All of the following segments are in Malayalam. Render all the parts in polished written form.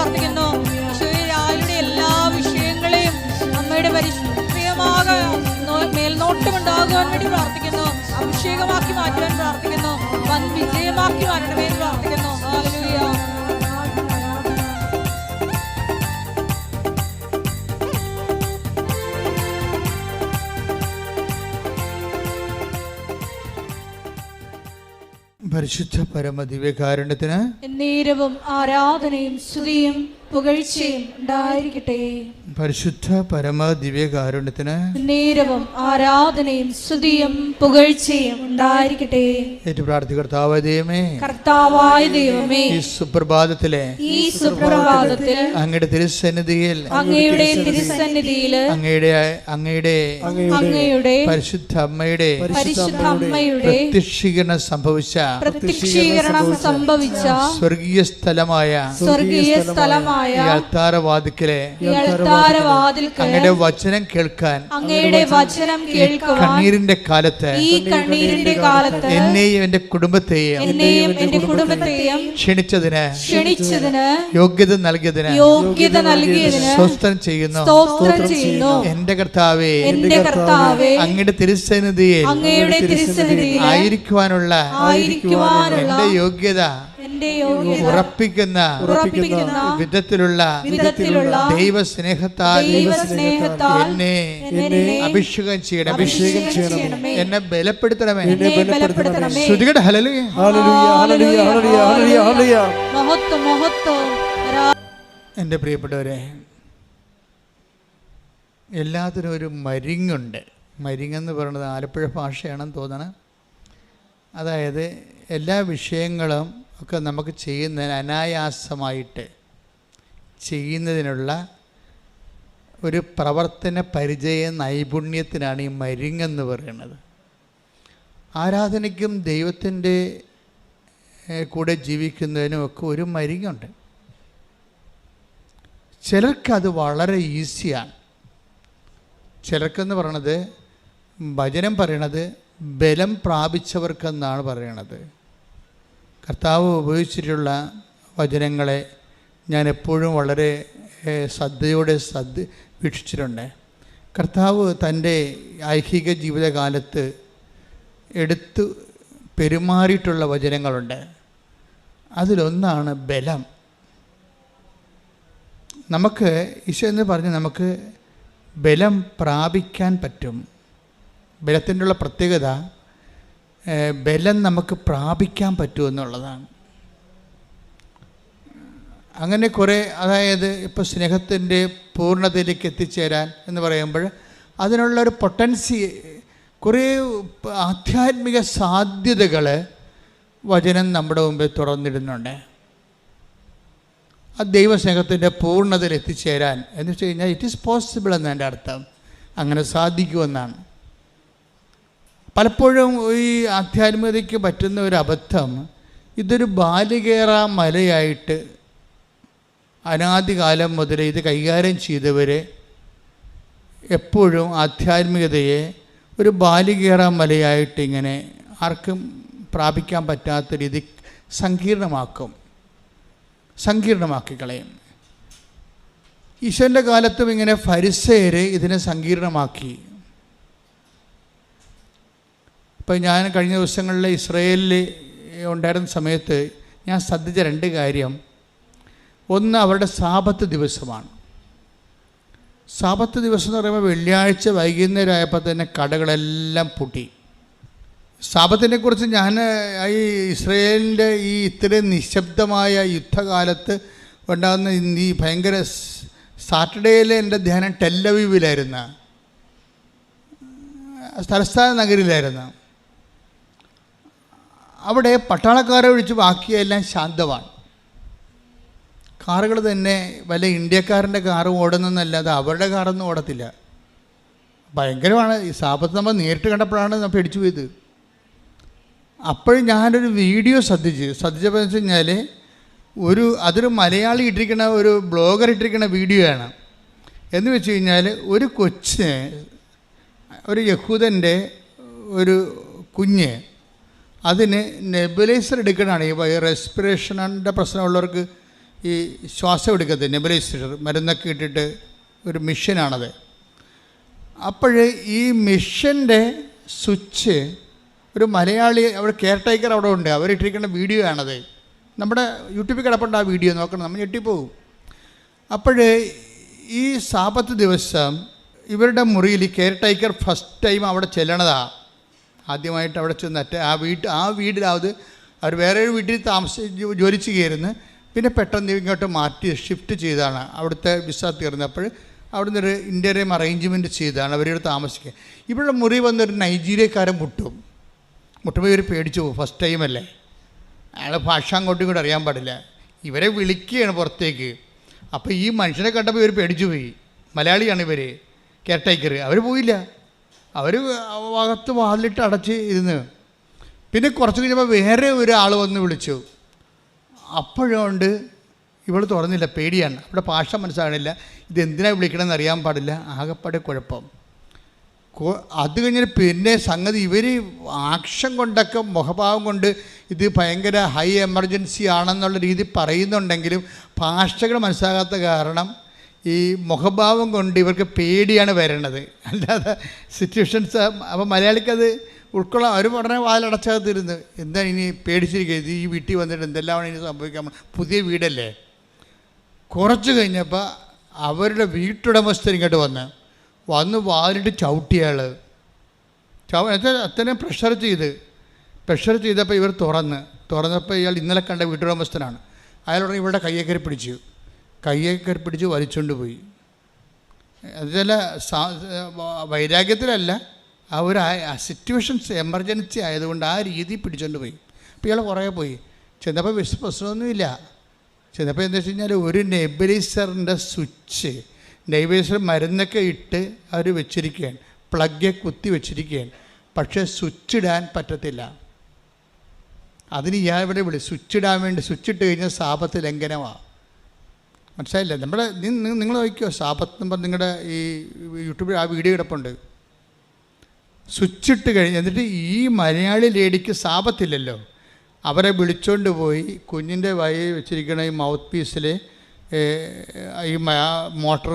പ്രാർത്ഥിക്കുന്നു. ഈശോയുടെ എല്ലാ വിഷയങ്ങളെയും അമ്മയുടെ പരിശുദ്ധമായ മേൽനോട്ടമുണ്ടാകുവാൻ വേണ്ടി പ്രാർത്ഥിക്കുന്നു. അഭിഷേകമാക്കി മാറ്റുവാൻ പ്രാർത്ഥിക്കുന്നു. വൻ വിജയമാക്കി മാറ്റണമേ എന്ന് പ്രാർത്ഥിക്കുന്നു. ഹല്ലേലൂയ. പരിശുദ്ധ പരമദിവ്യകാരുണ്യത്തിന് എന്നേരവും ആരാധനയും സ്തുതിയും പുകഴ്ചയും ഉണ്ടായിരിക്കട്ടെ. പരിശുദ്ധ പരമദിവ്യകാരുണ്യത്തിന് എന്നേരവും ആരാധനയും സ്തുതിയും പുകഴ്ചയും ഉണ്ടായിരിക്കട്ടെ. ഏറ്റു പ്രാർത്ഥി. കർത്താവായ ദൈവമേ, കർത്താവായ ദൈവമേ, ഈ സുപ്രഭാതത്തിലെ അങ്ങയുടെ തിരുസന്നിധിയിൽ അങ്ങയുടെ പരിശുദ്ധ അമ്മയുടെ പ്രത്യക്ഷീകരണം സംഭവിച്ച സ്വർഗീയ സ്ഥലമായ അൾത്താരവാതിൽക്കലെ അങ്ങയുടെ വചനം കേൾക്കാൻ കണ്ണീരിന്റെ കാലത്ത് എന്നെയും എന്റെ കുടുംബത്തെയും ക്ഷണിച്ചതിന് യോഗ്യത നൽകിയതിന് സ്തോത്രം ചെയ്യുന്നു. എന്റെ കർത്താവേ, അങ്ങയുടെ തിരുസന്നിധിയിൽ ആയിരിക്കുവാനുള്ള എന്റെ യോഗ്യത ഉറപ്പിക്കുന്ന വിധത്തിലുള്ള ദൈവസ്നേഹത്താൽ എന്നെ അഭിഷേകം ചെയ്യണം. എന്നെ ബലപ്പെടുത്തണമേ. ശ്രുതികട ഹല്ലേലൂയ. എൻ്റെ പ്രിയപ്പെട്ടവരെ, എല്ലാത്തിനും ഒരു മരിങ്ങുണ്ട്. മരിങ്ങെന്ന് പറയുന്നത് ആലപ്പുഴ ഭാഷയാണെന്ന് തോന്നണം. അതായത് എല്ലാ വിഷയങ്ങളും ഒക്കെ നമുക്ക് ചെയ്യുന്നതിന് അനായാസമായിട്ട് ചെയ്യുന്നതിനുള്ള ഒരു പ്രവർത്തന പരിചയ നൈപുണ്യത്തിനാണ് ഈ മരിങ്ങെന്ന് പറയുന്നത്. ആരാധനയ്ക്കും ദൈവത്തിൻ്റെ കൂടെ ജീവിക്കുന്നതിനും ഒക്കെ ഒരു മരിങ്ങുണ്ട്. ചിലർക്കത് വളരെ ഈസിയാണ്. ചിലർക്കെന്ന് പറയണത്, വചനം പറയണത് ബലം പ്രാപിച്ചവർക്കെന്നാണ് പറയണത്. കർത്താവ് ഉപയോഗിച്ചിട്ടുള്ള വചനങ്ങളെ ഞാൻ എപ്പോഴും വളരെ ശ്രദ്ധയോടെ വീക്ഷിച്ചിട്ടുണ്ട്. കർത്താവ് തൻ്റെ ഐഹിക ജീവിതകാലത്ത് എടുത്തു പെരുമാറിയിട്ടുള്ള വചനങ്ങളുണ്ട്. അതിലൊന്നാണ് ബലം. നമുക്ക് ഈശോ എന്ന് പറഞ്ഞ് നമുക്ക് ബലം പ്രാപിക്കാൻ പറ്റും. ബലത്തിനുള്ള പ്രത്യേകത ബലം നമുക്ക് പ്രാപിക്കാൻ പറ്റുമെന്നുള്ളതാണ്. അങ്ങനെ കുറേ, അതായത് ഇപ്പോൾ സ്നേഹത്തിൻ്റെ പൂർണ്ണതയിലേക്ക് എത്തിച്ചേരാൻ എന്ന് പറയുമ്പോൾ അതിനുള്ളൊരു പൊട്ടൻസി, കുറേ ആധ്യാത്മിക സാധ്യതകൾ വചനം നമ്മുടെ മുമ്പിൽ തുറന്നിടുന്നുണ്ട്. ആ ദൈവസ്നേഹത്തിൻ്റെ പൂർണ്ണതയിൽ എത്തിച്ചേരാൻ എന്ന് വെച്ച് കഴിഞ്ഞാൽ ഇറ്റ് ഈസ് പോസിബിൾ എന്നതിൻ്റെ അർത്ഥം. അങ്ങനെ സാധിക്കുമെന്നാണ്. പലപ്പോഴും ഈ ആധ്യാത്മികതയ്ക്ക് പറ്റുന്ന ഒരു അബദ്ധം, ഇതൊരു ബാലികേറ മലയായിട്ട് അനാദികാലം മുതൽ ഇത് കൈകാര്യം ചെയ്തവർ എപ്പോഴും ആധ്യാത്മികതയെ ഒരു ബാലികേറ മലയായിട്ട് ഇങ്ങനെ ആർക്കും പ്രാപിക്കാൻ പറ്റാത്ത രീതി സങ്കീർണമാക്കി കളയും. ഈശോൻ്റെ കാലത്തും ഇങ്ങനെ ഫരിസേയർ ഇതിനെ സങ്കീർണമാക്കി. ഇപ്പം ഞാൻ കഴിഞ്ഞ ദിവസങ്ങളിൽ ഇസ്രായേലിൽ ഉണ്ടായിരുന്ന സമയത്ത് ഞാൻ ശ്രദ്ധിച്ച രണ്ട് കാര്യം. ഒന്ന്, അവരുടെ സാബത്ത് ദിവസമാണ്. സാബത്ത് ദിവസം എന്ന് പറയുമ്പോൾ വെള്ളിയാഴ്ച വൈകുന്നേരം ആയപ്പോൾ തന്നെ കടകളെല്ലാം പൂട്ടി. സാബത്തിനെക്കുറിച്ച് ഞാൻ ഈ ഇസ്രായേലിൻ്റെ ഈ ഇത്രയും നിശബ്ദമായ യുദ്ധകാലത്ത് ഉണ്ടാകുന്ന ഈ ഭയങ്കര സാറ്റർഡേയിലെ എൻ്റെ ധ്യാനം ടെല്ലവീവിലായിരുന്നു, തലസ്ഥാന നഗരിയിലായിരുന്നു. അവിടെ പട്ടാളക്കാരെ ഒഴിച്ച് ബാക്കിയെല്ലാം ശാന്തമാണ്. കാറുകൾ തന്നെ വല്ല ഇന്ത്യക്കാരൻ്റെ കാറും ഓടുന്നതെന്നല്ലാതെ അവരുടെ കാറൊന്നും ഓടത്തില്ല. ഭയങ്കരമാണ്. ഈ സാബത്ത് നമ്മൾ നേരിട്ട് കണ്ടപ്പോഴാണ് നമ്മൾ പേടിച്ചു പോയത്. അപ്പോഴും ഞാനൊരു വീഡിയോ ശ്രദ്ധിച്ചപ്പോൾ വെച്ച് കഴിഞ്ഞാൽ അതൊരു മലയാളി ഇട്ടിരിക്കുന്ന ഒരു ബ്ലോഗർ ഇട്ടിരിക്കുന്ന വീഡിയോ ആണ്. എന്ന് വെച്ച് കഴിഞ്ഞാൽ ഒരു കൊച്ചിന്, ഒരു യഹൂദൻ്റെ ഒരു കുഞ്ഞ്, അതിന് നെബുലൈസർ എടുക്കണതാണ്. ഈ റെസ്പിറേഷൻ്റെ പ്രശ്നമുള്ളവർക്ക് ഈ ശ്വാസം എടുക്കത്തില്ല, നെബുലൈസർ മരുന്നൊക്കെ ഇട്ടിട്ട് ഒരു മിഷനാണത്. അപ്പോൾ ഈ മിഷൻ്റെ സ്വിച്ച് ഒരു മലയാളി അവിടെ കെയർ ടേക്കർ അവിടെ ഉണ്ട്, അവരിട്ടിരിക്കുന്ന വീഡിയോ ആണത്. നമ്മുടെ യൂട്യൂബിൽ കിടപ്പുണ്ട് ആ വീഡിയോ, നോക്കണം, നമ്മൾ ഞെട്ടിപ്പോവും. അപ്പോൾ ഈ സാബത്ത് ദിവസം ഇവരുടെ മുറിയിൽ കെയർ ടേക്കർ ഫസ്റ്റ് ടൈം അവിടെ ചെല്ലണതാണ്. ആദ്യമായിട്ട് അവിടെ ചെന്നിട്ട് ആ വീട്ടിലാവത് അവർ വേറെ ഒരു വീട്ടിൽ ജോലിച്ച് കയറുന്നു. പിന്നെ പെട്ടെന്ന് ഇങ്ങോട്ട് മാറ്റി ഷിഫ്റ്റ് ചെയ്താണ്. അവിടുത്തെ വിസ തീർന്നപ്പോൾ അവിടുന്ന് ഒരു ഇൻ്റർവ്യൂ അറേഞ്ച്മെൻറ്റ് ചെയ്താണ് അവരോട് താമസിക്കുക. ഇവിടെ മുറി വന്നൊരു നൈജീരിയക്കാരൻ മുട്ടുമ്പോൾ ഇവർ പേടിച്ചു പോകും, ഫസ്റ്റ് ടൈമല്ലേ, അയാൾ ഭാഷ അങ്ങോട്ടും ഇങ്ങോട്ടും അറിയാൻ പാടില്ല. ഇവരെ വിളിക്കുകയാണ് പുറത്തേക്ക്. അപ്പോൾ ഈ മനുഷ്യനെ കണ്ടപ്പോൾ ഇവർ പേടിച്ചു പോയി. മലയാളിയാണ് ഇവർ, കെയർ ടേക്കർ. അവർ പോയില്ല, അവർ അകത്ത് വാതിലിട്ട് അടച്ച് ഇരുന്ന്. പിന്നെ കുറച്ച് കഴിഞ്ഞപ്പോൾ വേറെ ഒരാൾ വന്ന് വിളിച്ചു. അപ്പോഴുകൊണ്ട് ഇവൾ തുറന്നില്ല, പേടിയാണ്, അവിടെ ഭാഷ മനസ്സിലാകണില്ല, ഇതെന്തിനാണ് വിളിക്കണമെന്ന് അറിയാൻ പാടില്ല, ആകെപ്പാടെ കുഴപ്പം. അത് കഴിഞ്ഞിട്ട് പിന്നെ സംഗതി ഇവർ ആക്ഷൻ കൊണ്ടൊക്കെ മുഖഭാവം കൊണ്ട് ഇത് ഭയങ്കര ഹൈ എമർജൻസി ആണെന്നുള്ള രീതി പറയുന്നുണ്ടെങ്കിലും ഭാഷകൾ മനസ്സിലാകാത്ത കാരണം ഈ മുഖഭാവം കൊണ്ട് ഇവർക്ക് പേടിയാണ് വരണത്, അല്ലാതെ സിറ്റുവേഷൻസ്. അപ്പോൾ മലയാളിക്കത് ഉൾക്കൊള്ളാൻ അവർ ഉടനെ വാതിലടച്ചകത്തിരുന്ന് എന്താ ഇനി പേടിച്ചിരിക്കുക, ഇത് ഈ വീട്ടിൽ വന്നിട്ട് എന്തെല്ലാമാണ് ഇനി സംഭവിക്കാൻ, പുതിയ വീടല്ലേ. കുറച്ച് കഴിഞ്ഞപ്പോൾ അവരുടെ വീട്ടുടമസ്ഥൻ ഇങ്ങോട്ട് വന്ന് വാതിലിട്ട് ചവിട്ടിയാൾ അത്രയും പ്രഷർ ചെയ്തപ്പോൾ ഇവർ തുറന്നപ്പോൾ ഇയാൾ ഇന്നലെ കണ്ട വീട്ടുടമസ്ഥനാണ്. അയാളുടനെ ഇവരുടെ കയ്യെ കയറി പിടിച്ച് വലിച്ചുകൊണ്ട് പോയി. അതുപോലെ വൈരാഗ്യത്തിലല്ല, ആ ഒരു സിറ്റുവേഷൻസ് എമർജൻസി ആയതുകൊണ്ട് ആ രീതി പിടിച്ചുകൊണ്ട് പോയി. അപ്പോൾ ഇയാൾ കുറേ പോയി. ചെന്നപ്പോൾ പ്രശ്നമൊന്നുമില്ല. ചെന്നപ്പോൾ എന്താ വെച്ച് കഴിഞ്ഞാൽ ഒരു നെബുലൈസറിൻ്റെ സ്വിച്ച്, നെബുലൈസർ മരുന്നൊക്കെ ഇട്ട് അവർ വെച്ചിരിക്കുകയാണ്, പ്ലഗ് കുത്തി വെച്ചിരിക്കുകയാണ്. പക്ഷേ സ്വിച്ച് ഇടാൻ പറ്റത്തില്ല. അതിന് ഇയാൾ ഇവിടെ സ്വിച്ച് ഇടാൻ വേണ്ടി സ്വിച്ച് ഇട്ട് കഴിഞ്ഞാൽ സാപത്ത് ലംഘനമാണ്. മനസ്സിലായില്ലേ? നിങ്ങൾ നോക്കിയോ, സാപത്ത് നമ്പർ നിങ്ങളുടെ ഈ യൂട്യൂബിൽ ആ വീഡിയോ കിടപ്പുണ്ട്. സ്വിച്ച് ഇട്ട് കഴിഞ്ഞ് എന്നിട്ട് ഈ മലയാളി ലേഡിക്ക് സാപത്തില്ലല്ലോ, അവരെ വിളിച്ചുകൊണ്ട് പോയി കുഞ്ഞിൻ്റെ വായിൽ വെച്ചിരിക്കുന്ന ഈ മൗത്ത് പീസിൽ ഈ മോട്ടർ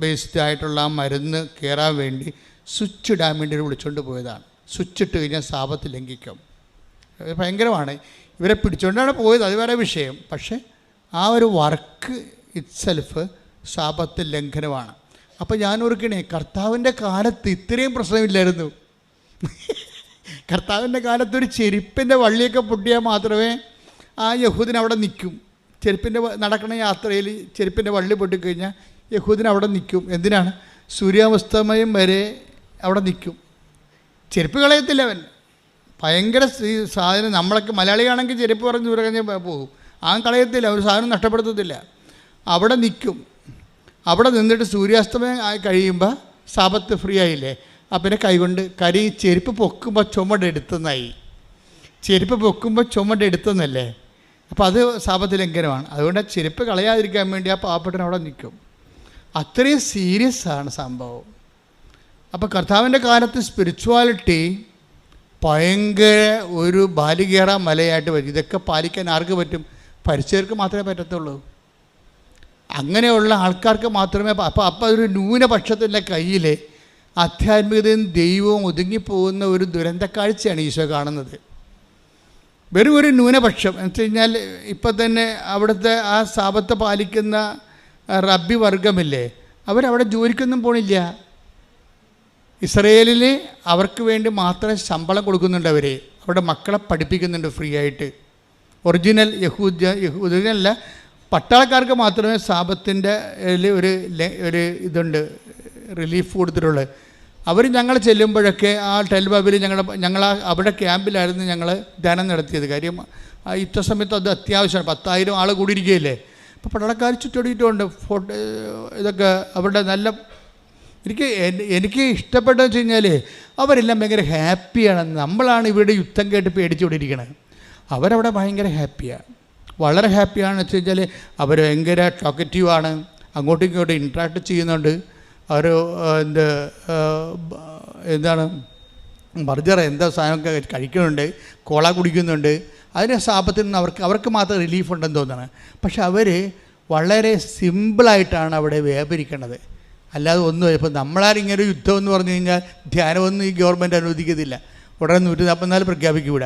ബേസ്ഡ് ആയിട്ടുള്ള ആ മരുന്ന് കയറാൻ വേണ്ടി സ്വിച്ച് ഇടാൻ വേണ്ടി വിളിച്ചുകൊണ്ട് പോയതാണ്. സ്വിച്ച് ഇട്ട് കഴിഞ്ഞാൽ സാപത്ത് ലംഘിക്കും. ഭയങ്കരമാണ്. ഇവരെ പിടിച്ചുകൊണ്ടാണ് പോയത്, അത് വേറെ വിഷയം. പക്ഷേ ആ ഒരു വർക്ക് ഇറ്റ്സെൽഫ് സാപത്ത് ലംഘനമാണ്. അപ്പോൾ ഞാൻ ഓർക്കണേ, കർത്താവിൻ്റെ കാലത്ത് ഇത്രയും പ്രശ്നമില്ലായിരുന്നു. കർത്താവിൻ്റെ കാലത്ത് ഒരു ചെരുപ്പിൻ്റെ വള്ളിയൊക്കെ പൊട്ടിയാൽ മാത്രമേ ആ യഹൂദൻ അവിടെ നിൽക്കും. ചെരുപ്പിൻ്റെ നടക്കുന്ന യാത്രയിൽ ചെരുപ്പിൻ്റെ വള്ളി പൊട്ടിക്കഴിഞ്ഞാൽ യഹൂദൻ അവിടെ നിൽക്കും. എന്തിനാണ്? സൂര്യാസ്തമയം വരെ അവിടെ നിൽക്കും. ചെരുപ്പ് കളയത്തില്ല അവൻ. ഭയങ്കര സാധനം. നമ്മളൊക്കെ മലയാളിയാണെങ്കിൽ ചെരുപ്പ് പറഞ്ഞ് ദൂരെ കഴിഞ്ഞാൽ പോകും. ആ കളയത്തില്ല, ഒരു സാധനം നഷ്ടപ്പെടുത്തത്തില്ല, അവിടെ നിൽക്കും. അവിടെ നിന്നിട്ട് സൂര്യാസ്തമയം ആയി കഴിയുമ്പോൾ സാപത്ത് ഫ്രീ ആയില്ലേ, അപ്പം പിന്നെ കൈകൊണ്ട് ചെരുപ്പ് പൊക്കുമ്പോൾ ചുമടെടുത്തുന്നായി. ചെരുപ്പ് പൊക്കുമ്പോൾ ചുമടെടുത്തെന്നല്ലേ, അപ്പോൾ അത് സാപത്ത് ലംഘനമാണ്. അതുകൊണ്ട് ചെരുപ്പ് കളയാതിരിക്കാൻ വേണ്ടി ആ പാവപ്പെട്ടൻ അവിടെ നിൽക്കും. അത്രയും സീരിയസ് ആണ് സംഭവം. അപ്പോൾ കർത്താവിൻ്റെ കാലത്ത് സ്പിരിച്വാലിറ്റി ഭയങ്കര ഒരു ബാലികേറ മലയായിട്ട് വരും. ഇതൊക്കെ പാലിക്കാൻ ആർക്ക് പറ്റും? പരിചയർക്ക് മാത്രമേ പറ്റത്തുള്ളൂ. അങ്ങനെയുള്ള ആൾക്കാർക്ക് മാത്രമേ. അപ്പോൾ ഒരു ന്യൂനപക്ഷത്തിൻ്റെ കയ്യിൽ ആധ്യാത്മികതയും ദൈവവും ഒതുങ്ങിപ്പോകുന്ന ഒരു ദുരന്തക്കാഴ്ചയാണ് ഈശോ കാണുന്നത്. വെറും ഒരു ന്യൂനപക്ഷം എന്ന് വെച്ച് കഴിഞ്ഞാൽ ഇപ്പം തന്നെ അവിടുത്തെ ആ സാപത്ത് പാലിക്കുന്ന റബ്ബി വർഗമില്ലേ, അവരവിടെ ജോലിക്കൊന്നും പോണില്ല. ഇസ്രയേലിൽ അവർക്ക് വേണ്ടി മാത്രം ശമ്പളം കൊടുക്കുന്നുണ്ട്. അവരുടെ മക്കളെ പഠിപ്പിക്കുന്നുണ്ട് ഫ്രീ ആയിട്ട്. ഒറിജിനൽ യഹൂദനല്ല, പട്ടാളക്കാർക്ക് മാത്രമേ സാപത്തിൻ്റെ ഒരു ഇതുണ്ട്, റിലീഫ് കൊടുത്തിട്ടുള്ളത്. അവർ ഞങ്ങൾ ചെല്ലുമ്പോഴൊക്കെ ആ ടെൽബാബിൽ ഞങ്ങൾ അവിടെ ക്യാമ്പിലായിരുന്നു ഞങ്ങൾ ധ്യാനം നടത്തിയത്. കാര്യം ഇത്ര സമയത്ത് അത് അത്യാവശ്യമാണ്. 10,000 ആൾ കൂടിയിരിക്കുകയില്ലേ. അപ്പോൾ പട്ടാളക്കാർ ചുറ്റോടിയിട്ടുമുണ്ട്. ഇതൊക്കെ അവരുടെ നല്ല എനിക്ക് ഇഷ്ടപ്പെട്ടതെന്ന് വെച്ച് കഴിഞ്ഞാൽ അവരെല്ലാം ഭയങ്കര ഹാപ്പിയാണ്. നമ്മളാണ് ഇവിടെ യുദ്ധം കേട്ട് പേടിച്ചുകൊണ്ടിരിക്കുന്നത്. അവരവിടെ ഭയങ്കര ഹാപ്പിയാണ്, വളരെ ഹാപ്പിയാണെന്ന് വെച്ച് കഴിഞ്ഞാൽ അവർ ഭയങ്കര ടോക്കറ്റീവാണ്, അങ്ങോട്ടും ഇങ്ങോട്ടും ഇൻട്രാക്ട് ചെയ്യുന്നുണ്ട്. അവർ എന്താണ് ബർഗർ എന്താ സാധനമൊക്കെ കഴിക്കുന്നുണ്ട്, കോള കുടിക്കുന്നുണ്ട്. അതിൻ്റെ സാപത്തിൽ നിന്ന് അവർക്ക് മാത്രം റിലീഫ് ഉണ്ടെന്ന് തോന്നുന്നത്. പക്ഷെ അവർ വളരെ സിമ്പിളായിട്ടാണ് അവിടെ വ്യാപരിക്കുന്നത്. അല്ലാതെ ഒന്നും ഇപ്പം നമ്മളാരിങ്ങനെ ഒരു യുദ്ധം എന്ന് പറഞ്ഞു കഴിഞ്ഞാൽ ധ്യാനമൊന്നും ഈ ഗവൺമെൻറ് അനുവദിക്കത്തില്ല. ഉടനെ 144 പ്രഖ്യാപിക്കൂട.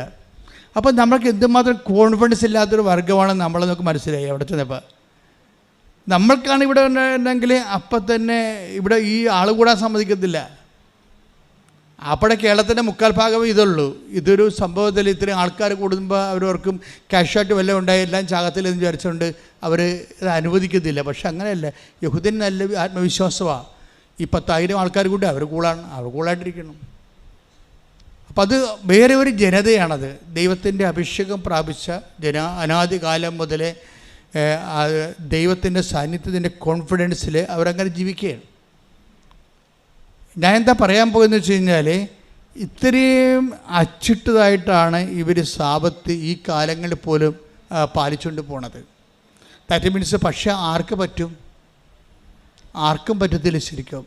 അപ്പം നമ്മൾക്ക് എന്തുമാത്രം കോൺഫിഡൻസ് ഇല്ലാത്തൊരു വർഗ്ഗമാണെന്ന് നമ്മളെ നമുക്ക് മനസ്സിലായി അവിടെ ചെന്നപ്പോൾ. നമ്മൾക്കാണ് ഇവിടെ ഉണ്ടെങ്കിൽ അപ്പം തന്നെ ഇവിടെ ഈ ആൾ കൂടാൻ സമ്മതിക്കത്തില്ല. അവിടെ കേരളത്തിൻ്റെ 3/4 ഭാഗമേ ഇതുള്ളൂ. ഇതൊരു സംഭവത്തിൽ ഇത്രയും ആൾക്കാർ കൂടുമ്പോൾ അവരവർക്കും ക്യാഷായിട്ട് വല്ലതും ഉണ്ടായി എല്ലാം ചാകത്തില്ലെന്ന് വിചാരിച്ചുകൊണ്ട് അവർ ഇത് അനുവദിക്കത്തില്ല. പക്ഷെ അങ്ങനെയല്ല. യഹൂദൻ നല്ല ആത്മവിശ്വാസമാണ്. ഈ 10,000 ആൾക്കാർ കൂടി അവർ കൂളായിട്ടിരിക്കണം. അപ്പം അത് വേറെ ഒരു ജനതയാണത്. ദൈവത്തിൻ്റെ അഭിഷേകം പ്രാപിച്ച അനാദികാലം മുതലേ ദൈവത്തിൻ്റെ സാന്നിധ്യത്തിൻ്റെ കോൺഫിഡൻസിൽ അവരങ്ങനെ ജീവിക്കുകയാണ്. ഞാൻ എന്താ പറയാൻ പോകുന്നത് വെച്ച് കഴിഞ്ഞാൽ, ഇത്രയും അച്ചിട്ടതായിട്ടാണ് ഇവർ സാബത്ത് ഈ കാലങ്ങളിൽ പോലും പാലിച്ചുകൊണ്ട് പോണത്. ദാറ്റ് മീൻസ് പക്ഷേ ആർക്ക് പറ്റും? ആർക്കും പറ്റത്തില്ല ശരിക്കും.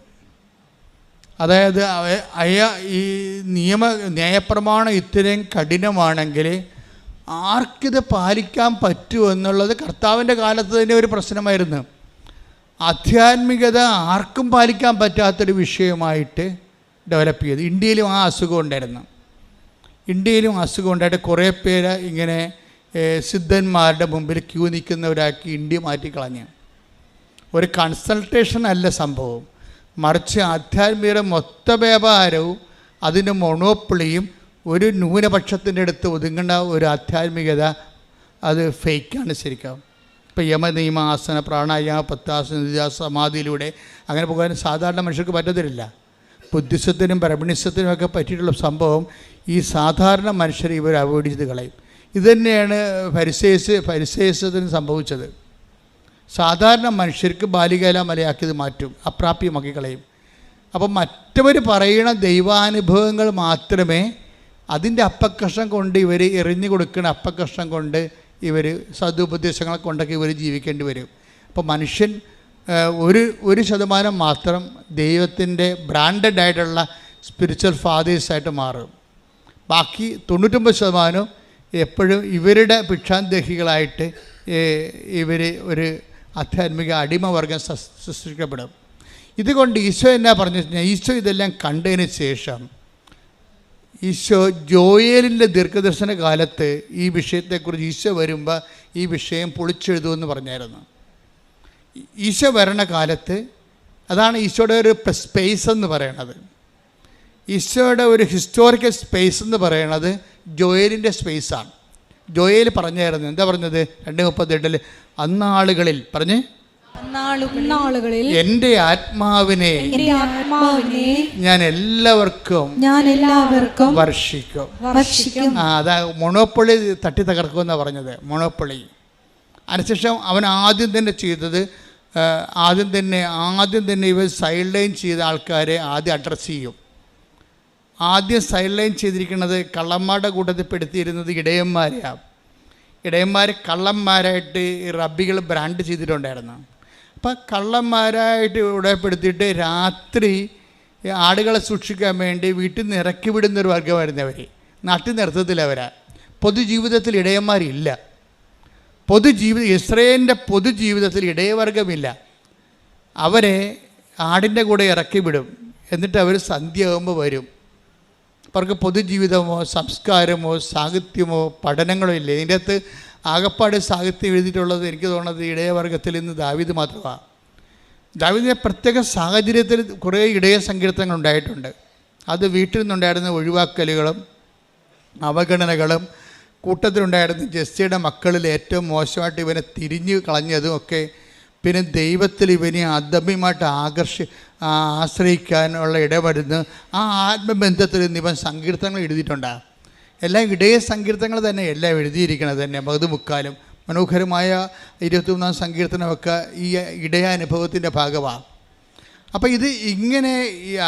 അതായത് ഈ ന്യായപ്രമാണം ഇത്രയും കഠിനമാണെങ്കിൽ ആർക്കിത് പാലിക്കാൻ പറ്റുമെന്നുള്ളത് കർത്താവിൻ്റെ കാലത്ത് തന്നെ ഒരു പ്രശ്നമായിരുന്നു. ആധ്യാത്മികത ആർക്കും പാലിക്കാൻ പറ്റാത്തൊരു വിഷയമായിട്ട് ഡെവലപ്പ് ചെയ്തു. ഇന്ത്യയിലും ആ അസുഖം ഉണ്ടായിട്ട് കുറേ പേര് ഇങ്ങനെ സിദ്ധന്മാരുടെ മുമ്പിൽ ക്യൂ നിൽക്കുന്നവരാക്കി ഇന്ത്യ മാറ്റിക്കളഞ്ഞു. ഒരു കൺസൾട്ടേഷൻ അല്ല സംഭവം, മറിച്ച് ആധ്യാത്മികത മൊത്ത വ്യാപാരവും അതിൻ്റെ മൊണോപ്പൊളിയും ഒരു ന്യൂനപക്ഷത്തിൻ്റെ അടുത്ത് ഒതുങ്ങേണ്ട ഒരു ആധ്യാത്മികത അത് ഫേക്കാണ് ശരിക്കും. ഇപ്പോൾ യമനിയമ ആസന, പ്രാണായാമ, പത്താസന, സമാധിയിലൂടെ അങ്ങനെ പോകാൻ സാധാരണ മനുഷ്യർക്ക് പറ്റത്തില്ല. ബുദ്ധിസത്തിനും ബ്രഹ്മണിസത്തിനും ഒക്കെ പറ്റിയിട്ടുള്ള സംഭവം ഈ സാധാരണ മനുഷ്യരെ ഇവർ അവോയ്ഡ് ചെയ്ത് കളയും. ഇതുതന്നെയാണ് ഫരിസേയസത്തിന് സംഭവിച്ചത്. സാധാരണ മനുഷ്യർക്ക് ബാലികേല മലയാക്കിയത് മാറ്റും, അപ്രാപ്യമാക്കി കളയും. അപ്പം മറ്റവർ പറയുന്ന ദൈവാനുഭവങ്ങൾ മാത്രമേ അതിൻ്റെ അപ്പക്കഷ്ണം കൊണ്ട് ഇവർ എറിഞ്ഞു കൊടുക്കുന്ന അപ്പക്കഷ്ണം കൊണ്ട് ഇവർ സദുപദേശങ്ങളെ കൊണ്ടൊക്കെ ഇവർ ജീവിക്കേണ്ടി വരും. അപ്പോൾ മനുഷ്യൻ 1% മാത്രം ദൈവത്തിൻ്റെ ബ്രാൻഡഡ് ആയിട്ടുള്ള സ്പിരിച്വൽ ഫാദേഴ്സായിട്ട് മാറും. ബാക്കി 99% എപ്പോഴും ഇവരുടെ ഭിക്ഷാന്തേഹികളായിട്ട് ഇവർ ഒരു ആധ്യാത്മിക അടിമവർഗം സൃഷ്ടിക്കപ്പെടും. ഇതുകൊണ്ട് ഈശോ എന്നാ പറഞ്ഞു കഴിഞ്ഞാൽ, ഈശോ ഇതെല്ലാം കണ്ടതിന് ശേഷം ഈശോ ജോയേലിൻ്റെ ദീർഘദർശന കാലത്ത് ഈ വിഷയത്തെക്കുറിച്ച് ഈശോ വരുമ്പോൾ ഈ വിഷയം പൊളിച്ചെഴുതുമെന്ന് പറഞ്ഞായിരുന്നു. ഈശോ വരണ കാലത്ത് അതാണ് ഈശോയുടെ ഒരു സ്പേസ് എന്ന് പറയണത്. ഈശോയുടെ ഒരു ഹിസ്റ്റോറിക്കൽ സ്പേസ് എന്ന് പറയണത് ജോയേലിൻ്റെ സ്പേസാണ്. ജോയേൽ പറഞ്ഞായിരുന്നു, എന്താ പറഞ്ഞത്? 2:38 അന്നാളുകളിൽ പറഞ്ഞ് എൻ്റെ ആത്മാവിനെ ഞാൻ എല്ലാവർക്കും വർഷിക്കും. അതാ മൊണോപ്പൊളി തട്ടി തകർക്കുമെന്നാണ് പറഞ്ഞത്. മൊണോപ്പൊളി അതിനുശേഷം അവൻ ആദ്യം തന്നെ ചെയ്തത് ആദ്യം തന്നെ ഇവർ സൈഡ് ലൈൻ ചെയ്ത ആൾക്കാരെ ആദ്യം അഡ്രസ്സ് ചെയ്യും. ആദ്യം സൈഡ് ലൈൻ ചെയ്തിരിക്കുന്നത് കള്ളന്മാരുടെ കൂട്ടത്തിൽ പെടുത്തിയിരുന്നത് ഇടയന്മാരെയാണ്. ഇടയന്മാർ കള്ളന്മാരായിട്ട് റബ്ബികൾ ബ്രാൻഡ് ചെയ്തിട്ടുണ്ടായിരുന്നു. അപ്പം കള്ളന്മാരായിട്ട് ഇടപെടുത്തിയിട്ട് രാത്രി ആടുകളെ സൂക്ഷിക്കാൻ വേണ്ടി വീട്ടിൽ നിന്ന് ഇറക്കി വിടുന്നൊരു വർഗ്ഗമായിരുന്നു അവർ. നാട്ടിൽ നിർത്തത്തില്ല അവരാ. പൊതുജീവിതത്തിൽ ഇടയന്മാരില്ല. ഇസ്രായേലിൻ്റെ പൊതുജീവിതത്തിൽ ഇടയവർഗമില്ല. അവരെ ആടിൻ്റെ കൂടെ ഇറക്കി വിടും. എന്നിട്ട് അവർ സന്ധ്യയാകുമ്പോൾ വരും. അവർക്ക് പൊതുജീവിതമോ സംസ്കാരമോ സാഹിത്യമോ പഠനങ്ങളോ ഇല്ല. ഇതിൻ്റെ അകത്ത് ആകപ്പാട് സാഹിത്യം എഴുതിയിട്ടുള്ളത് എനിക്ക് തോന്നുന്നത് ഇടയവർഗത്തിൽ നിന്ന് ദാവീദ് മാത്രമാണ്. ദാവീദിൻ്റെ പ്രത്യേക സാഹചര്യത്തിൽ കുറേ ഇടയ സങ്കീർത്തനങ്ങൾ ഉണ്ടായിട്ടുണ്ട്. അത് വീട്ടിൽ നിന്നുണ്ടായിരുന്ന ഒഴിവാക്കലുകളും അവഗണനകളും കൂട്ടത്തിലുണ്ടായിരുന്ന ജെസ്സിയുടെ മക്കളിൽ ഏറ്റവും മോശമായിട്ട് ഇവനെ തിരിഞ്ഞു കളഞ്ഞതും ഒക്കെ, പിന്നെ ദൈവത്തിൽ ഇവനെ അദമ്യമായിട്ട് ആശ്രയിക്കാനുള്ള ഇടവരുന്ന് ആ ആത്മബന്ധത്തിൽ നിന്ന് ഇവൻ സങ്കീർത്തനങ്ങൾ എഴുതിയിട്ടുണ്ടാകും. എല്ലാം ഇടയ സങ്കീർത്തനങ്ങൾ തന്നെ എല്ലാം എഴുതിയിരിക്കണത് തന്നെ. മകുതുമുക്കാലും മനോഹരമായ 23-ാം സങ്കീർത്തനമൊക്കെ ഈ ഇടയാനുഭവത്തിൻ്റെ ഭാഗമാണ്. അപ്പോൾ ഇത് ഇങ്ങനെ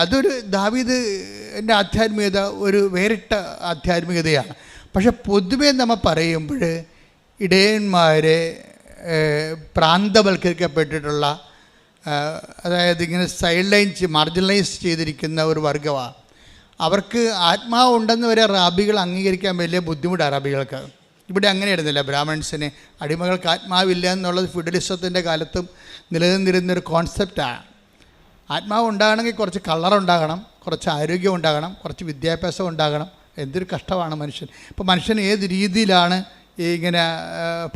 അതൊരു ദാവീദിൻ്റെ ആധ്യാത്മികത ഒരു വേറിട്ട ആധ്യാത്മികതയാണ്. പക്ഷെ പൊതുവേ നമ്മൾ പറയുമ്പോൾ ഇടയന്മാരെ പ്രാന്തവൽക്കരിക്കപ്പെട്ടിട്ടുള്ള, അതായത് ഇങ്ങനെ സൈഡ് ലൈൻ മാർജിനലൈസ് ചെയ്തിരിക്കുന്ന ഒരു വർഗ്ഗമാണ്. അവർക്ക് ആത്മാവുണ്ടെന്ന് വരെ റാബികൾ അംഗീകരിക്കാൻ വലിയ ബുദ്ധിമുട്ടാണ് റാബികൾക്ക്. ഇവിടെ അങ്ങനെയായിരുന്നില്ല. ബ്രാഹ്മൺസിന് അടിമകൾക്ക് ആത്മാവില്ല എന്നുള്ളത് ഫെഡറലിസത്തിൻ്റെ കാലത്തും നിലനിന്നിരുന്നൊരു കോൺസെപ്റ്റാണ്. ആത്മാവ് ഉണ്ടാകണമെങ്കിൽ കുറച്ച് കളറുണ്ടാകണം, കുറച്ച് ആരോഗ്യം ഉണ്ടാകണം, കുറച്ച് വിദ്യാഭ്യാസം ഉണ്ടാകണം. എന്തൊരു കഷ്ടമാണ് മനുഷ്യൻ. ഇപ്പോൾ മനുഷ്യൻ ഏത് രീതിയിലാണ് ഇങ്ങനെ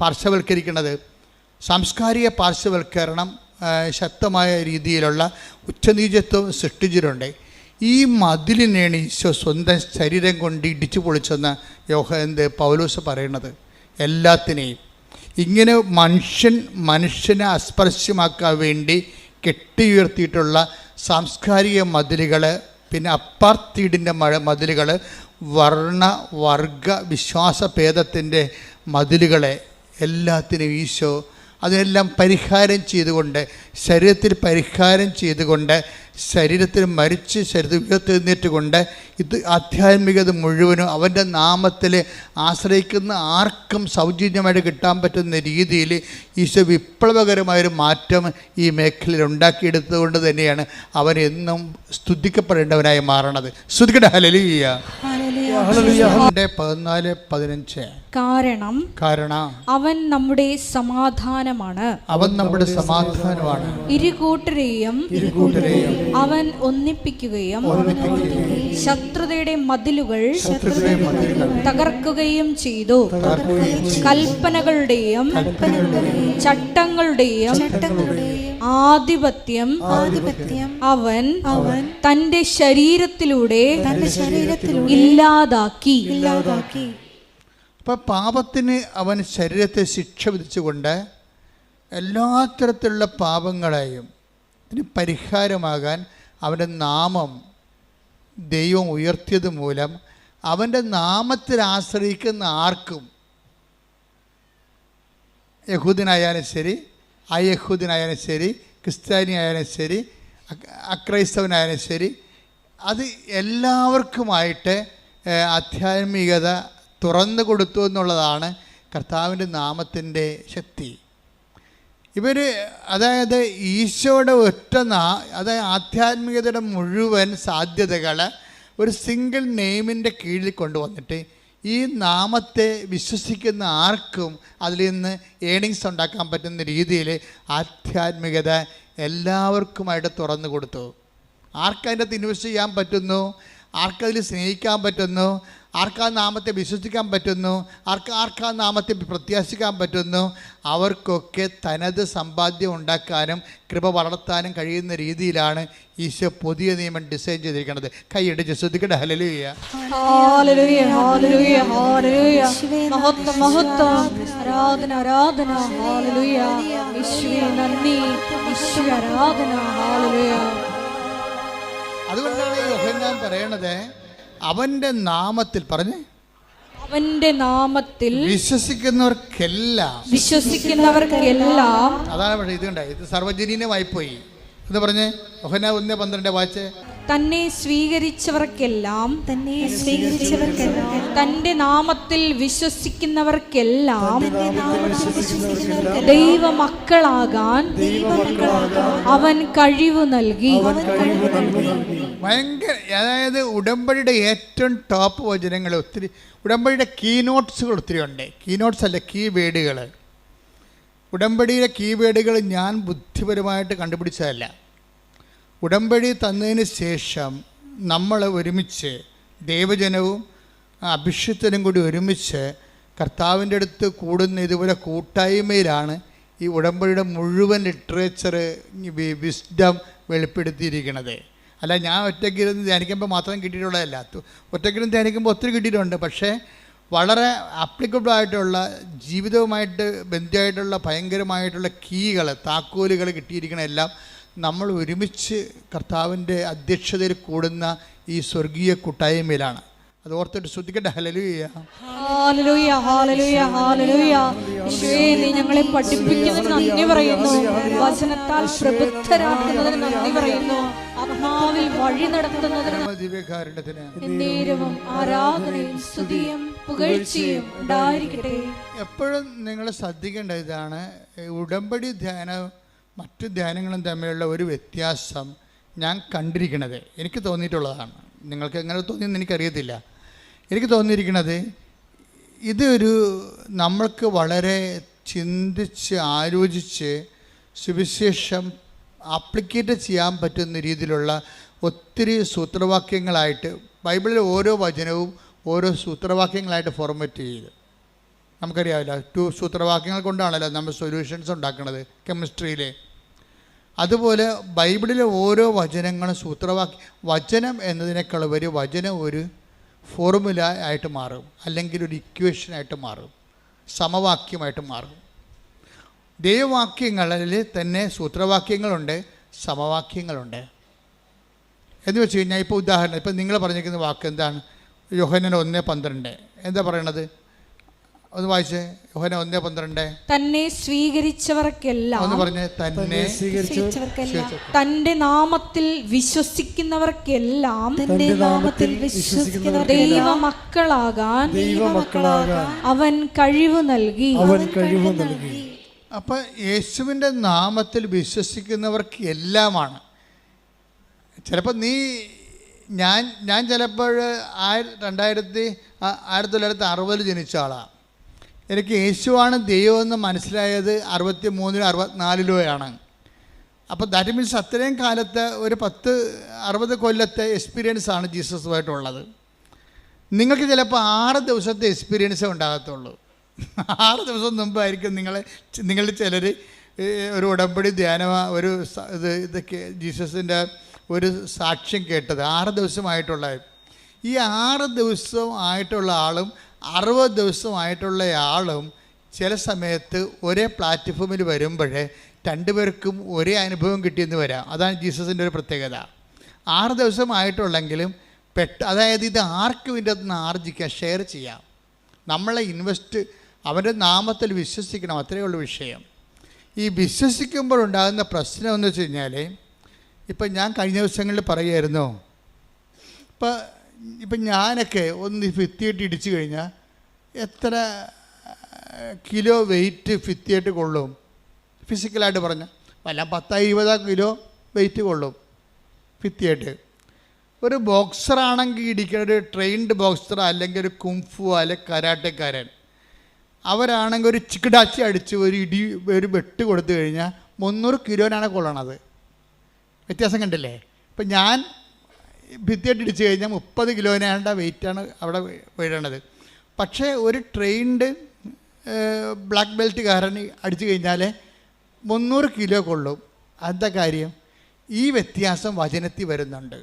പാർശ്വവൽക്കരിക്കുന്നത്? സാംസ്കാരിക പാർശ്വവൽക്കരണം ശക്തമായ രീതിയിലുള്ള ഉച്ചനീചത്വം സൃഷ്ടിച്ചിട്ടുണ്ട്. ഈ മതിലിനെയാണ് ഈശോ സ്വന്തം ശരീരം കൊണ്ട് ഇടിച്ചു പൊളിച്ചെന്ന് പൗലോസ് പറയുന്നത്. എല്ലാത്തിനെയും ഇങ്ങനെ മനുഷ്യനെ അസ്പർശ്യമാക്കാൻ വേണ്ടി കെട്ടിയുയർത്തിയിട്ടുള്ള സാംസ്കാരിക മതിലുകൾ, പിന്നെ അപ്പാർത്തീഡിൻ്റെ മതിലുകൾ, വർഗ വിശ്വാസഭേദത്തിൻ്റെ മതിലുകളെ എല്ലാത്തിനും ഈശോ അതിനെല്ലാം പരിഹാരം ചെയ്തുകൊണ്ട്, ശരീരത്തിൽ പരിഹാരം ചെയ്തുകൊണ്ട്, ശരീരത്തിൽ മരിച്ച് ശരീരത്തിൽ ഉയർത്തെഴുന്നേറ്റുകൊണ്ട് ഇത് ആധ്യാത്മികത മുഴുവനും അവൻ്റെ നാമത്തിൽ ആശ്രയിക്കുന്ന ആർക്കും സൗജന്യമായിട്ട് കിട്ടാൻ പറ്റുന്ന രീതിയിൽ ഈശോ വിപ്ലവകരമായൊരു മാറ്റം ഈ മേഖലയിൽ ഉണ്ടാക്കിയെടുത്തുകൊണ്ട് തന്നെയാണ് അവൻ എന്നും സ്തുതിക്കപ്പെടേണ്ടവനായി മാറണത്. സ്തുതിക്കട്ടെ. ഹല്ലേലൂയ. 14:15 കാരണം അവൻ നമ്മുടെ സമാധാനമാണ്. ഇരുകൂട്ടരെയും അവൻ ഒന്നിപ്പിക്കുകയും ശത്രുതയുടെ മതിലുകൾ തകർക്കുകയും ചെയ്തു. കൽപ്പനകളുടെയും ചട്ടങ്ങളുടെയും ആധിപത്യം അവൻ തന്റെ ശരീരത്തിലൂടെ ഇല്ലാതാക്കി. അപ്പോൾ പാപത്തിന് അവൻ ശരീരത്തെ ശിക്ഷ വിധിച്ചുകൊണ്ട് എല്ലാ തരത്തിലുള്ള പാപങ്ങളെയും ഇതിന് പരിഹാരമാകാൻ അവൻ്റെ നാമം ദൈവം ഉയർത്തിയത് മൂലം അവൻ്റെ നാമത്തിൽ ആശ്രയിക്കുന്ന ആർക്കും, യഹൂദനായാലും ശരി, അയഹൂദനായാലും ശരി, ക്രിസ്ത്യാനി ആയാലും ശരി, അക്രൈസ്തവനായാലും ശരി, അത് എല്ലാവർക്കുമായിട്ട് ആധ്യാത്മികത തുറന്നു കൊടുത്തു എന്നുള്ളതാണ് കർത്താവിൻ്റെ നാമത്തിൻ്റെ ശക്തി. അതായത് ഈശോയുടെ അതായത് ആധ്യാത്മികതയുടെ മുഴുവൻ സാധ്യതകൾ ഒരു സിംഗിൾ നെയിമിൻ്റെ കീഴിൽ കൊണ്ടുവന്നിട്ട് ഈ നാമത്തെ വിശ്വസിക്കുന്ന ആർക്കും അതിൽ നിന്ന് ഏണിങ്സ് ഉണ്ടാക്കാൻ പറ്റുന്ന രീതിയിൽ ആധ്യാത്മികത എല്ലാവർക്കുമായിട്ട് തുറന്നു കൊടുത്തു. ആർക്കതിൻ്റെ അകത്ത് ഇൻവെസ്റ്റ് ചെയ്യാൻ പറ്റുന്നു, ആർക്കതിൽ സ്നേഹിക്കാൻ പറ്റുന്നു, ആർക്കാ നാമത്തെ വിശ്വസിക്കാൻ പറ്റുന്നു, ആർക്കാ നാമത്തെ പ്രത്യാശിക്കാൻ പറ്റുന്നു, അവർക്കൊക്കെ തനത് സമ്പാദ്യം ഉണ്ടാക്കാനും കൃപ വളർത്താനും കഴിയുന്ന രീതിയിലാണ് ഈശോ പുതിയ നിയമം ഡിസൈൻ ചെയ്തിരിക്കുന്നത്. കൈയടിച്ച് ശ്രദ്ധിക്കട്ടെ. ഹല്ലേലൂയ. അതുകൊണ്ടാണ് യോഹന്നാൻ പറയണത്, അവൻ്റെ നാമത്തിൽ പറഞ്ഞേ, അവന്റെ നാമത്തിൽ വിശ്വസിക്കുന്നവർക്കെല്ലാം അതാണ്. പക്ഷേ ഇത് കണ്ടേ, ഇത് സർവ്വജനീനമായിപ്പോയി. ഇത് പറഞ്ഞേ, യോഹന്നാൻ 1:12 വായിച്ചേ. തന്നെ സ്വീകരിച്ചവർക്കെല്ലാം തന്റെ നാമത്തിൽ വിശ്വസിക്കുന്നവർക്കെല്ലാം ദൈവമക്കളാകാൻ അവൻ കഴിവ് നൽകി. ഭയങ്കര, അതായത് ഉടമ്പടിയുടെ ഏറ്റവും ടോപ്പ് വചനങ്ങൾ ഒത്തിരി, ഉടമ്പടിയുടെ കീനോട്ട്സുകൾ ഒത്തിരി ഉണ്ട്. കീനോട്ട്സ് അല്ല, കീ വേഡുകൾ. ഉടമ്പടിയിലെ കീ വേഡുകൾ ഞാൻ ബുദ്ധിപരമായിട്ട് കണ്ടുപിടിച്ചതല്ല. ഉടമ്പടി തന്നതിന് ശേഷം നമ്മൾ ഒരുമിച്ച്, ദൈവജനവും അഭിഷിക്തനും കൂടി ഒരുമിച്ച് കർത്താവിൻ്റെ അടുത്ത് കൂടുന്ന ഇതുപോലെ കൂട്ടായ്മയിലാണ് ഈ ഉടമ്പടിയുടെ മുഴുവൻ ലിറ്ററേച്ചർ, വിസ്ഡം വെളിപ്പെടുത്തിയിരിക്കുന്നത്. അല്ല, ഞാൻ ഒറ്റയ്ക്കിരുന്ന് ധ്യാനിക്കുമ്പോൾ മാത്രം കിട്ടിയിട്ടുള്ളതല്ല. ഒറ്റയ്ക്കിരുന്ന് ധ്യാനിക്കുമ്പോൾ ഒത്തിരി കിട്ടിയിട്ടുണ്ട്. പക്ഷേ വളരെ ആപ്ലിക്കബിളായിട്ടുള്ള, ജീവിതവുമായിട്ട് ബന്ധമായിട്ടുള്ള ഭയങ്കരമായിട്ടുള്ള കീകൾ, താക്കോലുകൾ കിട്ടിയിരിക്കണമെല്ലാം നമ്മൾ ഒരുമിച്ച് കർത്താവിൻ്റെ അധ്യക്ഷതയിൽ കൂടുന്ന ഈ സ്വർഗീയ കൂട്ടായ്മയിലാണ്. അത് ഓർത്തിട്ട് ശ്രദ്ധിക്കട്ടെ. ഹല്ലേലൂയ. ഹല്ലേലൂയ. ഹല്ലേലൂയ. ഹല്ലേലൂയ. യേശുവേ, നീ ഞങ്ങളെ പഠിപ്പിക്കുന്നതിന് നന്ദി പറയുന്നു. വചനത്താൽ പ്രബുദ്ധരാക്കുന്നതിന് നന്ദി പറയുന്നു. ആത്മാവിൽ വഴി നടത്തുന്നതിന് ദിവ്യകാരുണ്യത്തിന് എന്നേരവും ആരാധനയും സ്തുതിയും പുകഴ്ചയും ഉണ്ടായിരിക്കട്ടെ. എപ്പോഴും നിങ്ങൾ ശ്രദ്ധിക്കേണ്ട ഇതാണ്, ഉടമ്പടി ധ്യാനം മറ്റു ധ്യാനങ്ങളും തമ്മിലുള്ള ഒരു വ്യത്യാസം ഞാൻ കണ്ടിരിക്കുന്നത്, എനിക്ക് തോന്നിയിട്ടുള്ളതാണ്. നിങ്ങൾക്ക് എങ്ങനെ തോന്നിയെന്ന് എനിക്കറിയത്തില്ല. എനിക്ക് തോന്നിയിരിക്കുന്നത്, ഇതൊരു നമ്മൾക്ക് വളരെ ചിന്തിച്ച് ആലോചിച്ച് സുവിശേഷം ആപ്ലിക്കേറ്റ് ചെയ്യാൻ പറ്റുന്ന രീതിയിലുള്ള ഒത്തിരി സൂത്രവാക്യങ്ങളായിട്ട് ബൈബിളിലെ ഓരോ വചനവും ഓരോ സൂത്രവാക്യങ്ങളായിട്ട് ഫോർമാറ്റ് ചെയ്ത് നമുക്കറിയാമല്ലോ. 2 സൂത്രവാക്യങ്ങൾ കൊണ്ടാണല്ലോ നമ്മൾ സൊല്യൂഷൻസ് ഉണ്ടാക്കുന്നത് കെമിസ്ട്രിയിലെ. അതുപോലെ ബൈബിളിലെ ഓരോ വചനങ്ങളും വചനം എന്നതിനേക്കാൾ ഉപരി വചനം ഒരു ഫോർമുല ആയിട്ട് മാറും, അല്ലെങ്കിൽ ഒരു ഇക്വേഷനായിട്ട് മാറും, സമവാക്യമായിട്ട് മാറും. ദൈവവാക്യങ്ങളിൽ തന്നെ സൂത്രവാക്യങ്ങളുണ്ട്, സമവാക്യങ്ങളുണ്ട്. എന്ന് വെച്ച് കഴിഞ്ഞാൽ ഇപ്പോൾ ഉദാഹരണം, ഇപ്പം നിങ്ങൾ പറഞ്ഞിരിക്കുന്ന വാക്ക് എന്താണ്? യോഹന്നാൻ 1:12 എന്താ പറയണത്? ഒന്ന് വായിച്ചേ. യോഹന്നാൻ 1:12. തന്നെ സ്വീകരിച്ചവർക്കെല്ലാം, ഒന്ന് പറഞ്ഞേ. തന്നെ സ്വീകരിച്ചവർക്കെല്ലാം, തന്റെ നാമത്തിൽ വിശ്വസിക്കുന്നവർക്കെല്ലാം ദൈവമക്കളാകാൻ അവൻ കഴിവ് നൽകി. അപ്പം യേശുവിൻ്റെ നാമത്തിൽ വിശ്വസിക്കുന്നവർക്ക് എല്ലാമാണ്. ചിലപ്പോൾ ഞാൻ ചിലപ്പോൾ 1960 ജനിച്ച ആളാണ്. എനിക്ക് യേശുവാണ് ദൈവമെന്ന് മനസ്സിലായത് 63-ലോ 64-ലോ ആണ്. അപ്പോൾ ദാറ്റ് മീൻസ് അത്രയും കാലത്തെ ഒരു 60 കൊല്ലത്തെ എക്സ്പീരിയൻസാണ് ജീസസുമായിട്ടുള്ളത്. നിങ്ങൾക്ക് ചിലപ്പോൾ 6 ദിവസത്തെ എക്സ്പീരിയൻസേ ഉണ്ടാകത്തുള്ളൂ. 6 ദിവസം മുമ്പായിരിക്കും നിങ്ങളിൽ ചിലർ ഒരു ഉടമ്പടി ധ്യാനം ഇതൊക്കെ ജീസസിൻ്റെ ഒരു സാക്ഷ്യം കേട്ടത് 6 ദിവസമായിട്ടുള്ള. ഈ 6 ദിവസമായിട്ടുള്ള ആളും 60 ദിവസമായിട്ടുള്ള ആളും ചില സമയത്ത് ഒരേ പ്ലാറ്റ്ഫോമിൽ വരുമ്പോഴേ രണ്ടുപേർക്കും ഒരേ അനുഭവം കിട്ടിയെന്ന് വരാം. അതാണ് ജീസസിൻ്റെ ഒരു പ്രത്യേകത. 6 ദിവസമായിട്ടുള്ളെങ്കിലും അതായത് ഇത് ആർക്കും ഇതിൻ്റെ അകത്ത് നിന്ന് ആർജിക്കാം, ഷെയർ ചെയ്യാം. നമ്മളെ അവൻ്റെ നാമത്തിൽ വിശ്വസിക്കണം, അത്രയേ ഉള്ളൂ വിഷയം. ഈ വിശ്വസിക്കുമ്പോഴുണ്ടാകുന്ന പ്രശ്നം എന്ന് വെച്ച് കഴിഞ്ഞാൽ, ഇപ്പം ഞാൻ കഴിഞ്ഞ ദിവസങ്ങളിൽ പറയുമായിരുന്നു, ഇപ്പം ഞാനൊക്കെ ഒന്ന് ഭിത്തിയിട്ട് ഇടിച്ചു കഴിഞ്ഞാൽ എത്ര കിലോ വെയിറ്റ് ഭിത്തിയായിട്ട് കൊള്ളും? ഫിസിക്കലായിട്ട് പറഞ്ഞാൽ വല്ല 10-20 കിലോ വെയിറ്റ് കൊള്ളും ഭിത്തിയായിട്ട്. ഒരു ബോക്സറാണെങ്കിൽ ഇടിക്കുന്ന ഒരു ട്രെയിൻഡ് ബോക്സർ, അല്ലെങ്കിൽ ഒരു കുംഫു അല്ലെങ്കിൽ കരാട്ടക്കാരൻ, അവരാണെങ്കിൽ ഒരു ചിക്കിടാച്ചി അടിച്ച് ഒരു വെട്ട് കൊടുത്തു കഴിഞ്ഞാൽ 300 കിലോനാണ് കൊള്ളണത്. വ്യത്യാസം കണ്ടില്ലേ? ഇപ്പം ഞാൻ ഭിത്തിയായിട്ട് ഇടിച്ചു കഴിഞ്ഞാൽ 30 കിലോനാണ്ട വെയിറ്റാണ് അവിടെ വീഴണത്. പക്ഷേ ഒരു ട്രെയിൻഡ് ബ്ലാക്ക് ബെൽറ്റുകാരൻ അടിച്ചു കഴിഞ്ഞാൽ 300 കിലോ കൊള്ളും. എന്താ കാര്യം? ഈ വ്യത്യാസം വചനത്തിൽ വരുന്നുണ്ട്.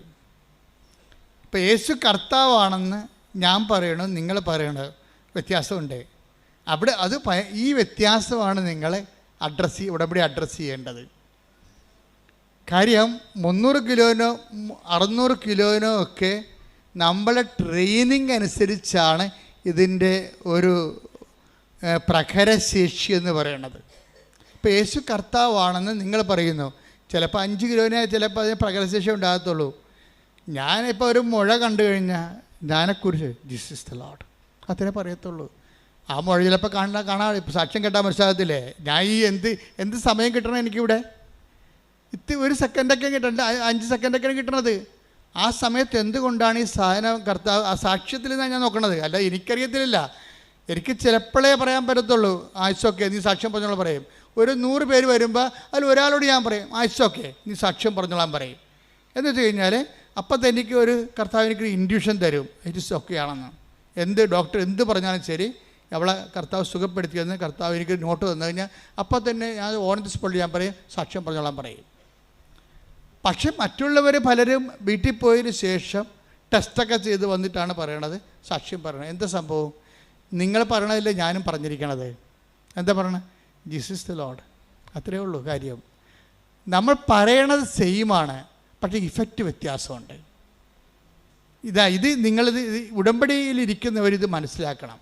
ഇപ്പം യേശു കർത്താവാണെന്ന് ഞാൻ പറയണോ നിങ്ങൾ പറയണോ വ്യത്യാസമുണ്ട് അവിടെ. ഈ വ്യത്യാസമാണ് നിങ്ങൾ ഉടമ്പടി അഡ്രസ്സ് ചെയ്യേണ്ടത്. കാര്യം 300 കിലോനോ 600 കിലോനോ ഒക്കെ നമ്മളെ ട്രെയിനിങ് അനുസരിച്ചാണ് ഇതിൻ്റെ ഒരു പ്രഖരശേഷി എന്ന് പറയുന്നത്. ഇപ്പോൾ യേശു കർത്താവാണെന്ന് നിങ്ങൾ പറയുന്നു, ചിലപ്പോൾ 5 കിലോനെ ചിലപ്പോൾ അതിന് പ്രഖരശേഷി ഉണ്ടാകത്തുള്ളൂ. ഞാനിപ്പോൾ ഒരു മുഴ കണ്ടു കഴിഞ്ഞാൽ ഞാനെക്കുറിച്ച് ദിസ് ഈസ് ദ ലോർഡ് അത്രേ പറയത്തുള്ളൂ. ആ മുഴ ചിലപ്പോൾ കാണാൻ സാക്ഷ്യം കേട്ടാൽ മനസ്സിലാകത്തില്ലേ? ഞാൻ ഈ എന്ത് സമയം കിട്ടണം എനിക്കിവിടെ? ഒരു സെക്കൻഡൊക്കെ കിട്ടണ്ട, 5 സെക്കൻഡൊക്കെയാണ് കിട്ടണത്. ആ സമയത്ത് എന്തുകൊണ്ടാണ് ഈ സാധനം കർത്താവ് ആ സാക്ഷ്യത്തിൽ നിന്നാണ് ഞാൻ നോക്കണത്. അല്ല എനിക്കറിയത്തില്ല. എനിക്ക് ചിലപ്പോഴേ പറയാൻ പറ്റത്തുള്ളൂ ആഴ്ചയൊക്കെ നീ സാക്ഷ്യം പറഞ്ഞോളാൻ പറയും. ഒരു 100 പേര് വരുമ്പോൾ അതിൽ ഒരാളോട് ഞാൻ പറയും ആഴ്ചയൊക്കെ നീ സാക്ഷ്യം പറഞ്ഞോളാൻ പറയും. എന്ന് വെച്ച് കഴിഞ്ഞാൽ അപ്പം തന്നെ എനിക്ക് ഒരു കർത്താവ് എനിക്കൊരു ഇൻഡ്യൂഷൻ തരും ഇറ്റ് ഇസ് ഓക്കെ ആണെന്ന്. ഡോക്ടർ എന്ത് പറഞ്ഞാലും ശരി, അവളെ കർത്താവ് സുഖപ്പെടുത്തിയെന്ന് കർത്താവ് എനിക്ക് നോട്ട് തന്നു കഴിഞ്ഞാൽ അപ്പം തന്നെ ഞാൻ ഓൺ ദി സ്പോട്ടിൽ ഞാൻ പറയും സാക്ഷ്യം പറഞ്ഞോളാൻ പറയും. പക്ഷെ മറ്റുള്ളവർ പലരും വീട്ടിൽ പോയതിന് ശേഷം ടെസ്റ്റൊക്കെ ചെയ്ത് വന്നിട്ടാണ് പറയണത് സാക്ഷ്യം പറയണത്. എന്താ സംഭവം? നിങ്ങൾ പറയണതല്ലേ ഞാനും പറഞ്ഞിരിക്കണത്. എന്താ പറയണത്? Jesus is the Lord. അത്രയേ ഉള്ളൂ കാര്യം. നമ്മൾ പറയണത് സെയിമാണ്, പക്ഷേ ഇഫക്റ്റ് വ്യത്യാസമുണ്ട്. ഇത് നിങ്ങളിത് ഉടമ്പടിയിലിരിക്കുന്നവരിത് മനസ്സിലാക്കണം.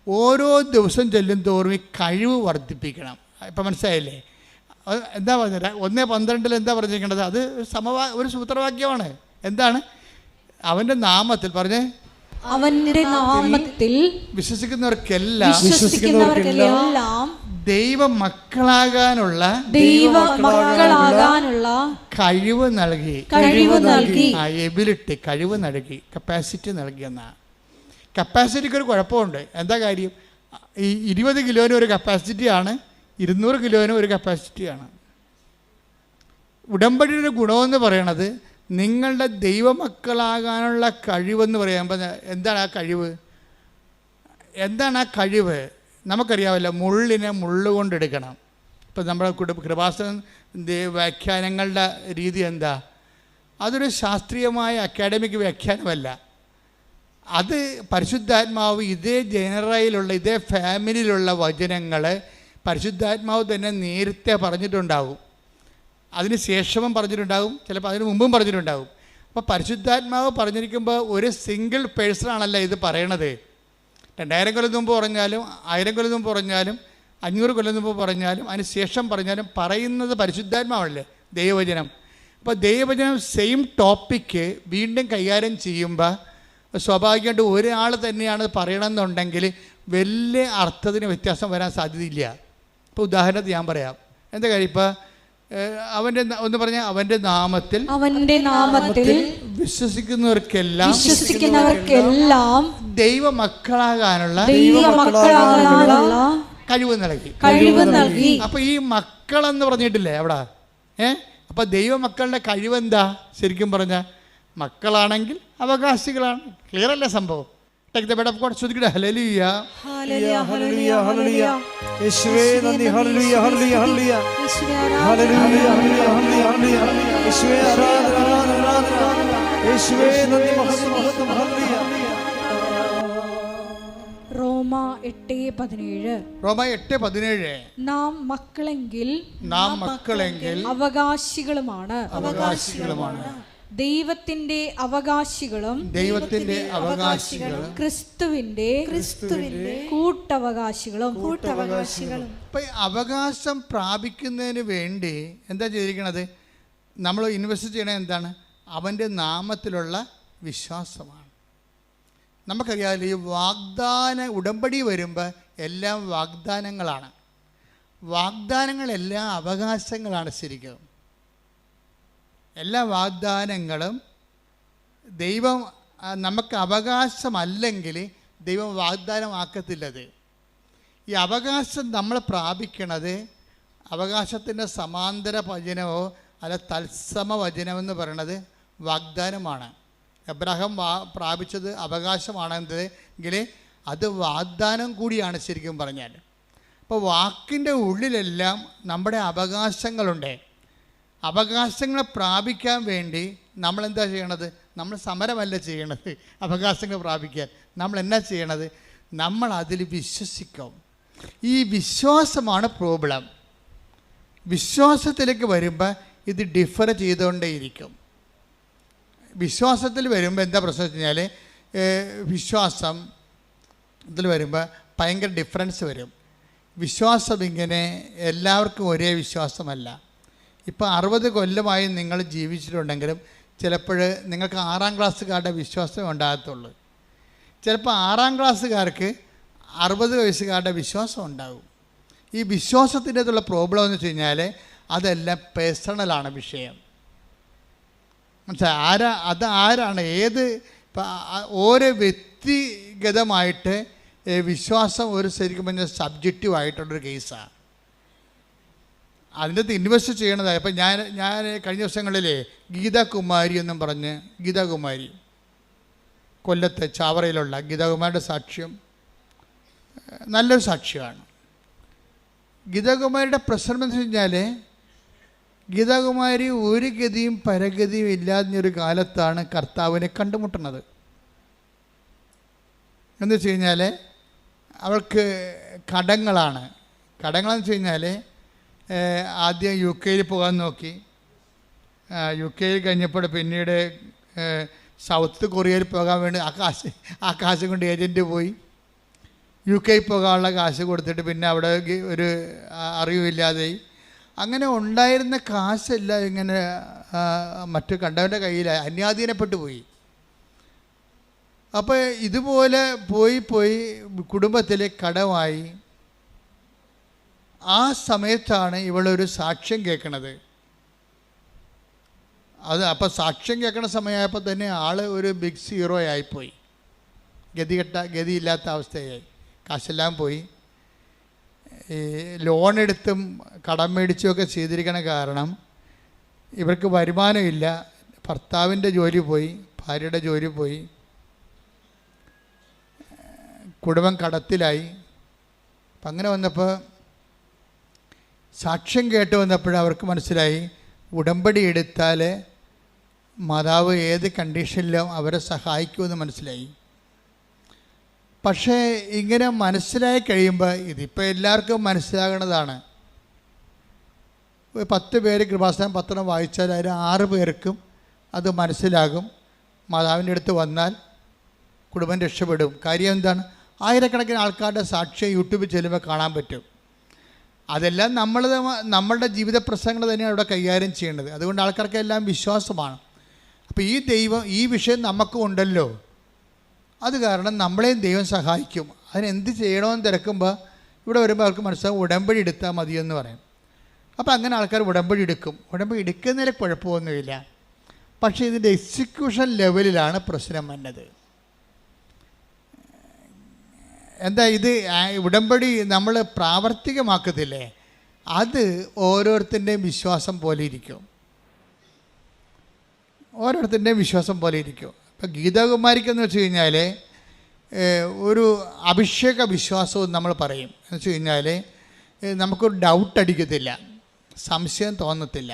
ഓരോ ദിവസം ചെല്ലും തോറും ഈ കഴിവ് വർദ്ധിപ്പിക്കണം. ഇപ്പം മനസ്സിലായില്ലേ? എന്താ പറഞ്ഞത്? 1:12 എന്താ പറഞ്ഞിരിക്കേണ്ടത്? അത് ഒരു സൂത്രവാക്യമാണ്. എന്താണ്? അവൻ്റെ നാമത്തിൽ പറഞ്ഞേ, അവന്റെ നാമത്തിൽ വിശ്വസിക്കുന്നവർക്കെല്ലാം ദൈവമക്കളാകാനുള്ള കഴിവ് നൽകി. എബിലിറ്റി, കഴിവ് നൽകി, കപ്പാസിറ്റി നൽകിയെന്നാണ്. കപ്പാസിറ്റിക്ക് ഒരു കുഴപ്പമുണ്ട്. എന്താ കാര്യം? ഈ 20 കിലോന് ഒരു കപ്പാസിറ്റിയാണ്, 200 കിലോന് ഒരു കപ്പാസിറ്റിയാണ്. ഉടമ്പടിയുടെ ഗുണമെന്ന് പറയണത് നിങ്ങളുടെ ദൈവമക്കളാകാനുള്ള കഴിവെന്ന് പറയുമ്പോൾ എന്താണ് ആ കഴിവ്? എന്താണ് ആ കഴിവ്? നമുക്കറിയാമല്ലോ, മുള്ളിനെ മുള്ളുകൊണ്ടെടുക്കണം. ഇപ്പം നമ്മുടെ കൃപാസന വ്യാഖ്യാനങ്ങളുടെ രീതി എന്താ? അതൊരു ശാസ്ത്രീയമായ അക്കാഡമിക് വ്യാഖ്യാനമല്ല. അത് പരിശുദ്ധാത്മാവ് ഇതേ ജനറയിലുള്ള ഇതേ ഫാമിലിയിലുള്ള വചനങ്ങൾ പരിശുദ്ധാത്മാവ് തന്നെ നേരത്തെ പറഞ്ഞിട്ടുണ്ടാകും. അതിന് ശേഷവും പറഞ്ഞിട്ടുണ്ടാകും, ചിലപ്പോൾ അതിന് മുമ്പും പറഞ്ഞിട്ടുണ്ടാകും. അപ്പോൾ പരിശുദ്ധാത്മാവ് പറഞ്ഞിരിക്കുമ്പോൾ ഒരു സിംഗിൾ പേഴ്സണാണല്ല ഇത് പറയണത്. 2000 കൊല്ലം മുമ്പ് പറഞ്ഞാലും 1000 കൊല്ലം മുമ്പ് പറഞ്ഞാലും 500 കൊല്ലം മുമ്പ് പറഞ്ഞാലും അതിന് ശേഷം പറഞ്ഞാലും പറയുന്നത് പരിശുദ്ധാത്മാവല്ലേ, ദൈവവചനം. അപ്പോൾ ദൈവവചനം സെയിം ടോപ്പിക്ക് വീണ്ടും കൈകാര്യം ചെയ്യുമ്പോൾ സ്വാഭാവികമായിട്ട് ഒരാൾ തന്നെയാണ് പറയണമെന്നുണ്ടെങ്കിൽ വലിയ അർത്ഥത്തിന് വ്യത്യാസം വരാൻ സാധ്യതയില്ല. ഇപ്പോൾ ഉദാഹരണത്തിന് ഞാൻ പറയാം. എന്താ കാര്യം? ഇപ്പോൾ അവൻ്റെ ഒന്ന് പറഞ്ഞാൽ അവൻ്റെ നാമത്തിൽ വിശ്വസിക്കുന്നവർക്കെല്ലാം ദൈവമക്കളാകാനുള്ള കഴിവ് നൽകി. അപ്പൊ ഈ മക്കളെന്ന് പറഞ്ഞിട്ടില്ലേ അവിടെ? അപ്പൊ ദൈവമക്കളുടെ കഴിവെന്താ? ശരിക്കും പറഞ്ഞ മക്കളാണെങ്കിൽ അവകാശികളാണ്. ക്ലിയർ അല്ലേ സംഭവം? Take the bed of God. ശ്രദ്ധിക്കട്ടെ. ഹല്ലേലൂയ, ഹല്ലേലൂയ, ഹല്ലേലൂയ, ഹല്ലേലൂയ. യേശുവേ നന്ദി. ഹല്ലേലൂയ, ഹല്ലേലൂയ, ഹല്ലേലൂയ. ഹല്ലേലൂയ, ഹല്ലേലൂയ, ഹല്ലേലൂയ. യേശുവേ ആരാധന, ആരാധന, ആരാധന. യേശുവേ നന്ദി. മഹത്വം, മഹത്വം. ഹല്ലേലൂയ. റോമ 8:17. റോമ 8:17. നാം മക്കളെങ്കിൽ അവകാശികളുമാണ്. ദൈവത്തിന്റെ അവകാശികളും ക്രിസ്തുവിന്റെ കൂട്ടവകാശികളും. ഇപ്പൊ അവകാശം പ്രാപിക്കുന്നതിന് വേണ്ടി എന്താ ചെയ്തിരിക്കണത്? നമ്മൾ ഇൻവെസ്റ്റ് ചെയ്യണത് എന്താണ്? അവൻ്റെ നാമത്തിലുള്ള വിശ്വാസമാണ്. നമുക്കറിയാമല്ലോ, ഈ ഉടമ്പടി വരുമ്പോൾ എല്ലാം വാഗ്ദാനങ്ങളാണ്. വാഗ്ദാനങ്ങളെല്ലാം അവകാശങ്ങളാണ്. ശരിക്കും എല്ലാ വാഗ്ദാനങ്ങളും ദൈവം നമുക്ക് അവകാശമല്ലെങ്കിൽ ദൈവം വാഗ്ദാനമാക്കത്തില്ലത്. ഈ അവകാശം നമ്മൾ പ്രാപിക്കണത് അവകാശത്തിൻ്റെ സമാന്തര വചനമോ അല്ല തത്സമ വചനമെന്ന് പറയണത് വാഗ്ദാനമാണ്. എബ്രഹാം പ്രാപിച്ചത് അവകാശമാണെന്നെങ്കിൽ അത് വാഗ്ദാനം കൂടിയാണ് ശരിക്കും പറഞ്ഞാൽ. അപ്പോൾ വാക്കിൻ്റെ ഉള്ളിലെല്ലാം നമ്മുടെ അവകാശങ്ങളുണ്ട്. അവകാശങ്ങളെ പ്രാപിക്കാൻ വേണ്ടി നമ്മളെന്താ ചെയ്യണത്? നമ്മൾ സമരമല്ല ചെയ്യണത് അവകാശങ്ങൾ പ്രാപിക്കാൻ. നമ്മൾ എന്നാ ചെയ്യണത്? നമ്മൾ അതിൽ വിശ്വസിക്കും. ഈ വിശ്വാസമാണ് പ്രോബ്ലം. വിശ്വാസത്തിലേക്ക് വരുമ്പോൾ ഇത് ഡിഫർ ചെയ്തുകൊണ്ടേയിരിക്കും. വിശ്വാസത്തിൽ വരുമ്പോൾ എന്താ പ്രശ്നം വെച്ച് കഴിഞ്ഞാൽ വിശ്വാസം ഇതിൽ വരുമ്പോൾ ഭയങ്കര ഡിഫറൻസ് വരും. വിശ്വാസം ഇങ്ങനെ എല്ലാവർക്കും ഒരേ വിശ്വാസമല്ല. ഇപ്പോൾ 60 കൊല്ലമായി നിങ്ങൾ ജീവിച്ചിട്ടുണ്ടെങ്കിലും ചിലപ്പോൾ നിങ്ങൾക്ക് 6ാം ക്ലാസ്സുകാരുടെ വിശ്വാസം ഉണ്ടാകത്തുള്ളൂ. ചിലപ്പോൾ 6ാം ക്ലാസ്സുകാർക്ക് 60 വയസ്സുകാരുടെ വിശ്വാസം ഉണ്ടാകും. ഈ വിശ്വാസത്തിൻ്റെ അടുത്തുള്ള പ്രോബ്ലം എന്ന് വെച്ച് കഴിഞ്ഞാൽ അതെല്ലാം പേഴ്സണലാണ് വിഷയം. മനസ്സിലായി? ആരാണ് ഏത് ഇപ്പം ഓരോ വ്യക്തിഗതമായിട്ട് വിശ്വാസം ഒരു ശരിക്കും പറഞ്ഞാൽ സബ്ജക്റ്റീവായിട്ടുള്ളൊരു കേസാണ്. അതിൻ്റെ അകത്ത് ഇൻവെസ്റ്റ് ചെയ്യണതായി. ഇപ്പം ഞാൻ കഴിഞ്ഞ ദിവസങ്ങളിലെ ഗീതാകുമാരി എന്നും പറഞ്ഞ് ഗീതാകുമാരി കൊല്ലത്തെ ചാവറയിലുള്ള ഗീതാകുമാരിയുടെ സാക്ഷ്യം നല്ലൊരു സാക്ഷ്യമാണ്. ഗീതാകുമാരിയുടെ പ്രശ്നം എന്ന് വെച്ച് കഴിഞ്ഞാൽ ഗീതാകുമാരി ഒരു ഗതിയും പരഗതിയും ഇല്ലാതൊരു കാലത്താണ് കർത്താവിനെ കണ്ടുമുട്ടുന്നത്. എന്ന് വെച്ച് കഴിഞ്ഞാൽ അവൾക്ക് കടങ്ങളെന്ന് വെച്ച് കഴിഞ്ഞാൽ ആദ്യം UK പോകാൻ നോക്കി. UK കഴിഞ്ഞപ്പോൾ പിന്നീട് സൗത്ത് കൊറിയയിൽ പോകാൻ വേണ്ടി ആ കാശ് കൊണ്ട് ഏജൻറ്റ് പോയി. UK പോകാനുള്ള കാശ് കൊടുത്തിട്ട് പിന്നെ അവിടെ ഒരു അറിവില്ലാതെയായി. അങ്ങനെ ഉണ്ടായിരുന്ന കാശെല്ലാം ഇങ്ങനെ മറ്റു കണ്ടവൻ്റെ കയ്യിൽ അന്യാധീനപ്പെട്ടു പോയി. അപ്പോൾ ഇതുപോലെ പോയി കുടുംബത്തിൽ കടമായി. ആ സമയത്താണ് ഇവളൊരു സാക്ഷ്യം കേൾക്കണത്. അപ്പോൾ സാക്ഷ്യം കേൾക്കണ സമയമായപ്പോൾ തന്നെ ആൾ ഒരു ബിഗ് സീറോ ആയിപ്പോയി. ഗതിയില്ലാത്ത അവസ്ഥയായി. കാശെല്ലാം പോയി. ഈ ലോൺ എടുത്തും കടം മേടിച്ചുമൊക്കെ ചെയ്തിരിക്കണ കാരണം ഇവർക്ക് വരുമാനമില്ല. ഭർത്താവിൻ്റെ ജോലി പോയി, ഭാര്യയുടെ ജോലി പോയി, കുടുംബം കടത്തിലായി. അപ്പം അങ്ങനെ വന്നപ്പോൾ സാക്ഷ്യം കേട്ട് വന്നപ്പോൾ അവർക്ക് മനസ്സിലായി ഉടമ്പടി എടുത്താൽ മാതാവ് ഏത് കണ്ടീഷനിലും അവരെ സഹായിക്കുമെന്ന് മനസ്സിലായി. പക്ഷേ ഇങ്ങനെ മനസ്സിലായി കഴിയുമ്പോൾ ഇതിപ്പോൾ എല്ലാവർക്കും മനസ്സിലാകണതാണ്. 10 പേര് കൃപാസനം പത്രം വായിച്ചാൽ അതിൽ 6 പേർക്കും അത് മനസ്സിലാകും. മാതാവിൻ്റെ അടുത്ത് വന്നാൽ കുടുംബം രക്ഷപ്പെടും. കാര്യം എന്താണ്? ആയിരക്കണക്കിന് ആൾക്കാരുടെ സാക്ഷ്യം യൂട്യൂബിൽ ചെല്ലുമ്പോൾ കാണാൻ പറ്റും. അതെല്ലാം നമ്മളുടെ ജീവിത പ്രശ്നങ്ങൾ തന്നെയാണ് ഇവിടെ കൈകാര്യം ചെയ്യേണ്ടത്. അതുകൊണ്ട് ആൾക്കാർക്കെല്ലാം വിശ്വാസമാണ്. അപ്പോൾ ഈ ദൈവം, ഈ വിഷയം നമുക്കും ഉണ്ടല്ലോ, അത് കാരണം നമ്മളെയും ദൈവം സഹായിക്കും. അതിനെന്ത് ചെയ്യണമെന്ന് തിരക്കുമ്പോൾ ഇവിടെ വരുമ്പോൾ അവർക്ക് മനസ്സിലാവും ഉടമ്പടി എടുത്താൽ മതിയെന്ന് പറയും. അപ്പോൾ അങ്ങനെ ആൾക്കാർ ഉടമ്പടി എടുക്കും. ഉടമ്പടി എടുക്കുന്നതിൽ കുഴപ്പമൊന്നുമില്ല. പക്ഷേ ഇതിൻ്റെ എക്സിക്യൂഷൻ ലെവലിലാണ് പ്രശ്നം വന്നത്. എന്താ ഇത് ഉടമ്പടി നമ്മൾ പ്രാവർത്തികമാക്കത്തില്ലേ, അത് ഓരോരുത്തരുടെയും വിശ്വാസം പോലെ ഇരിക്കും. ഓരോരുത്തരുടെയും വിശ്വാസം പോലെ ഇരിക്കും. ഇപ്പം ഗീതാകുമാരിക്കെന്ന് വെച്ച് കഴിഞ്ഞാൽ ഒരു അഭിഷേക വിശ്വാസവും നമ്മൾ പറയും. എന്ന് വെച്ച് കഴിഞ്ഞാൽ നമുക്കൊരു ഡൗട്ട് അടിക്കത്തില്ല, സംശയം തോന്നത്തില്ല.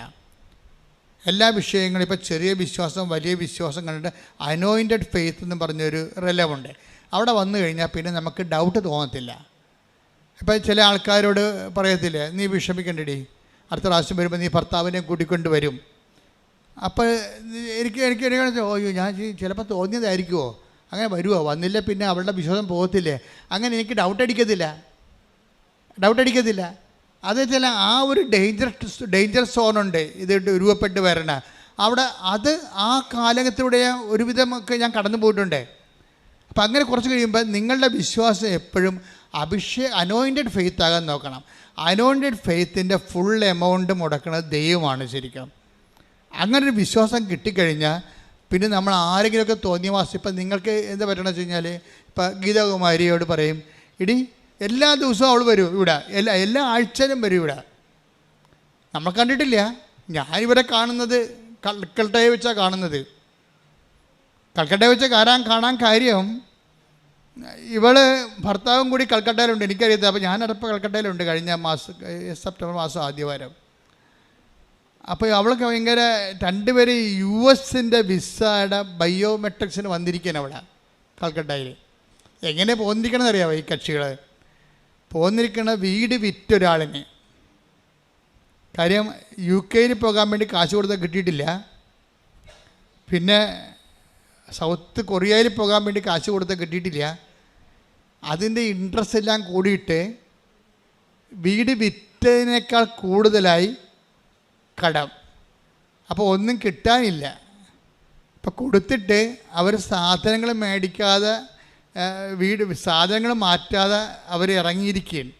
എല്ലാ വിഷയങ്ങളും ഇപ്പോൾ ചെറിയ വിശ്വാസം വലിയ വിശ്വാസം കണ്ടിട്ട് അനോയിൻറ്റഡ് ഫെയ്ത്ത് എന്ന് പറഞ്ഞൊരു റെലവുണ്ട്. അവിടെ വന്നു കഴിഞ്ഞാൽ പിന്നെ നമുക്ക് ഡൗട്ട് തോന്നത്തില്ല. ഇപ്പം ചില ആൾക്കാരോട് പറയത്തില്ലേ, നീ വിഷമിക്കണ്ടടി, അടുത്ത പ്രാവശ്യം വരുമ്പോൾ നീ ഭർത്താവിനെ കൂട്ടിക്കൊണ്ട് വരും. അപ്പോൾ എനിക്ക് ഞാൻ ചിലപ്പോൾ തോന്നിയതായിരിക്കുമോ, അങ്ങനെ വരുമോ, വന്നില്ല പിന്നെ അവളുടെ വിശ്വാസം പോകത്തില്ലേ, അങ്ങനെ എനിക്ക് ഡൗട്ട് അടിക്കത്തില്ല. അത് ചില ആ ഒരു ഡേഞ്ചർ സോണുണ്ട് ഇത് രൂപപ്പെട്ട് വരണ അവിടെ. അത് ആ കാലഘട്ടത്തിലൂടെ ഒരുവിധമൊക്കെ ഞാൻ കടന്നു പോയിട്ടുണ്ട്. അപ്പം അങ്ങനെ കുറച്ച് കഴിയുമ്പോൾ നിങ്ങളുടെ വിശ്വാസം എപ്പോഴും അനോയിൻറ്റഡ് ഫെയ്ത്ത് ആകാൻ നോക്കണം. അനോയിൻറ്റഡ് ഫെയ്ത്തിൻ്റെ ഫുൾ എമൗണ്ട് മുടക്കുന്നത് ദൈവമാണ് ശരിക്കും. അങ്ങനൊരു വിശ്വാസം കിട്ടിക്കഴിഞ്ഞാൽ പിന്നെ നമ്മൾ ആരെങ്കിലുമൊക്കെ തോന്നിയ മാസം, ഇപ്പം നിങ്ങൾക്ക് എന്താ പറ്റണമെന്ന് വെച്ച് കഴിഞ്ഞാൽ, ഇപ്പം ഗീതാകുമാരിയോട് പറയും, ഇടി എല്ലാ ദിവസവും അവൾ വരും ഇവിടെ, എല്ലാ ആഴ്ചയിലും വരും ഇവിടെ. നമ്മൾ കണ്ടിട്ടില്ല. ഞാനിവരെ കാണുന്നത് കൽക്കട്ടയെ വെച്ചാണ് കാണുന്നത്. കൽക്കട്ടയെ വെച്ച് കാണാൻ കാര്യം, ഇവള് ഭർത്താവും കൂടി കൽക്കട്ടയിലുണ്ട്. എനിക്കറിയത്തില്ല. അപ്പോൾ ഞാനടപ്പം കൽക്കട്ടയിലുണ്ട് കഴിഞ്ഞ മാസം, സെപ്റ്റംബർ മാസം ആദ്യവാരം. അപ്പോൾ അവൾക്ക് ഭയങ്കര 2 പേര് US വിസയുടെ ബയോമെട്രിക്സിന് വന്നിരിക്കുകയാണ് അവിടെ കൽക്കട്ടയിൽ. എങ്ങനെ പോന്നിരിക്കണമെന്ന് അറിയാമോ ഈ കക്ഷികൾ? പോന്നിരിക്കണ വീട് വിറ്റൊരാളിന്. കാര്യം UK പോകാൻ വേണ്ടി കാശ് കൊടുത്താൽ കിട്ടിയിട്ടില്ല. പിന്നെ സൗത്ത് കൊറിയയിൽ പോകാൻ വേണ്ടി കാശ് കൊടുത്താൽ കിട്ടിയിട്ടില്ല. അതിൻ്റെ ഇൻട്രസ്റ്റ് എല്ലാം കൂടിയിട്ട് വീട് വിറ്റതിനേക്കാൾ കൂടുതലായി കടം. അപ്പോൾ ഒന്നും കിട്ടാനില്ല. അപ്പോൾ കൊടുത്തിട്ട് അവർ സാധനങ്ങൾ മേടിക്കാതെ സാധനങ്ങൾ മാറ്റാതെ അവർ ഇറങ്ങിയിരിക്കുകയാണ്.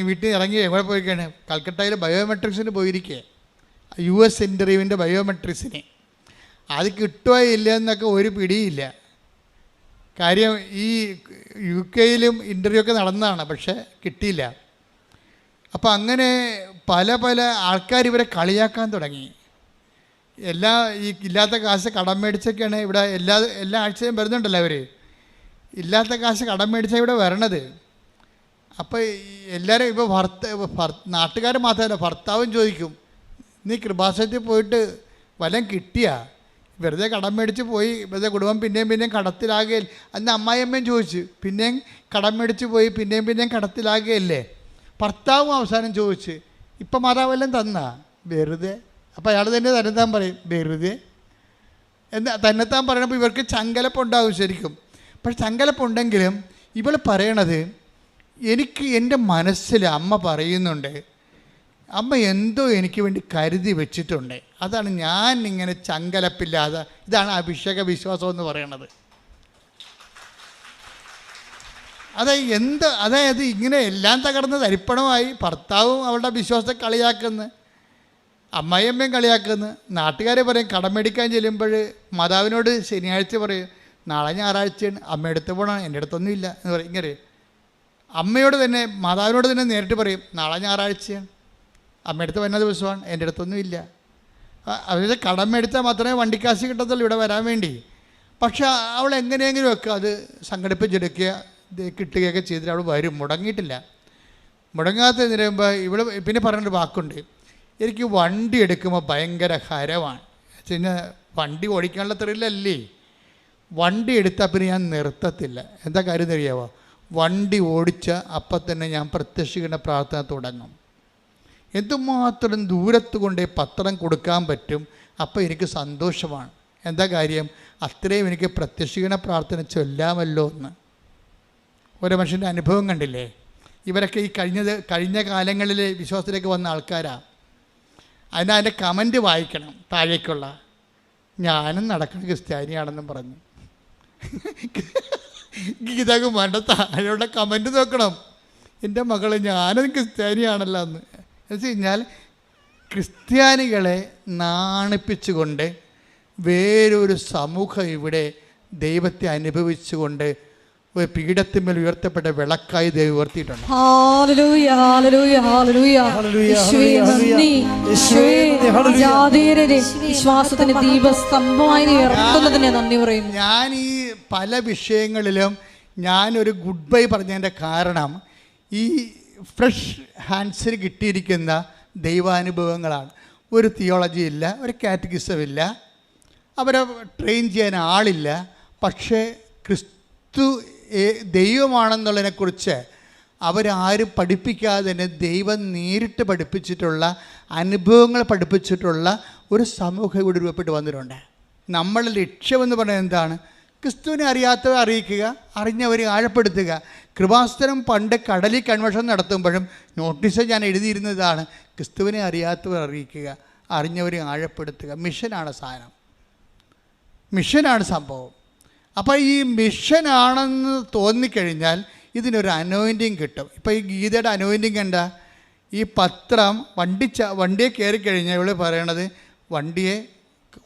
വീട്ടിൽ ഇറങ്ങി എവിടെ പോയിരിക്കുകയാണ്? കൽക്കട്ടയിൽ ബയോമെട്രിക്സിന് പോയിരിക്കുക, US ഇൻ്റർവ്യൂവിൻ്റെ ബയോമെട്രിക്സിന്. അത് കിട്ടുകയോ ഇല്ല എന്നൊക്കെ ഒരു പിടിയില്ല. കാര്യം ഈ UK ഇൻ്റർവ്യൂ ഒക്കെ നടന്നതാണ്, പക്ഷേ കിട്ടിയില്ല. അപ്പോൾ അങ്ങനെ പല ആൾക്കാർ ഇവരെ കളിയാക്കാൻ തുടങ്ങി. ഈ ഇല്ലാത്ത കാശ് കടം മേടിച്ചൊക്കെയാണ് ഇവിടെ എല്ലാ ആഴ്ചയും വരുന്നുണ്ടല്ലോ അവർ. ഇല്ലാത്ത കാശ് കടം മേടിച്ചാൽ ഇവിടെ വരണത്. അപ്പോൾ എല്ലാവരും ഇപ്പോൾ നാട്ടുകാർ മാത്രമല്ല, ഭർത്താവും ചോദിക്കും, നീ കൃപാസനത്തിൽ പോയിട്ട് വല്ലതും കിട്ടിയാ? വെറുതെ കടം മേടിച്ച് പോയി, വെറുതെ കുടുംബം പിന്നെയും കടത്തിലാകുകയില്ല. അന്ന് അമ്മായിയമ്മയും ചോദിച്ചു, പിന്നെയും കടം മേടിച്ച് പോയി പിന്നെയും കടത്തിലാകുകയല്ലേ? ഭർത്താവും അവസാനം ചോദിച്ച്, ഇപ്പം മാതാവെല്ലാം തന്നാ? വെറുതെ. അപ്പോൾ അയാൾ തന്നെ തന്നെത്താൻ പറയും, വെറുതെ തന്നെത്താൻ പറയണപ്പോൾ ഇവർക്ക് ചങ്കലപ്പുണ്ടാകും ശരിക്കും. പക്ഷെ ചങ്കലപ്പുണ്ടെങ്കിലും ഇവൾ പറയണത്, എനിക്ക് എൻ്റെ മനസ്സിൽ അമ്മ പറയുന്നുണ്ട്, അമ്മ എന്തോ എനിക്ക് വേണ്ടി കരുതി വെച്ചിട്ടുണ്ട്, അതാണ് ഞാൻ ഇങ്ങനെ ചങ്കലപ്പില്ലാതെ. ഇതാണ് അഭിഷേക വിശ്വാസം എന്ന് പറയണത്. അതായത് ഇങ്ങനെ എല്ലാം തകർന്ന് തരിപ്പണമായി ഭർത്താവും അവളുടെ വിശ്വാസത്തെ കളിയാക്കുന്നു, അമ്മായിയമ്മയും കളിയാക്കുന്നു. നാട്ടുകാർ പറയും, കടം മേടിക്കാൻ ചെല്ലുമ്പോൾ മാതാവിനോട് ശനിയാഴ്ച പറയും, നാളെ ഞായറാഴ്ചയാണ്, അമ്മ എടുത്ത് പോകണം, എൻ്റെ അടുത്തൊന്നും ഇല്ല എന്ന് പറയും. ഇങ്ങനെ അമ്മയോട് തന്നെ, മാതാവിനോട് തന്നെ നേരിട്ട് പറയും, നാളെ ഞായറാഴ്ചയാണ്, അമ്മയടുത്ത് വരുന്ന ദിവസമാണ്, എൻ്റെ അടുത്തൊന്നുമില്ല. അതായത് കടമെടുത്താൽ മാത്രമേ വണ്ടിക്കാശ് കിട്ടത്തുള്ളൂ ഇവിടെ വരാൻ വേണ്ടി. പക്ഷെ അവൾ എങ്ങനെയെങ്കിലുമൊക്കെ അത് സംഘടിപ്പിച്ചെടുക്കുക, കിട്ടുകയൊക്കെ ചെയ്തിട്ട് അവൾ വരും, മുടങ്ങിയിട്ടില്ല. മുടങ്ങാത്തതിന് മുമ്പ് ഇവൾ പിന്നെ പറഞ്ഞൊരു വാക്കുണ്ട്, എനിക്ക് വണ്ടി എടുക്കുമ്പോൾ ഭയങ്കര ഹരമാണ്. പിന്നെ വണ്ടി ഓടിക്കാനുള്ള ത്രില്ലല്ലേ, വണ്ടി എടുത്താൽ പിന്നെ ഞാൻ നിർത്തത്തില്ല. എന്താ കാര്യം അറിയാമോ? വണ്ടി ഓടിച്ച അപ്പം തന്നെ ഞാൻ പ്രത്യക്ഷീകരണ പ്രാർത്ഥന തുടങ്ങും. എന്തുമാത്രം ദൂരത്ത് കൊണ്ടേ പത്രം കൊടുക്കാൻ പറ്റും, അപ്പോൾ എനിക്ക് സന്തോഷമാണ്. എന്താ കാര്യം? അത്രയും എനിക്ക് പ്രത്യക്ഷീകരണ പ്രാർത്ഥന ചൊല്ലാമല്ലോ എന്ന്. ഒരു മനുഷ്യൻ്റെ അനുഭവം കണ്ടില്ലേ? ഇവരൊക്കെ ഈ കഴിഞ്ഞ കാലങ്ങളിൽ വിശ്വാസത്തിലേക്ക് വന്ന ആൾക്കാരാണ്. അതിൻ്റെ കമൻറ്റ് വായിക്കണം താഴേക്കുള്ള, ഞാനും നടക്കുന്ന ക്രിസ്ത്യാനിയാണെന്നും പറഞ്ഞു. ഗീതാകുമാരൻ്റെ താഴെയുള്ള കമൻറ്റ് നോക്കണം, എൻ്റെ മകൾ ഞാനും ക്രിസ്ത്യാനിയാണല്ലോ എന്ന്. എന്ന് വെച്ച് കഴിഞ്ഞാൽ ക്രിസ്ത്യാനികളെ നാണിപ്പിച്ചുകൊണ്ട് വേറൊരു സമൂഹം ഇവിടെ ദൈവത്തെ അനുഭവിച്ചുകൊണ്ട് ഒരു പീഠത്തിന്മേൽ ഉയർത്തപ്പെട്ട വിളക്കായി ദൈവം ഉയർത്തിയിട്ടുണ്ട്. ഞാൻ ഈ പല വിഷയങ്ങളിലും ഞാനൊരു ഗുഡ് ബൈ പറഞ്ഞതിൻ്റെ കാരണം ഈ ഫ്രഷ് ഹാൻഡ്സിൽ കിട്ടിയിരിക്കുന്ന ദൈവാനുഭവങ്ങളാണ്. ഒരു തിയോളജി ഇല്ല, ഒരു കാറ്റഗിസം ഇല്ല, അവരെ ട്രെയിൻ ചെയ്യാൻ ആളില്ല. പക്ഷേ ക്രിസ്തു ദൈവമാണെന്നുള്ളതിനെക്കുറിച്ച് അവരാരും പഠിപ്പിക്കാതെ തന്നെ ദൈവം നേരിട്ട് പഠിപ്പിച്ചിട്ടുള്ള അനുഭവങ്ങൾ പഠിപ്പിച്ചിട്ടുള്ള ഒരു സമൂഹം ഇവിടെ രൂപപ്പെട്ട് വന്നിട്ടുണ്ട്. നമ്മളുടെ ലക്ഷ്യമെന്ന് പറയുന്നത് എന്താണ്? ക്രിസ്തുവിനെ അറിയാത്തവരെ അറിയിക്കുക, അറിഞ്ഞവരെ ആഴപ്പെടുത്തുക. കൃപാസനം പണ്ട് കടലിൽ കൺവെൻഷൻ നടത്തുമ്പോഴും നോട്ടീസ് ഞാൻ എഴുതിയിരുന്നതാണ്, ക്രിസ്തുവിനെ അറിയാത്തവരെ അറിയിക്കുക, അറിഞ്ഞവരെ ആഴപ്പെടുത്തുക. മിഷനാണ് സാധനം, മിഷനാണ് സംഭവം. അപ്പോൾ ഈ മിഷനാണെന്ന് തോന്നിക്കഴിഞ്ഞാൽ ഇതിനൊരു അനോയിൻറ്റിങ് കിട്ടും. ഇപ്പോൾ ഈ ഗീതയുടെ അനോയിൻറ്റിങ് എന്താ? ഈ പത്രം വണ്ടിയെ കയറിക്കഴിഞ്ഞാൽ ഇവൾ പറയണത്, വണ്ടിയെ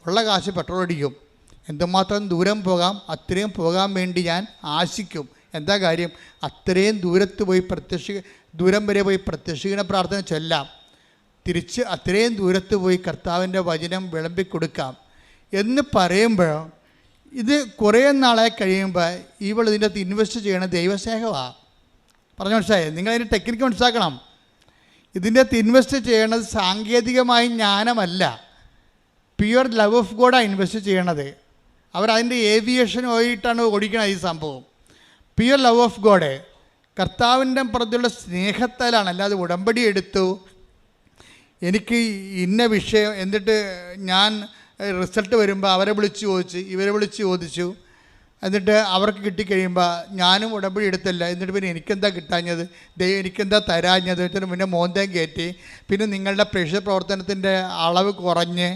ഉള്ള കാശ് പെട്രോൾ അടിക്കും, എന്തുമാത്രം ദൂരം പോകാം അത്രയും പോകാൻ വേണ്ടി ഞാൻ ആശിക്കും. എന്താ കാര്യം? അത്രയും ദൂരത്ത് പോയി ദൂരം വരെ പോയി പ്രത്യക്ഷീകരണ പ്രാർത്ഥന ചൊല്ലാം, തിരിച്ച് അത്രയും ദൂരത്ത് പോയി കർത്താവിൻ്റെ വചനം വിളമ്പിക്കൊടുക്കാം എന്ന് പറയുമ്പോൾ ഇത് കുറേ നാളായി കഴിയുമ്പോൾ ഇവൾ ഇതിൻ്റെ അകത്ത് ഇൻവെസ്റ്റ് ചെയ്യണ ദൈവസ്നേഹമാണ്. പറഞ്ഞു മനസ്സിലായേ? നിങ്ങളതിൻ്റെ ടെക്നിക്ക് മനസ്സിലാക്കണം. ഇതിൻ്റെ അകത്ത് ഇൻവെസ്റ്റ് ചെയ്യണത് സാങ്കേതികമായ ജ്ഞാനമല്ല, പ്യുവർ ലവ് ഓഫ് ഗോഡാണ് ഇൻവെസ്റ്റ് ചെയ്യണത്. അവരതിൻ്റെ ഏവിയേഷനുമായിട്ടാണ് ഓടിക്കണത് ഈ സംഭവം. പ്യുവർ ലവ് ഓഫ് ഗോഡ് കർത്താവിൻ്റെ പുറത്തുള്ള സ്നേഹത്താലാണ്. അല്ലാതെ ഉടമ്പടി എടുത്തു, എനിക്ക് ഇന്ന വിഷയം, എന്നിട്ട് ഞാൻ റിസൾട്ട് വരുമ്പോൾ അവരെ വിളിച്ച് ചോദിച്ചു, ഇവരെ വിളിച്ച് ചോദിച്ചു, എന്നിട്ട് അവർക്ക് കിട്ടിക്കഴിയുമ്പോൾ ഞാനും ഉടമ്പടി എടുത്തില്ല, എന്നിട്ട് പിന്നെ എനിക്കെന്താ കിട്ടാഞ്ഞത്, ദൈവം എനിക്കെന്താ തരാഞ്ഞത്, എന്നിട്ട് പിന്നെ മോന്തയും കയറ്റി, പിന്നെ നിങ്ങളുടെ പ്രേക്ഷിത പ്രവർത്തനത്തിൻ്റെ അളവ് കുറഞ്ഞ്,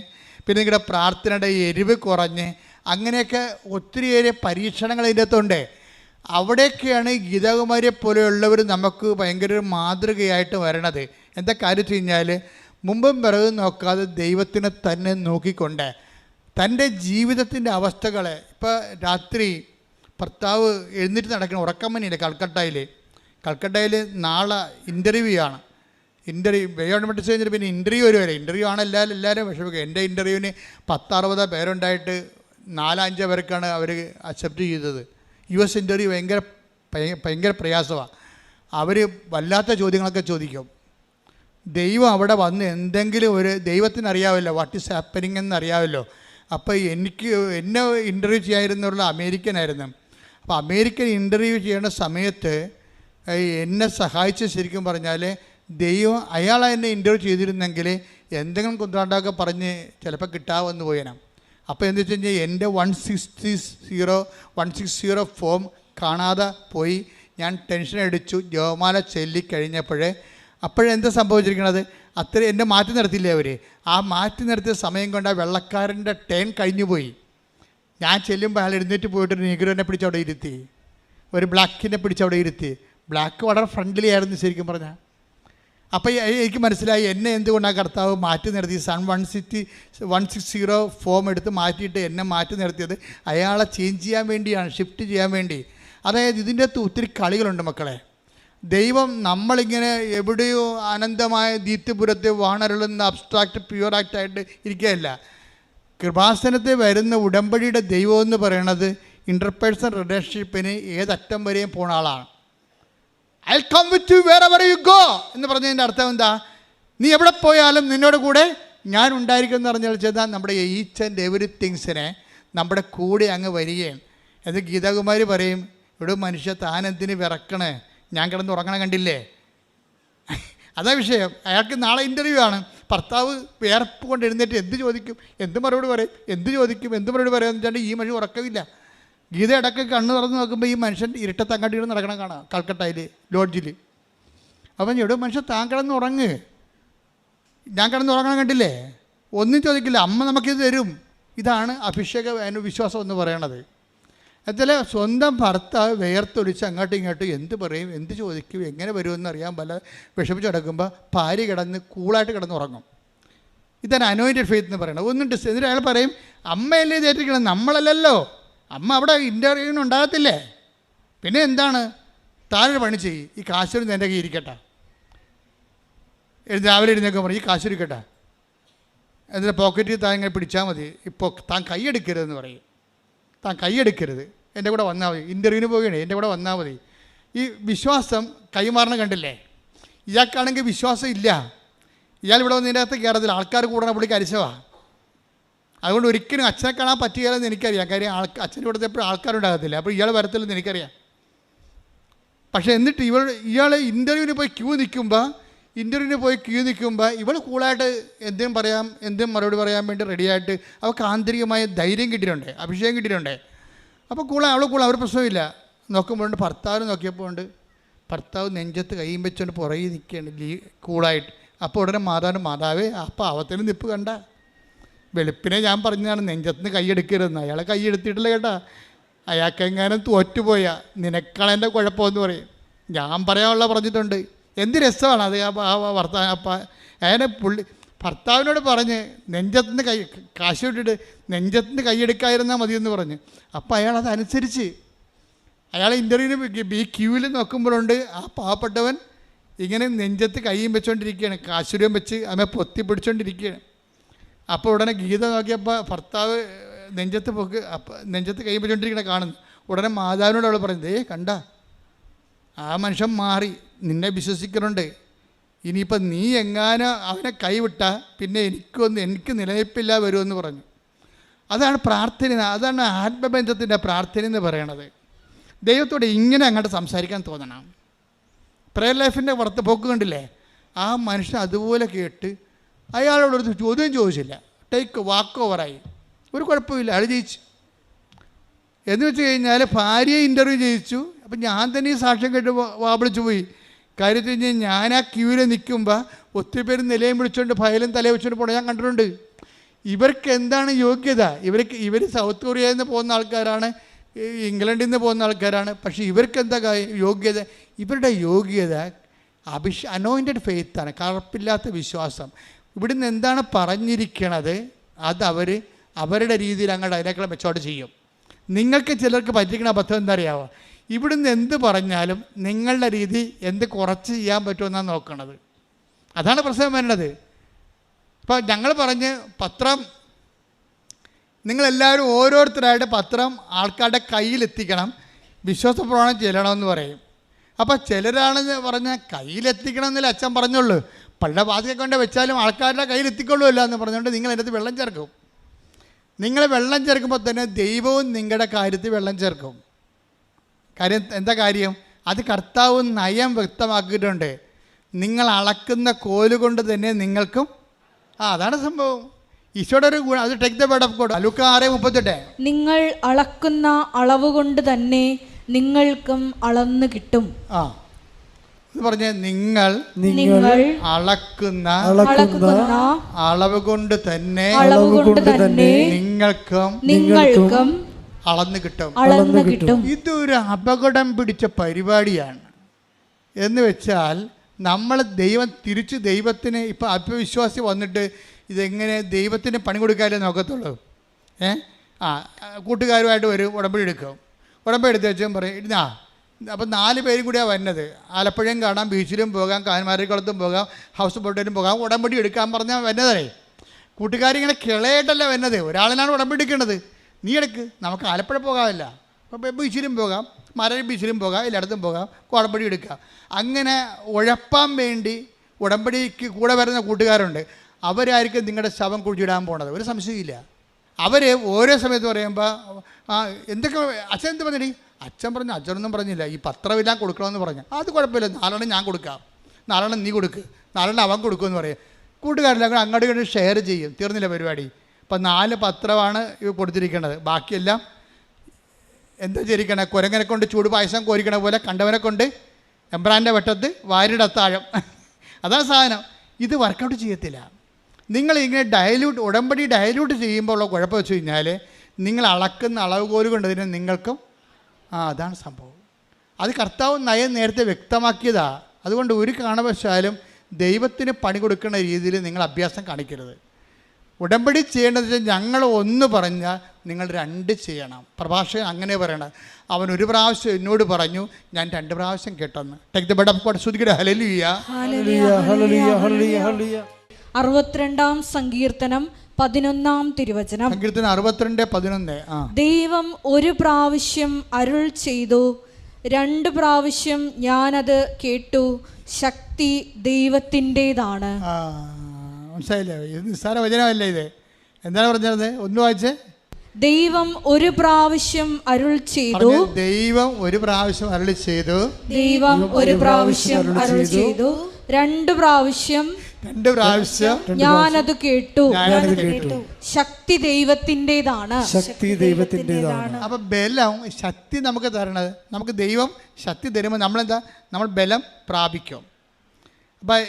പിന്നെ നിങ്ങളുടെ പ്രാർത്ഥനയുടെ എരിവ് കുറഞ്ഞ്, അങ്ങനെയൊക്കെ ഒത്തിരിയേറെ പരീക്ഷണങ്ങൾ ഇതിൻ്റെ അകത്തുണ്ട്. അവിടെയൊക്കെയാണ് ഗീതാകുമാരിയെ പോലെയുള്ളവർ നമുക്ക് ഭയങ്കര ഒരു മാതൃകയായിട്ട് വരണത്. എന്താ കാര്യം വെച്ച് കഴിഞ്ഞാൽ മുമ്പും പിറകും നോക്കാതെ ദൈവത്തിനെ തന്നെ നോക്കിക്കൊണ്ട് തൻ്റെ ജീവിതത്തിൻ്റെ അവസ്ഥകളെ, ഇപ്പോൾ രാത്രി ഭർത്താവ് എഴുന്നേറ്റ് നടക്കുന്ന ഉറക്കമനിയില്ല കൽക്കട്ടയിൽ നാളെ ഇൻ്റർവ്യൂ ആണ്. ബയോമെട്രിക്സ് കഴിഞ്ഞിട്ട് പിന്നെ ഇൻ്റർവ്യൂ വരുവരെ, ഇൻ്റർവ്യൂ ആണ് എല്ലാവരും വിഷമിക്കുക. എൻ്റെ ഇൻ്റർവ്യൂവിന് 10-60 പേരുണ്ടായിട്ട് 4-5 പേർക്കാണ് അവർ അക്സെപ്റ്റ് ചെയ്തത്. US ഇൻ്റർവ്യൂ ഭയങ്കര പ്രയാസമാണ്. അവർ വല്ലാത്ത ചോദ്യങ്ങളൊക്കെ ചോദിക്കും. ദൈവം അവിടെ വന്ന് എന്തെങ്കിലും ഒരു ദൈവത്തിനറിയാമല്ലോ വാട്ട് ഈസ് ഹാപ്പനിങ് എന്നറിയാമല്ലോ. അപ്പോൾ എന്നെ ഇൻ്റർവ്യൂ ചെയ്യാതിരുന്നുള്ള അമേരിക്കനായിരുന്നു. അപ്പോൾ അമേരിക്കൻ ഇൻ്റർവ്യൂ ചെയ്യേണ്ട സമയത്ത് എന്നെ സഹായിച്ച് ശരിക്കും പറഞ്ഞാൽ ദൈവം എന്നെ ഇൻ്റർവ്യൂ ചെയ്തിരുന്നെങ്കിൽ എന്തെങ്കിലും കുന്താണ്ടൊക്കെ പറഞ്ഞ് ചിലപ്പോൾ കിട്ടാമെന്ന് പോയേനെ. അപ്പോൾ എന്താ വെച്ച് കഴിഞ്ഞാൽ എൻ്റെ 160 ഫോം കാണാതെ പോയി. ഞാൻ ടെൻഷൻ അടിച്ചു, ജപമാല അപ്പോഴെന്താ സംഭവിച്ചിരിക്കണത്? അത്ര എന്നെ മാറ്റി നിർത്തിയില്ലേ അവർ. ആ മാറ്റി നിർത്തിയ സമയം കൊണ്ട് ആ വെള്ളക്കാരൻ്റെ ടേൺ കഴിഞ്ഞു പോയി. ഞാൻ ചെല്ലുമ്പോൾ അയാൾ എഴുന്നേറ്റ് പോയിട്ടൊരു നീഗ്രോനെ പിടിച്ച് അവിടെ ഇരുത്തി, ഒരു ബ്ലാക്കിനെ പിടിച്ച് അവിടെ ഇരുത്തി. ബ്ലാക്ക് വളരെ ഫ്രണ്ട്ലി ആയിരുന്നു ശരിക്കും പറഞ്ഞാൽ. അപ്പോൾ എനിക്ക് മനസ്സിലായി എന്നെ എന്തുകൊണ്ടാണ് കർത്താവ് മാറ്റി നിർത്തി. 160 ഫോം എടുത്ത് മാറ്റിയിട്ട് എന്നെ മാറ്റി നിർത്തിയത് അയാളെ ചേഞ്ച് ചെയ്യാൻ വേണ്ടിയാണ്, ഷിഫ്റ്റ് ചെയ്യാൻ വേണ്ടി. അതായത് ഇതിൻ്റെ അകത്ത് ഒത്തിരി കളികളുണ്ട് മക്കളെ. ദൈവം നമ്മളിങ്ങനെ എവിടെയോ അനന്തമായ ദീപ്തിപുരത്തെ വാണരുളുന്ന അബ്സ്ട്രാക്റ്റ് പ്യുവർ ആക്റ്റായിട്ട് ഇരിക്കുകയല്ല. കൃപാസനത്തിൽ വരുന്ന ഉടമ്പടിയുടെ ദൈവം എന്ന് പറയുന്നത് ഇൻ്റർപേഴ്സണൽ റിലേഷൻഷിപ്പിന് ഏതറ്റം വരെയും പോണ ആളാണ്. I come with you wherever you go എന്ന് പറഞ്ഞതിൻ്റെ അർത്ഥം എന്താ? നീ എവിടെ പോയാലും നിന്നോട് കൂടെ ഞാൻ ഉണ്ടായിരിക്കും എന്ന് പറഞ്ഞാൽ ചെയ്താൽ നമ്മുടെ ഈച്ച് ആൻഡ് എവറിത്തിങ്സിനെ നമ്മുടെ കൂടെ അങ്ങ് വരികയാണ്. അത് ഗീതാകുമാരി പറയും, ഇവിടെ മനുഷ്യ താനെന്തിന് വിറക്കണേ, ഞാൻ കിടന്ന് ഉറങ്ങണം കണ്ടില്ലേ. അതാ വിഷയം. അയാൾക്ക് നാളെ ഇൻ്റർവ്യൂ ആണ്. ഭർത്താവ് വേർപ്പ് കൊണ്ട് എഴുന്നേറ്റ് എന്ത് ചോദിക്കും, എന്ത് മറുപടി പറയും, എന്ത് ചോദിക്കും, എന്ത് മറുപടി പറയും എന്ന് വെച്ചാൽ ഈ മനുഷ്യൻ ഉറക്കമില്ല. ഗീത ഇടയ്ക്ക് കണ്ണ് തുറന്ന് നോക്കുമ്പോൾ ഈ മനുഷ്യൻ ഇരുട്ടത്ത് അങ്ങോട്ട് നടക്കണം കാണാം കൽക്കട്ടയിൽ ലോഡ്ജിൽ. അപ്പം ഇവിടെ മനുഷ്യൻ താൻ കിടന്ന് ഉറങ്ങ്, ഞാൻ കിടന്ന് ഉറങ്ങണം കണ്ടില്ലേ, ഒന്നും ചോദിക്കില്ല, അമ്മ നമുക്കിത് തരും. ഇതാണ് അഭിഷേക വിശ്വാസം എന്ന് പറയണത്. എന്നുവെച്ചാൽ സ്വന്തം ഭർത്താവ് വേർത്തൊലിച്ച് അങ്ങോട്ടും ഇങ്ങോട്ടും എന്ത് പറയും, എന്ത് ചോദിക്കും, എങ്ങനെ വരുമെന്ന് അറിയാൻ പല വിഷമിച്ച് കിടക്കുമ്പോൾ ഭാര്യ കിടന്ന് കൂളായിട്ട് കിടന്ന് ഉറങ്ങും. ഇതാണ് അനോയിൻറ്റഡ് ഫെയ്ത്ത് എന്ന് പറയുന്നത്. ഒന്നും എന്നിട്ട് അയാൾ പറയും, അമ്മയല്ലേ തേറ്റിക്കണം, നമ്മളല്ലല്ലോ, അമ്മ അവിടെ ഇൻ്റർവ്യൂവിന് ഉണ്ടാകത്തില്ലേ, പിന്നെ എന്താണ്, താഴെ പണി ചെയ്യും, ഈ കാശൊരു എൻ്റെ കയ്യിൽ ഇരിക്കട്ടെ, രാവിലെ എഴുന്നേക്കാൻ പറയും ഈ കാശിരിക്കട്ടെ, എന്നിട്ട് പോക്കറ്റിൽ താൻ ഇങ്ങനെ പിടിച്ചാൽ മതി, ഇപ്പോൾ താൻ കൈയെടുക്കരുതെന്ന് പറയും. താൻ കൈയെടുക്കരുത്, എൻ്റെ കൂടെ വന്നാൽ മതി, ഇൻ്റർവ്യൂവിന് പോവുകയാണ്, എൻ്റെ കൂടെ വന്നാൽ മതി. ഈ വിശ്വാസം കൈമാറണം കണ്ടില്ലേ. ഇയാൾക്കാണെങ്കിൽ വിശ്വാസം ഇല്ല, ഇയാൾ ഇവിടെ വന്നതിൻ്റെ അകത്ത് കയറത്തില്ല, ആൾക്കാർ കൂടണ പുള്ളിക്ക് അരിശവാ. അതുകൊണ്ട് ഒരിക്കലും അച്ഛനെ കാണാൻ പറ്റുകയില്ലെന്ന് എനിക്കറിയാം. കാര്യം അച്ഛൻ്റെ ഇവിടുത്തെ എപ്പോഴും ആൾക്കാരുണ്ടാകത്തില്ല, അപ്പോൾ ഇയാൾ വരത്തില്ലെന്ന് എനിക്കറിയാം. പക്ഷേ എന്നിട്ട് ഇയാൾ ഇൻ്റർവ്യൂവിന് പോയി ക്യൂ നിൽക്കുമ്പോൾ ഇവൾ കൂളായിട്ട് എന്തും പറയാം, എന്തും മറുപടി പറയാൻ വേണ്ടി റെഡിയായിട്ട് അവൾക്ക് ആന്തരികമായ ധൈര്യം കിട്ടിയിട്ടുണ്ട്, അഭിഷേകം കിട്ടിയിട്ടുണ്ട്. അപ്പോൾ അവൾ അവർ പ്രശ്നമില്ല. നോക്കുമ്പോഴുണ്ട് ഭർത്താവ് നോക്കിയപ്പോൾ ഭർത്താവ് നെഞ്ചത്ത് കൈയും വെച്ചുകൊണ്ട് പുറകെ നിൽക്കുകയാണ് കൂളായിട്ട്. അപ്പോൾ ഉടനെ മാതാവേ അപ്പോൾ അവത്തിന് നിപ്പ് കണ്ട, വെളുപ്പിനെ ഞാൻ പറഞ്ഞതാണ് നെഞ്ചത്തുനിന്ന് കൈയെടുക്കരുതെന്ന്. അയാളെ കൈയെടുത്തിട്ടില്ല കേട്ടാ. അയാൾക്കെങ്ങാനും തോറ്റുപോയാൽ നിനക്കാണ് എൻ്റെ കുഴപ്പമെന്ന് പറയും. ഞാൻ പറയാനുള്ള പറഞ്ഞിട്ടുണ്ട്. എന്ത് രസമാണ് അത്. അയാളെ ഭർത്താവിനോട് പറഞ്ഞ് നെഞ്ചത്തുനിന്ന് കാശ് വിട്ടിട്ട് നെഞ്ചത്തുനിന്ന് കൈയെടുക്കാതിരുന്നാൽ മതിയെന്ന് പറഞ്ഞ്. അപ്പോൾ അയാളതനുസരിച്ച് അയാൾ ഇൻ്റർവ്യൂവിന് ഈ ക്യൂവിൽ നോക്കുമ്പോഴുണ്ട് ആ പാവപ്പെട്ടവൻ ഇങ്ങനെ നെഞ്ചത്ത് കൈയും വെച്ചുകൊണ്ടിരിക്കുകയാണ്, കാശുരം വെച്ച് അവനെ പൊത്തി പിടിച്ചുകൊണ്ടിരിക്കുകയാണ്. അപ്പോൾ ഉടനെ ഗീത നോക്കിയപ്പോൾ ഭർത്താവ് നെഞ്ചത്ത് കൈ വെച്ചുകൊണ്ടിരിക്കണ കാണുന്നു. ഉടനെ മാതാവിനോട് അവൾ പറയുന്നത്, കണ്ട ആ മനുഷ്യൻ മാറി, നിന്നെ വിശ്വസിക്കുന്നുണ്ട്, ഇനിയിപ്പോൾ നീ എങ്ങാനും അവനെ കൈവിട്ടാൽ പിന്നെ എനിക്ക് നിലനിൽപ്പില്ല വരുമെന്ന് പറഞ്ഞു. അതാണ് പ്രാർത്ഥന, അതാണ് ആത്മബന്ധത്തിൻ്റെ പ്രാർത്ഥന എന്ന് പറയണത്. ദൈവത്തോട് ഇങ്ങനെ അങ്ങോട്ട് സംസാരിക്കാൻ തോന്നണം. പ്രയർ ലൈഫിൻ്റെ പോക്ക് കണ്ടില്ലേ, ആ മനുഷ്യൻ അതുപോലെ കേട്ട് അയാളോടൊരു ചോദ്യം ചോദിച്ചില്ല, ടേക്ക് വാക്ക് ഓവറായി, ഒരു കുഴപ്പമില്ല, അയാൾ ജയിച്ചു. എന്ന് വെച്ച് കഴിഞ്ഞാൽ ഭാര്യയെ ഇൻ്റർവ്യൂ ചെയ്യിച്ചു. അപ്പം ഞാൻ തന്നെ ഈ സാക്ഷ്യം കേട്ട് വാപിളിച്ചു പോയി. കാര്യത്തിൽ കഴിഞ്ഞാൽ ഞാൻ ആ ക്യൂവിൽ നിൽക്കുമ്പോൾ ഒത്തിരി പേര് നിലയും വിളിച്ചുകൊണ്ട് ഫയലും തലയെ വെച്ചുകൊണ്ട് പോകണം ഞാൻ കണ്ടിട്ടുണ്ട്. ഇവർക്ക് എന്താണ് യോഗ്യത? ഇവർ സൗത്ത് കൊറിയയിൽ നിന്ന് പോകുന്ന ആൾക്കാരാണ്, ഇംഗ്ലണ്ടിൽ നിന്ന് പോകുന്ന ആൾക്കാരാണ്. പക്ഷേ ഇവർക്ക് എന്താ യോഗ്യത? ഇവരുടെ യോഗ്യത അനോയിൻറ്റഡ് ഫെയ്ത്താണ്, കറുപ്പില്ലാത്ത വിശ്വാസം. ഇവിടുന്ന് എന്താണ് പറഞ്ഞിരിക്കണത് അത് അവരുടെ രീതിയിൽ അങ്ങോട്ട് അതിനേക്കാൾ മെച്ചോട്ട് ചെയ്യും. നിങ്ങൾക്ക് ചിലർക്ക് പറ്റിക്കണ അബദ്ധം എന്താ അറിയാമോ? ഇവിടുന്ന് എന്ത് പറഞ്ഞാലും നിങ്ങളുടെ രീതി എന്ത് കുറച്ച് ചെയ്യാൻ പറ്റുമെന്നാണ് നോക്കണത്. അതാണ് പ്രശ്നം വേണ്ടത്. ഇപ്പോൾ ഞങ്ങൾ പറഞ്ഞ് പത്രം നിങ്ങളെല്ലാവരും ഓരോരുത്തരായിട്ട് പത്രം ആൾക്കാരുടെ കയ്യിലെത്തിക്കണം, വിശ്വാസപ്രമാണം ചെല്ലണമെന്ന് പറയും. അപ്പോൾ ചിലരാണെന്ന് പറഞ്ഞാൽ കയ്യിലെത്തിക്കണം എന്നല്ലേ അച്ഛൻ പറഞ്ഞുള്ളൂ, പള്ളിയുടെ വാതിക്കെ കൊണ്ട് വെച്ചാലും ആൾക്കാരുടെ കയ്യിലെത്തിക്കൊള്ളുമല്ല എന്ന് പറഞ്ഞുകൊണ്ട് നിങ്ങൾ അതിനകത്ത് വെള്ളം ചേർക്കും. നിങ്ങൾ വെള്ളം ചേർക്കുമ്പോൾ തന്നെ ദൈവവും നിങ്ങളുടെ കാര്യത്തിൽ വെള്ളം ചേർക്കും. കാര്യം എന്താ കാര്യം? അത് കർത്താവ് നയം വ്യക്തമാക്കിയിട്ടുണ്ട്. നിങ്ങൾ അളക്കുന്ന കോലുകൊണ്ട് തന്നെ നിങ്ങൾക്കും അതാണ് സംഭവം. ഈശോയുടെ ഒരു ഗുണം അത്. Take the word of God. ലൂക്ക 6:38. നിങ്ങൾ അളക്കുന്ന അളവ് കൊണ്ട് തന്നെ നിങ്ങൾക്കും അളന്ന് കിട്ടും. എന്ന് പറഞ്ഞ നിങ്ങൾ അളക്കുന്ന അളവ് കൊണ്ട് തന്നെ നിങ്ങൾക്കും അളന്ന് കിട്ടും. ഇതൊരു അപകടം പിടിച്ച പരിപാടിയാണ്. എന്ന് വെച്ചാൽ നമ്മൾ തിരിച്ച് ദൈവത്തിന് ഇപ്പം ആത്മവിശ്വാസി വന്നിട്ട് ഇതെങ്ങനെ ദൈവത്തിന് പണി കൊടുക്കാനേ നോക്കത്തുള്ളൂ. കൂട്ടുകാരുമായിട്ട് ഒരു ഉടമ്പടി എടുക്കും. ഉടമ്പടി എടുത്ത് വെച്ചാൽ പറയും, അപ്പം 4 പേരും കൂടിയാണ് വരുന്നത്. ആലപ്പുഴയും കാണാം, ബീച്ചിലും പോകാം, കാന്മാരിക്കുളത്തും പോകാം, ഹൗസ് ബോട്ടിലും പോകാം. ഉടമ്പടി എടുക്കാൻ പറഞ്ഞാൽ വരുന്നതേ. കൂട്ടുകാരിങ്ങനെ കിളയായിട്ടല്ല വരുന്നത്, ഒരാളിനാണ് ഉടമ്പടി എടുക്കേണ്ടത്. നീ എടുക്ക്, നമുക്ക് ആലപ്പുഴ പോകാമല്ല, അപ്പോൾ ബീച്ചിലും പോകാം, മരയിൽ ബീച്ചിലും പോകാം, എല്ലായിടത്തും പോകാം, ഉടമ്പടി എടുക്കാം. അങ്ങനെ ഉഴപ്പാൻ വേണ്ടി ഉടമ്പടിക്ക് കൂടെ വരുന്ന കൂട്ടുകാരുണ്ട്. അവരായിരിക്കും നിങ്ങളുടെ ശവം കുഴിച്ചിടാൻ പോണത്, ഒരു സംശയമില്ല. അവർ ഓരോ സമയത്ത് പറയുമ്പോൾ എന്തൊക്കെ അച്ഛൻ എന്ത് പറഞ്ഞിടി, അച്ഛൻ പറഞ്ഞു, അച്ഛനൊന്നും പറഞ്ഞില്ല, ഈ പത്രമെല്ലാം കൊടുക്കണമെന്ന് പറഞ്ഞു. അത് കുഴപ്പമില്ല, 4 ഞാൻ കൊടുക്കാം, 4 നീ കൊടുക്ക്, 4 അവൻ കൊടുക്കുമെന്ന് പറയും. കൂട്ടുകാരെല്ലാം കൂടെ അങ്ങോട്ട് ഇങ്ങോട്ട് ഷെയർ ചെയ്യും. തീർന്നില്ല പരിപാടി. ഇപ്പം 4 പത്രമാണ് കൊടുത്തിരിക്കുന്നത്. ബാക്കിയെല്ലാം എന്താ ചെയ്തിരിക്കണേ, കുരങ്ങനെ കൊണ്ട് ചൂട് പായസം കോരിക്കണ പോലെ കണ്ടവനെ കൊണ്ട് എംബ്രാൻ്റെ വെട്ടത്ത് വാരിടത്താഴം. അതാണ് സാധനം. ഇത് വർക്കൗട്ട് ചെയ്യത്തില്ല. നിങ്ങളിങ്ങനെ ഉടമ്പടി ഡയലൂട്ട് ചെയ്യുമ്പോൾ ഉള്ള കുഴപ്പം വെച്ച് കഴിഞ്ഞാൽ നിങ്ങൾ അളക്കുന്ന അളവുകോല് കൊണ്ട് തന്നെ നിങ്ങൾക്കും അതാണ് സംഭവം. അത് കർത്താവ് നയം നേരത്തെ വ്യക്തമാക്കിയതാണ്. അതുകൊണ്ട് ഒരു കാരണവശാലും ദൈവത്തിന് പണി കൊടുക്കുന്ന രീതിയിൽ നിങ്ങൾ അഭ്യാസം കാണിക്കരുത്. ഉടമ്പടി ചെയ്യേണ്ടത് വെച്ചാൽ ഞങ്ങൾ 1 പറഞ്ഞാൽ നിങ്ങൾ 2 ചെയ്യണം. പ്രഭാഷകൻ അങ്ങനെ പറയണം. അവൻ 1 പ്രാവശ്യം എന്നോട് പറഞ്ഞു, ഞാൻ 2 പ്രാവശ്യം കേട്ടെന്ന്. Take the bed of God. സ്തുതിക്കട്ടെ. ഹല്ലേലൂയ, ഹല്ലേലൂയ, ഹല്ലേലൂയ, ഹല്ലേലൂയ. 62-ാം സങ്കീർത്തനം 11-ാം തിരുവചനം. സങ്കീർത്തനം 62:11. ദൈവം 1 പ്രാവശ്യം അരുൾ ചെയ്തു, 2 പ്രാവശ്യം ഞാനത് കേട്ടു, ശക്തി ദൈവത്തിൻ്റെതാണ്. മനസ്സിലായില്ലേ? ഇത് നിസ്സാര വചനമല്ല. ഇത് എന്താണ് പറഞ്ഞത്? ഒന്ന് വായിച്ചേ. ദൈവം 1 പ്രാവശ്യം അരുൾ ചെയ്തു. ദൈവം 1 പ്രാവശ്യം അരുളി ചെയ്തു. ദൈവം 1 പ്രാവശ്യം അരുൾ ചെയ്തു. 2 പ്രാവശ്യം ഞാനത് കേട്ടു. ശക്തി ദൈവത്തിൻ്റെതാണ്. ശക്തി ദൈവത്തിൻ്റെതാണ്. അപ്പൊ ബലം, ശക്തി നമുക്ക് തരണത്, നമുക്ക് ദൈവം ശക്തി തരുമ്പോൾ നമ്മളെന്താ, നമ്മൾ ബലം പ്രാപിക്കും. അപ്പം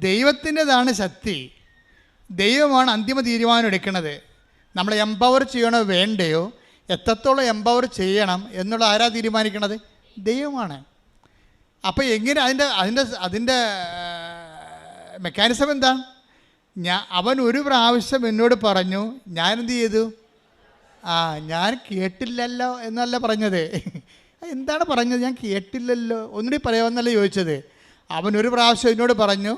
ദൈവത്തിൻ്റെതാണ് ശക്തി. ദൈവമാണ് അന്തിമ തീരുമാനം എടുക്കുന്നത്. നമ്മൾ എംപവർ ചെയ്യണോ വേണ്ടയോ, എത്രത്തോളം എംപവർ ചെയ്യണം എന്നുള്ള ആരാ തീരുമാനിക്കണത്? ദൈവമാണ്. അപ്പോൾ എങ്ങനെ അതിൻ്റെ മെക്കാനിസം എന്താണ്? അവൻ 1 പ്രാവശ്യം എന്നോട് പറഞ്ഞു, ഞാൻ എന്ത് ചെയ്തു? ഞാൻ കേട്ടില്ലല്ലോ എന്നല്ല പറഞ്ഞത്. എന്താണ് പറഞ്ഞത്? ഞാൻ കേട്ടില്ലല്ലോ, ഒന്നുകൂടി പറയാമെന്നല്ല ചോദിച്ചത്. അവൻ 1 പ്രാവശ്യം എന്നോട് പറഞ്ഞു,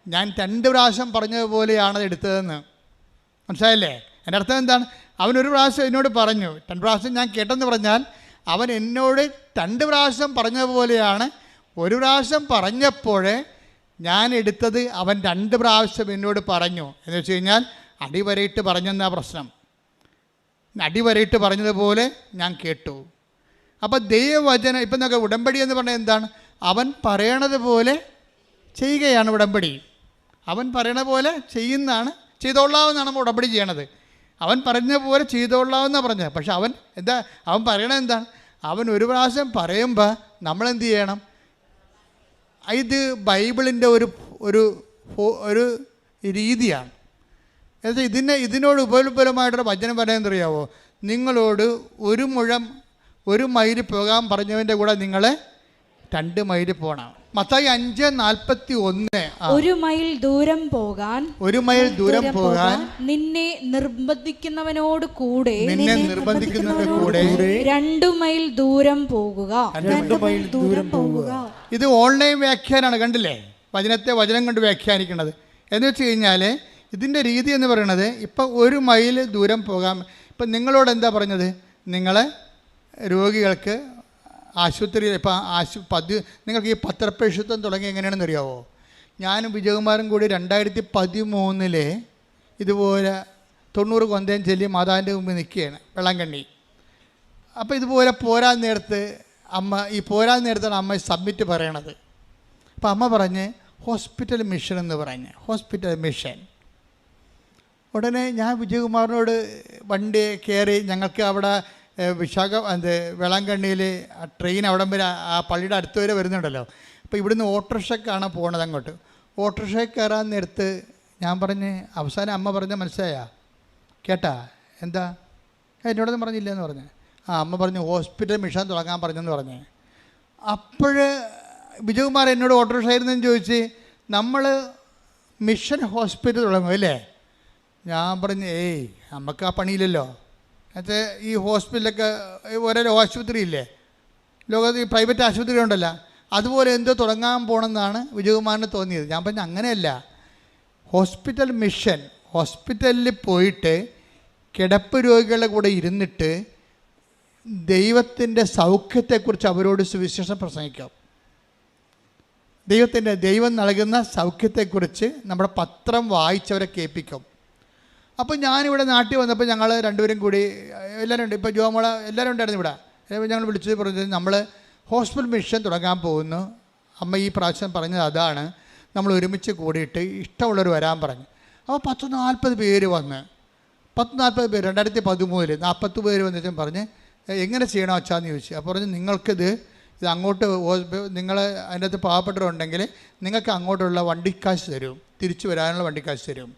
ഞാൻ 2 പ്രാവശ്യം പറഞ്ഞതുപോലെയാണ് എടുത്തതെന്ന്. മനസ്സിലായില്ലേ? എൻ്റെ അർത്ഥം എന്താണ്? അവൻ 1 പ്രാവശ്യം എന്നോട് പറഞ്ഞു, 2 പ്രാവശ്യം ഞാൻ കേട്ടെന്ന് പറഞ്ഞാൽ അവൻ എന്നോട് 2 പ്രാവശ്യം പറഞ്ഞതുപോലെയാണ്. 1 പ്രാവശ്യം പറഞ്ഞപ്പോൾ ഞാൻ എടുത്തത്, അവൻ 2 പ്രാവശ്യം എന്നോട് പറഞ്ഞു എന്ന് വെച്ച് കഴിഞ്ഞാൽ അടിവരയിട്ട് പറഞ്ഞെന്നാ പ്രശ്നം. അടിവരയിട്ട് പറഞ്ഞതുപോലെ ഞാൻ കേട്ടു. അപ്പോൾ ദൈവവചനം ഇപ്പം നോക്കുക, ഉടമ്പടി എന്ന് പറഞ്ഞാൽ എന്താണ്? അവൻ പറയണത് പോലെ ചെയ്യുകയാണ് ഉടമ്പടി. അവൻ പറയണ പോലെ ചെയ്യുന്നതാണ്, ചെയ്തോളാവുന്നതാണ് നമ്മൾ ഉടമ്പടി ചെയ്യണത്. അവൻ പറഞ്ഞ പോലെ ചെയ്തോളാവുന്ന പറഞ്ഞത്. പക്ഷെ അവൻ പറയണത് എന്താണ്? അവൻ 1 പ്രാവശ്യം പറയുമ്പോൾ നമ്മളെന്ത് ചെയ്യണം? ഇത് ബൈബിളിൻ്റെ ഒരു രീതിയാണ്. എന്നുവെച്ചാൽ ഇതിനോട് ഉപോത്ബലമായിട്ടൊരു വചനം പറയാമെന്നറിയാവോ? നിങ്ങളോട് 1 മൈൽ പോകാൻ പറഞ്ഞവൻ്റെ കൂടെ നിങ്ങൾ 2 മൈൽ പോകണം. മത്തായി 5:41. 1 മൈൽ ദൂരം പോകാൻ നിന്നെ നിർബന്ധിക്കുന്നവനോട് കൂടെ 2 മൈൽ ദൂരം പോകുക. ഇത് ഓൺലൈൻ വ്യാഖ്യാനാണ്, കണ്ടില്ലേ? വചനം കൊണ്ട് വ്യാഖ്യാനിക്കുന്നത് എന്ന് വെച്ച് കഴിഞ്ഞാൽ ഇതിൻ്റെ രീതി എന്ന് പറയുന്നത്, ഇപ്പം 1 മൈൽ ദൂരം പോകാൻ. ഇപ്പം നിങ്ങളോട് എന്താ പറഞ്ഞത്? നിങ്ങളെ രോഗികൾക്ക് ആശുപത്രിയിൽ ഇപ്പം നിങ്ങൾക്ക് ഈ പത്രപ്രേക്ഷിത്വം തുടങ്ങി എങ്ങനെയാണെന്ന് അറിയാവോ? ഞാനും വിജയകുമാരും കൂടി 2013 ഇതുപോലെ 90 കൊന്തയും ചൊല്ലി മാതാവിൻ്റെ മുമ്പിൽ നിൽക്കുകയാണ്, വെള്ളംകണ്ണി. അപ്പോൾ ഇതുപോലെ പോരാൻ നേരത്താണ് അമ്മ സബ്മിറ്റ് പറയണത്. അപ്പം അമ്മ പറഞ്ഞ് ഹോസ്പിറ്റൽ മിഷൻ എന്ന് പറഞ്ഞ്, ഹോസ്പിറ്റൽ മിഷൻ. ഉടനെ ഞാൻ വിജയകുമാറിനോട് വണ്ടി കയറി, ഞങ്ങൾക്ക് അവിടെ വെള്ളംകണ്ണിയിൽ ട്രെയിൻ അവിടം വരെ ആ പള്ളിയുടെ അടുത്ത് വരെ വരുന്നുണ്ടല്ലോ. അപ്പോൾ ഇവിടുന്ന് ഓട്ടോറിക്ഷക്കാണ് പോകണത് അങ്ങോട്ട്. ഓട്ടോറിക്ഷയിൽ കയറാൻ നേരത്ത് ഞാൻ പറഞ്ഞ്, അവസാനം അമ്മ പറഞ്ഞ മനസ്സിലായാ? കേട്ടാ? എന്താ? എന്നോടൊന്നും പറഞ്ഞില്ലെന്ന് പറഞ്ഞ്. അമ്മ പറഞ്ഞു ഹോസ്പിറ്റൽ മിഷൻ തുടങ്ങാൻ പറഞ്ഞെന്ന് പറഞ്ഞ്. അപ്പോൾ വിജയകുമാർ എന്നോട് ഓട്ടോറിക്ഷയായിരുന്നെന്ന് ചോദിച്ച്, നമ്മൾ മിഷൻ ഹോസ്പിറ്റൽ തുടങ്ങും അല്ലേ? ഞാൻ പറഞ്ഞു നമുക്ക് ആ പണിയില്ലല്ലോ. എന്നുവെച്ചാൽ ഈ ഹോസ്പിറ്റലൊക്കെ ഓരോരോ ആശുപത്രി ഇല്ലേ, ലോകത്ത് ഈ പ്രൈവറ്റ് ആശുപത്രി ഉണ്ടല്ലോ, അതുപോലെ എന്തോ തുടങ്ങാൻ പോകണമെന്നാണ് വിജയകുമാറിന് തോന്നിയത്. ഞാൻ പറഞ്ഞു അങ്ങനെയല്ല, ഹോസ്പിറ്റൽ മിഷൻ, ഹോസ്പിറ്റലിൽ പോയിട്ട് കിടപ്പ് രോഗികളുടെ കൂടെ ഇരുന്നിട്ട് ദൈവത്തിൻ്റെ സൗഖ്യത്തെക്കുറിച്ച് അവരോട് സുവിശേഷം പ്രസംഗിക്കാം. ദൈവം നൽകുന്ന സൗഖ്യത്തെക്കുറിച്ച് നമ്മുടെ പത്രം വായിച്ചവരെ കേൾപ്പിക്കും. അപ്പോൾ ഞാനിവിടെ നാട്ടിൽ വന്നപ്പോൾ ഞങ്ങൾ രണ്ടുപേരും കൂടി, എല്ലാവരും ഉണ്ട്, ഇപ്പോൾ ജോമോള എല്ലാവരും ഉണ്ടായിരുന്നു ഇവിടെ. ഞങ്ങൾ വിളിച്ചത് പറഞ്ഞത് നമ്മൾ ഹോസ്പിറ്റൽ മിഷൻ തുടങ്ങാൻ പോകുന്നു, അമ്മ ഈ പ്രാവശ്യം പറഞ്ഞത് അതാണ്, നമ്മൾ ഒരുമിച്ച് കൂടിയിട്ട് ഇഷ്ടമുള്ളവർ വരാൻ പറഞ്ഞു. അപ്പോൾ 10-40 പേര് വന്ന്, 10-40 പേര് 2013 40 പേര് വന്നിട്ടും പറഞ്ഞ് എങ്ങനെ ചെയ്യണം അച്ഛാന്ന് ചോദിച്ചു. അപ്പോൾ പറഞ്ഞ് നിങ്ങൾക്കിത് അങ്ങോട്ട് നിങ്ങൾ അതിൻ്റെ അകത്ത് പാവപ്പെട്ടവരുണ്ടെങ്കിൽ നിങ്ങൾക്ക് അങ്ങോട്ടുള്ള വണ്ടിക്കാശ് തരും, തിരിച്ചു വരാനുള്ള വണ്ടിക്കാശ് തരും,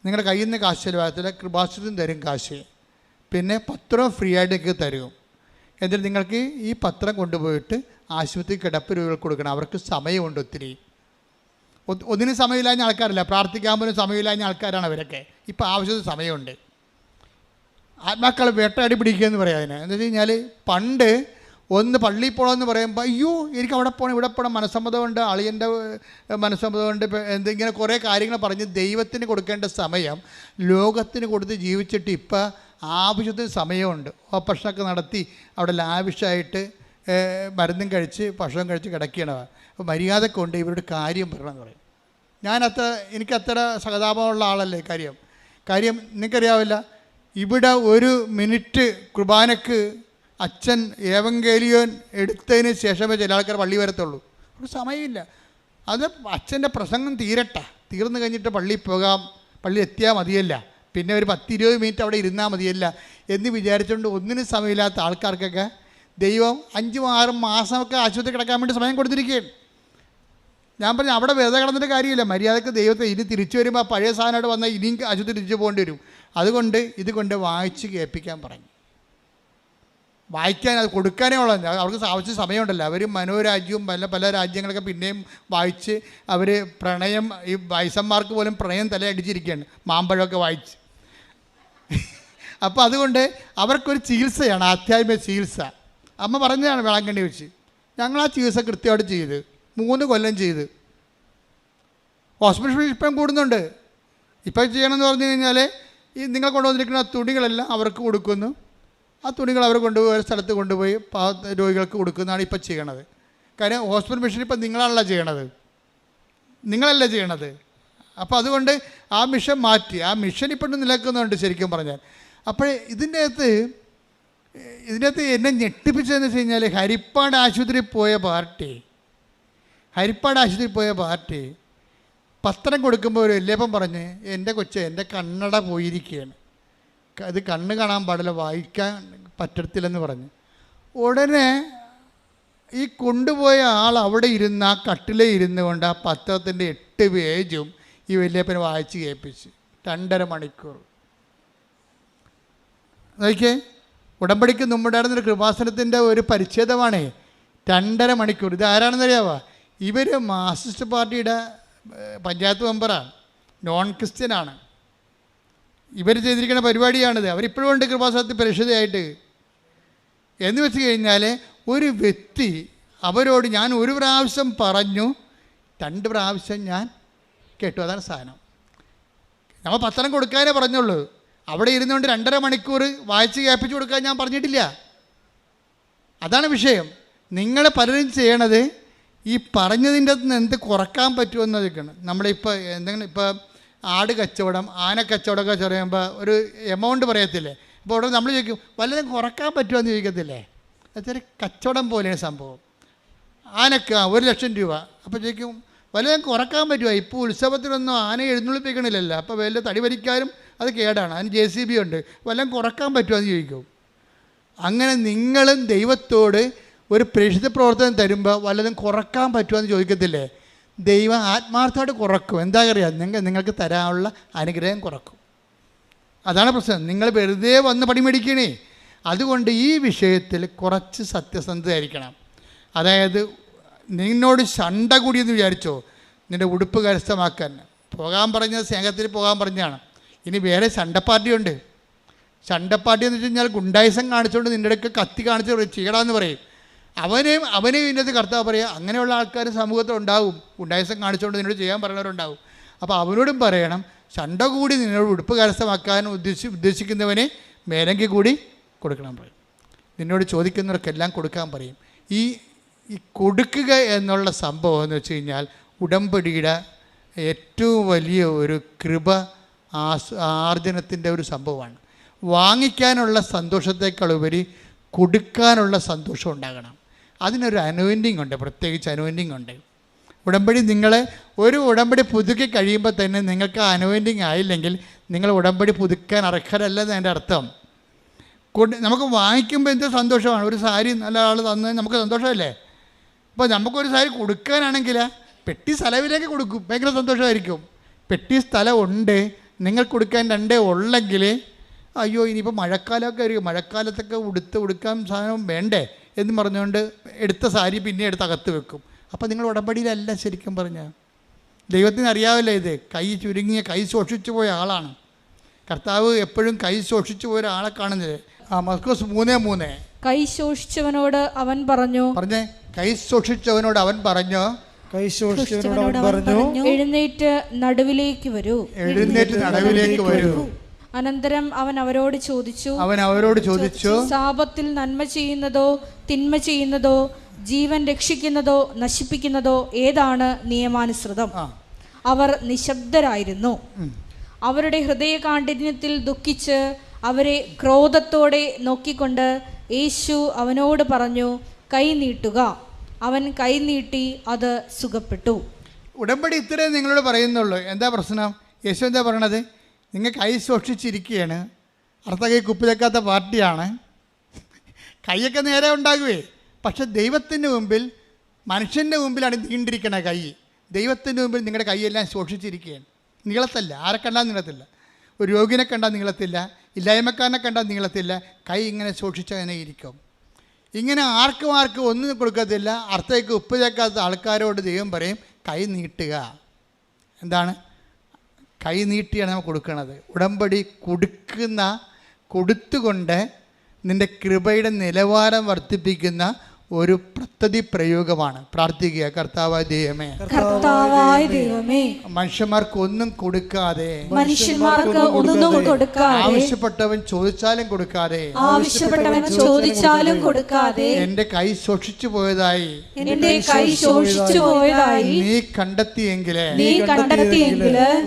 നിങ്ങളുടെ കയ്യിൽ നിന്ന് കാശ് ചിലവാകത്തില്ല, കൃപാശ്രയം തരും കാശ്, പിന്നെ പത്രം ഫ്രീ ആയിട്ട് നിങ്ങൾക്ക് തരും. എന്നിട്ട് നിങ്ങൾക്ക് ഈ പത്രം കൊണ്ടുപോയിട്ട് ആശുപത്രി കിടപ്പ് രോഗികൾക്ക് കൊടുക്കണം. അവർക്ക് സമയമുണ്ട് ഒത്തിരി, ഒന്നിനും സമയമില്ലാഞ്ഞ ആൾക്കാരല്ല, പ്രാർത്ഥിക്കാൻ പോലും സമയമില്ലാഞ്ഞ ആൾക്കാരാണ് അവരൊക്കെ. ഇപ്പോൾ ആവശ്യത്തിന് സമയമുണ്ട്. ആത്മാക്കളെ വേട്ടയാടി പിടിക്കുക എന്ന് പറയാം അതിന്. എന്താ വെച്ച് കഴിഞ്ഞാൽ പണ്ട് ഒന്ന് പള്ളിയിൽ പോകണമെന്ന് പറയുമ്പോൾ അയ്യോ എനിക്ക് അവിടെ പോകണം ഇവിടെ പോകണം, മനസ്സമ്മതമുണ്ട്, അളിയൻ്റെ മനസ്സമ്മതമുണ്ട്, ഇപ്പോൾ എന്തിങ്ങനെ കുറേ കാര്യങ്ങൾ പറഞ്ഞ് ദൈവത്തിന് കൊടുക്കേണ്ട സമയം ലോകത്തിന് കൊടുത്ത് ജീവിച്ചിട്ട് ഇപ്പോൾ ആവശ്യത്തിന് സമയമുണ്ട്. ഓപ്പറേഷനൊക്കെ നടത്തി അവിടെ ലാവിഷായിട്ട് മരുന്നും കഴിച്ച് ഭക്ഷണം കഴിച്ച് കിടക്കുകയാണ്. അപ്പോൾ മര്യാദ കൊണ്ട് ഇവരുടെ കാര്യം പറയണമെന്ന് പറയും. എനിക്കത്ര സഹതാപമുള്ള ആളല്ലേ കാര്യം നിങ്ങൾക്കറിയാവില്ല. ഇവിടെ 1 മിനിറ്റ് കുർബാനക്ക് അച്ഛൻ ഏവങ്കേലിയോൻ എടുത്തതിന് ശേഷമേ ചില ആൾക്കാർ പള്ളി വരത്തുള്ളൂ. ഒരു സമയമില്ല. അത് അച്ഛൻ്റെ പ്രസംഗം തീർന്നു കഴിഞ്ഞിട്ട് പള്ളിയിൽ പോകാം, പള്ളി എത്തിയാൽ മതിയല്ല, പിന്നെ ഒരു 10-20 മിനിറ്റ് അവിടെ ഇരുന്നാൽ മതിയല്ല എന്ന് വിചാരിച്ചുകൊണ്ട് ഒന്നിനും സമയമില്ലാത്ത ആൾക്കാർക്കൊക്കെ ദൈവം 5-6 മാസമൊക്കെ ആശുപത്രി കിടക്കാൻ വേണ്ടി സമയം കൊടുത്തിരിക്കുകയാണ്. ഞാൻ പറഞ്ഞു അവിടെ വെറുതെ കിടന്നിട്ട് കാര്യമില്ല, മര്യാദക്ക് ദൈവത്തെ ഇനി തിരിച്ചു വരുമ്പോൾ ആ പഴയ സാധനമായിട്ട് വന്നാൽ ഇനിയും ആശുപത്രി തിരിച്ചു പോകേണ്ടി വരും. അതുകൊണ്ട് ഇതുകൊണ്ട് വായിച്ച് കേൾപ്പിക്കാൻ പറഞ്ഞു. വായിക്കാൻ അത് കൊടുക്കാനേ ഉള്ളത്, അവർക്ക് ആവശ്യം സമയമുണ്ടല്ലോ. അവർ മനോരാജ്യവും പല രാജ്യങ്ങളൊക്കെ പിന്നെയും വായിച്ച് അവർ പ്രണയം, ഈ വയസ്സന്മാർക്ക് പോലും പ്രണയം തലയടിച്ചിരിക്കുകയാണ് മാമ്പഴമൊക്കെ വായിച്ച്. അപ്പോൾ അതുകൊണ്ട് അവർക്കൊരു ചികിത്സയാണ്, ആധ്യാത്മിക ചികിത്സ. അമ്മ പറഞ്ഞതാണ് വേളാങ്കണ്ണി വെച്ച്. ഞങ്ങൾ ആ ചികിത്സ കൃത്യമായിട്ട് ചെയ്ത് 3 കൊല്ലം ചെയ്ത്. ഹോസ്പിറ്റൽ ഫീസ് ഇപ്പം കൂടുന്നുണ്ട്. ഇപ്പം ചെയ്യണമെന്ന് പറഞ്ഞു കഴിഞ്ഞാൽ ഈ നിങ്ങൾ കൊണ്ടുവന്നിരിക്കുന്ന തുണികളെല്ലാം അവർക്ക് കൊടുക്കുന്നു, ആ തുണികൾ അവർ കൊണ്ടുപോയി ഒരു സ്ഥലത്ത് കൊണ്ടുപോയി രോഗികൾക്ക് കൊടുക്കുന്നതാണ് ഇപ്പം ചെയ്യണത്. കാര്യം ഹോസ്പിറ്റൽ മിഷൻ ഇപ്പം നിങ്ങളല്ല ചെയ്യണത്. അപ്പോൾ അതുകൊണ്ട് ആ മിഷൻ മാറ്റി, ആ മിഷൻ ഇപ്പോഴും നിലനിൽക്കുന്നുണ്ട് ശരിക്കും പറഞ്ഞാൽ. അപ്പോൾ ഇതിൻ്റെ അകത്ത് എന്നെ ഞെട്ടിപ്പിച്ചതെന്ന് വെച്ച് കഴിഞ്ഞാൽ ഹരിപ്പാട് ആശുപത്രിയിൽ പോയ പാർട്ടി പത്രം കൊടുക്കുമ്പോൾ ഒരു വല്യപ്പൻ പറഞ്ഞ് എൻ്റെ കണ്ണട പോയിരിക്കുകയാണ്, അത് കണ്ണ് കാണാൻ പാടില്ല, വായിക്കാൻ പറ്റത്തില്ലെന്ന് പറഞ്ഞു. ഉടനെ ഈ കൊണ്ടുപോയ ആൾ അവിടെ ഇരുന്ന് ആ കട്ടിലേ ഇരുന്ന് കൊണ്ട് ആ പത്രത്തിൻ്റെ 8 പേജും ഈ വല്യപ്പനെ വായിച്ച് കേൾപ്പിച്ച് 2.5 മണിക്കൂർ. നോക്കിയേ, ഉടമ്പടിക്ക് മുമ്പുണ്ടായിരുന്നൊരു കൃപാസനത്തിൻ്റെ ഒരു പരിച്ഛേദമാണേ 2.5 മണിക്കൂർ. ഇത് ആരാണെന്നറിയാവോ? ഇവർ മാർക്സിസ്റ്റ് പാർട്ടിയുടെ പഞ്ചായത്ത് മെമ്പറാണ്, നോൺ ക്രിസ്ത്യനാണ്. ഇവർ ചെയ്തിരിക്കുന്ന പരിപാടിയാണിത്. അവരിപ്പോഴും ഉണ്ട് കൃപാസനത്തിൽ പരിശുദ്ധയായിട്ട്. എന്ന് വെച്ച് കഴിഞ്ഞാൽ ഒരു വ്യക്തി അവരോട് ഞാൻ 1 പ്രാവശ്യം പറഞ്ഞു, 2 പ്രാവശ്യം ഞാൻ കേട്ടു. അതാണ് സാധനം. നമ്മൾ പത്രം കൊടുക്കാനേ പറഞ്ഞുള്ളൂ. അവിടെ ഇരുന്നുകൊണ്ട് 2.5 മണിക്കൂർ വായിച്ച് കേൾപ്പിച്ച് കൊടുക്കാൻ ഞാൻ പറഞ്ഞിട്ടില്ല. അതാണ് വിഷയം. നിങ്ങൾ പലരും ചെയ്യണത് ഈ പറഞ്ഞതിൻ്റെ അകത്ത് നിന്ന് എന്ത് കുറക്കാൻ പറ്റുമെന്നതൊക്കെയാണ്. നമ്മളിപ്പോൾ എന്തെങ്കിലും ഇപ്പോൾ ആട് കച്ചവടം, ആന കച്ചവടമൊക്കെ പറയുമ്പോൾ ഒരു എമൗണ്ട് പറയത്തില്ലേ. അപ്പോൾ അവിടെ നമ്മൾ ചോദിക്കും വല്ലതും കുറക്കാൻ പറ്റുമെന്ന് ചോദിക്കത്തില്ലേ. അതൊരു കച്ചവടം പോലെയാണ് സംഭവം. ആനക്ക് 1,00,000 രൂപ. അപ്പോൾ ചോദിക്കും വല്ലതും കുറക്കാൻ പറ്റുമോ? ഇപ്പോൾ ഉത്സവത്തിനൊന്നും ആന എഴുന്നള്ളിപ്പിക്കണില്ലല്ലോ, അപ്പോൾ വല്ല തടി വലിക്കാനും അത് കേടാണ്, അതിന് JCB ഉണ്ട്, വല്ലതും കുറക്കാൻ പറ്റുമോ എന്ന് ചോദിക്കും. അങ്ങനെ നിങ്ങളും ദൈവത്തോട് ഒരു പ്രേക്ഷിത പ്രവർത്തനം തരുമ്പോൾ വല്ലതും കുറക്കാൻ പറ്റുമോ എന്ന് ചോദിക്കത്തില്ലേ. ദൈവം ആത്മാർത്ഥമായിട്ട് കുറക്കും. എന്താ അറിയാം, നിങ്ങൾക്ക് തരാനുള്ള അനുഗ്രഹം കുറക്കും. അതാണ് പ്രശ്നം. നിങ്ങൾ വെറുതെ വന്ന് പണിമേടിക്കണേ. അതുകൊണ്ട് ഈ വിഷയത്തിൽ കുറച്ച് സത്യസന്ധമായിരിക്കണം. അതായത് നിന്നോട് ശണ്ട കൂടിയെന്ന് വിചാരിച്ചോ നിൻ്റെ ഉടുപ്പ് കരസ്ഥമാക്കാൻ പോകാൻ പറഞ്ഞത് സ്നേഹത്തിൽ പോകാൻ പറഞ്ഞതാണ്. ഇനി വേറെ ശണ്ടപ്പാർട്ടിയുണ്ട്. ശണ്ടപ്പാർട്ടി എന്ന് വെച്ച് കഴിഞ്ഞാൽ ഗുണ്ടായിസം കാണിച്ചുകൊണ്ട് നിൻ്റെ അടുക്ക് കത്തി കാണിച്ച് ചെയ്യടാന്ന് പറയും. അവനെയും ഇതിനകത്ത് കർത്താവ് പറയുക, അങ്ങനെയുള്ള ആൾക്കാർ സമൂഹത്തിൽ ഉണ്ടാവും, ഉണ്ടായസം കാണിച്ചുകൊണ്ട് നിന്നോട് ചെയ്യാൻ പറയുന്നവരുണ്ടാവും. അപ്പോൾ അവനോടും പറയണം, ചണ്ട കൂടി നിന്നോട് ഉടുപ്പ് കരസ്ഥമാക്കാൻ ഉദ്ദേശിക്കുന്നവനെ മേലങ്കി കൂടി കൊടുക്കണം പറയും. നിന്നോട് ചോദിക്കുന്നവർക്കെല്ലാം കൊടുക്കാൻ പറയും. ഈ കൊടുക്കുക എന്നുള്ള സംഭവം എന്ന് വെച്ച് കഴിഞ്ഞാൽ ഉടമ്പടിയുടെ ഏറ്റവും വലിയ ഒരു കൃപ ആർജനത്തിൻ്റെ ഒരു സംഭവമാണ്. വാങ്ങിക്കാനുള്ള സന്തോഷത്തേക്കാൾ ഉപരി കൊടുക്കാനുള്ള സന്തോഷം ഉണ്ടാകണം. അതിനൊരു അനോയിൻറ്റിങ് ഉണ്ട്, പ്രത്യേകിച്ച് അനോയിൻറ്റിങ് ഉണ്ട്. ഉടമ്പടി ഒരു ഉടമ്പടി പുതുക്കി കഴിയുമ്പോൾ തന്നെ നിങ്ങൾക്ക് ആ അനോയിൻറ്റിങ് ആയില്ലെങ്കിൽ നിങ്ങൾ ഉടമ്പടി പുതുക്കാൻ അർഹരല്ലെന്ന് എൻ്റെ അർത്ഥം. നമുക്ക് വാങ്ങിക്കുമ്പോൾ എന്ത് സന്തോഷമാണ്. ഒരു സാരി നല്ല ആൾ തന്നത് നമുക്ക് സന്തോഷമല്ലേ. അപ്പോൾ നമുക്കൊരു സാരി കൊടുക്കാനാണെങ്കിൽ പെട്ടി സ്ഥലവിലേക്ക് കൊടുക്കും, ഭയങ്കര സന്തോഷമായിരിക്കും. പെട്ടി സ്ഥലം ഉണ്ട്, നിങ്ങൾ കൊടുക്കാൻ രണ്ടേ ഉള്ളെങ്കിൽ അയ്യോ ഇനിയിപ്പോൾ മഴക്കാലമൊക്കെ ആയിരിക്കും, മഴക്കാലത്തൊക്കെ ഉടുക്കാൻ സാധനം വേണ്ടേ എന്ന് പറഞ്ഞുകൊണ്ട് എടുത്ത സാരി പിന്നെ എടുത്ത് അകത്ത് വെക്കും. അപ്പോൾ നിങ്ങൾ ഉടമ്പടിയിലല്ല ശരിക്കും പറഞ്ഞാൽ. ദൈവത്തിന് അറിയാമല്ലോ ഇത്. കൈ ചുരുങ്ങിയ, കൈ സൂക്ഷിച്ചു പോയ ആളാണ് കർത്താവ്. എപ്പോഴും കൈ സൂക്ഷിച്ചു പോയ ഒരാളെ കാണുന്നത്. മർക്കോസ് 3:3 കൈ ശോഷിച്ചവനോട് അവൻ പറഞ്ഞു, കൈ സൂക്ഷിച്ചവനോട് അവൻ പറഞ്ഞു, എഴുന്നേറ്റ് നടുവിലേക്ക് വരൂ. അനന്തരം അവൻ അവരോട് ചോദിച്ചു, സാപത്തിൽ നന്മ ചെയ്യുന്നതോ തിന്മ ചെയ്യുന്നതോ ജീവൻ രക്ഷിക്കുന്നതോ നശിപ്പിക്കുന്നതോ ഏതാണ് നിയമാനുസൃതം? അവർ നിശബ്ദരായിരുന്നു. അവരുടെ ഹൃദയകാഠിന്യത്തിൽ ദുഃഖിച്ച് അവരെ ക്രോധത്തോടെ നോക്കിക്കൊണ്ട് യേശു അവനോട് പറഞ്ഞു, കൈ നീട്ടുക. അവൻ കൈ നീട്ടി, അത് സുഖപ്പെട്ടു. ഉടമ്പടി ഇത്രയും നിങ്ങളോട് പറയുന്നുള്ളൂ. എന്താ പ്രശ്നം? യേശു എന്താ പറയണത്? നിങ്ങൾ കൈ സൂക്ഷിച്ചിരിക്കുകയാണ്. അർത്ഥ കൈ കുപ്പിലേക്കാത്ത പാർട്ടിയാണ്. കൈയൊക്കെ നേരെ ഉണ്ടാകുവേ, പക്ഷെ ദൈവത്തിൻ്റെ മുമ്പിൽ, മനുഷ്യൻ്റെ മുമ്പിലാണ് നീണ്ടിരിക്കണ കൈ. ദൈവത്തിൻ്റെ മുമ്പിൽ നിങ്ങളുടെ കൈയെല്ലാം സൂക്ഷിച്ചിരിക്കുകയാണ്. നീളത്തല്ല, ആരെ കണ്ടാൽ നീളത്തില്ല. ഒരു രോഗിനെ കണ്ടാൽ നീളത്തില്ല, ഇല്ലായ്മക്കാരനെ കണ്ടാൽ നീളത്തില്ല. കൈ ഇങ്ങനെ സൂക്ഷിച്ചതിനെ ഇരിക്കും. ഇങ്ങനെ ആർക്കും ഒന്നും കൊടുക്കത്തില്ല. അർത്ഥയ്ക്ക് ഉപ്പ് ചേക്കാത്ത ആൾക്കാരോട് ദൈവം പറയും, കൈ നീട്ടുക. എന്താണ്? കൈ നീട്ടിയാണ് നമ്മൾ കൊടുക്കുന്നത്. ഉടമ്പടി കൊടുത്തുകൊണ്ട് നിൻ്റെ കൃപയുടെ നിലവാരം വർദ്ധിപ്പിക്കുന്ന ഒരു പദ്ധതി പ്രയോഗമാണ്. പ്രാർത്ഥിക്കുക, കർത്താവായ ദൈവമേ, മനുഷ്യന്മാർക്ക് ഒന്നും കൊടുക്കാതെ, ആവശ്യപ്പെട്ടവൻ ചോദിച്ചാലും കൊടുക്കാതെ എന്റെ കൈ സൂക്ഷിച്ചു പോയതായി നീ കണ്ടെത്തിയെങ്കില്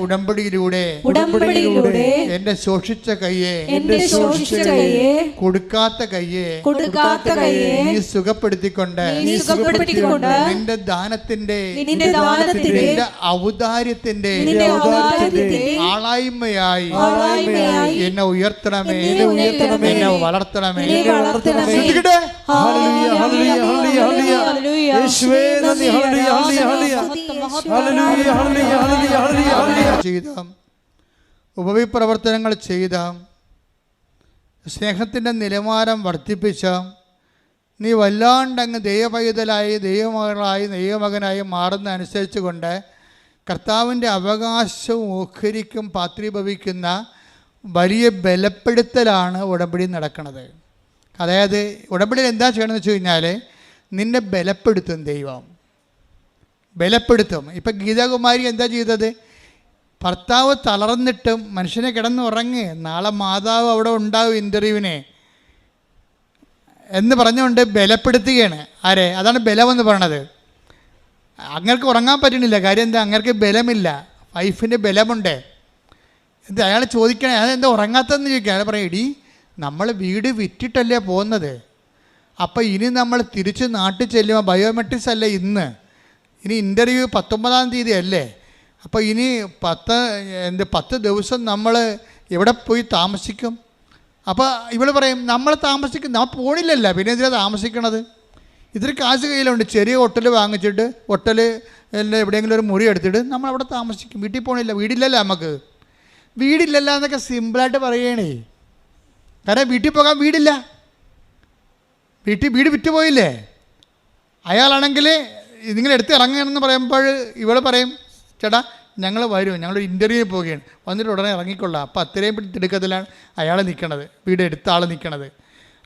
ഉടമ്പടിയിലൂടെ എന്റെ സൂക്ഷിച്ച കയ്യെ, കൊടുക്കാത്ത കയ്യെ നീ സുഖപ്പെടുത്തിക്കൊണ്ട് നിന്റെ ദാനത്തിന്റെ, നിന്റെ ഔദാര്യത്തിന്റെ ആളായ്മയായി എന്നെ ഉയർത്തണമേ, എന്നെ വളർത്തണമേ. ചെയ്ത ഉപവിപ്രവർത്തനങ്ങൾ ചെയ്ത സ്നേഹത്തിൻ്റെ നിലവാരം വർദ്ധിപ്പിച്ച നീ വല്ലാണ്ടങ്ങ് ദൈവപൈതലായി, ദൈവമകളായി, ദൈവമകനായി മാറുന്ന അനുസരിച്ച് കൊണ്ട് കർത്താവിൻ്റെ അവകാശവും ഓഹരിക്കും പാത്രീഭവിക്കുന്ന വലിയ ബലപ്പെടുത്തലാണ് ഉടമ്പടി നടക്കുന്നത്. അതായത് ഉടമ്പടിയിൽ എന്താ ചെയ്യണമെന്ന് വെച്ച് കഴിഞ്ഞാൽ നിന്നെ ബലപ്പെടുത്തും, ദൈവം ബലപ്പെടുത്തും. ഇപ്പം ഗീതാകുമാരി എന്താ ചെയ്തത്? ഭർത്താവ് തളർന്നിട്ടും മനുഷ്യനെ കിടന്നുറങ്ങി, നാളെ മാതാവ് അവിടെ ഉണ്ടാവും ഇൻ്റർവ്യൂവിനെ എന്ന് പറഞ്ഞുകൊണ്ട് ബലപ്പെടുത്തുകയാണ്. ആരെ? അതാണ് ബലമെന്ന് പറയണത്. അങ്ങർക്ക് ഉറങ്ങാൻ പറ്റണില്ല. കാര്യം എന്താ? അങ്ങർക്ക് ബലമില്ല, വൈഫിൻ്റെ ബലമുണ്ട്. എന്താ അയാൾ ചോദിക്കണേ, അതെന്താ ഉറങ്ങാത്തതെന്ന് ചോദിക്കുക. അയാൾ പറയും, എടി നമ്മൾ വീട് വിറ്റിട്ടല്ലേ പോകുന്നത്, അപ്പോൾ ഇനി നമ്മൾ തിരിച്ച് നാട്ടിൽ ചെല്ലുമ്പോൾ ബയോമെട്രിക്സ് അല്ലേ ഇനി ഇൻ്റർവ്യൂ 19-ാം തീയതി അല്ലേ, അപ്പോൾ ഇനി 10 ദിവസം നമ്മൾ എവിടെ പോയി താമസിക്കും? അപ്പോൾ ഇവൾ പറയും, നമ്മൾ പോണില്ലല്ലോ, പിന്നെ എന്തിനാണ് താമസിക്കണത്? ഇത്തിരി കാശ് കയ്യിലുണ്ട്, ചെറിയ ഹോട്ടൽ വാങ്ങിച്ചിട്ട് എവിടെയെങ്കിലും ഒരു മുറി എടുത്തിട്ട് നമ്മൾ അവിടെ താമസിക്കും, വീട്ടിൽ പോകണില്ല, വീടില്ലല്ലോ നമുക്ക്, വീടില്ലല്ലോ എന്നൊക്കെ സിമ്പിളായിട്ട് പറയണേ. കാരണം വീട്ടിൽ പോകാൻ വീടില്ല, വീട് വിറ്റുപോയില്ലേ. അയാളാണെങ്കിൽ നിങ്ങളെടുത്ത് ഇറങ്ങണമെന്ന് പറയുമ്പോൾ ഇവൾ പറയും, ചേട്ടാ ഞങ്ങൾ വരും, ഞങ്ങളൊരു ഇൻ്റർവ്യൂവിൽ പോവുകയാണ്, വന്നിട്ട് ഉടനെ ഇറങ്ങിക്കൊള്ളാം. അപ്പോൾ അത്രയും പിടിച്ചെടുക്കത്തിലാണ് അയാൾ നിൽക്കണത്, വീട് എടുത്ത ആൾ നിൽക്കണത്.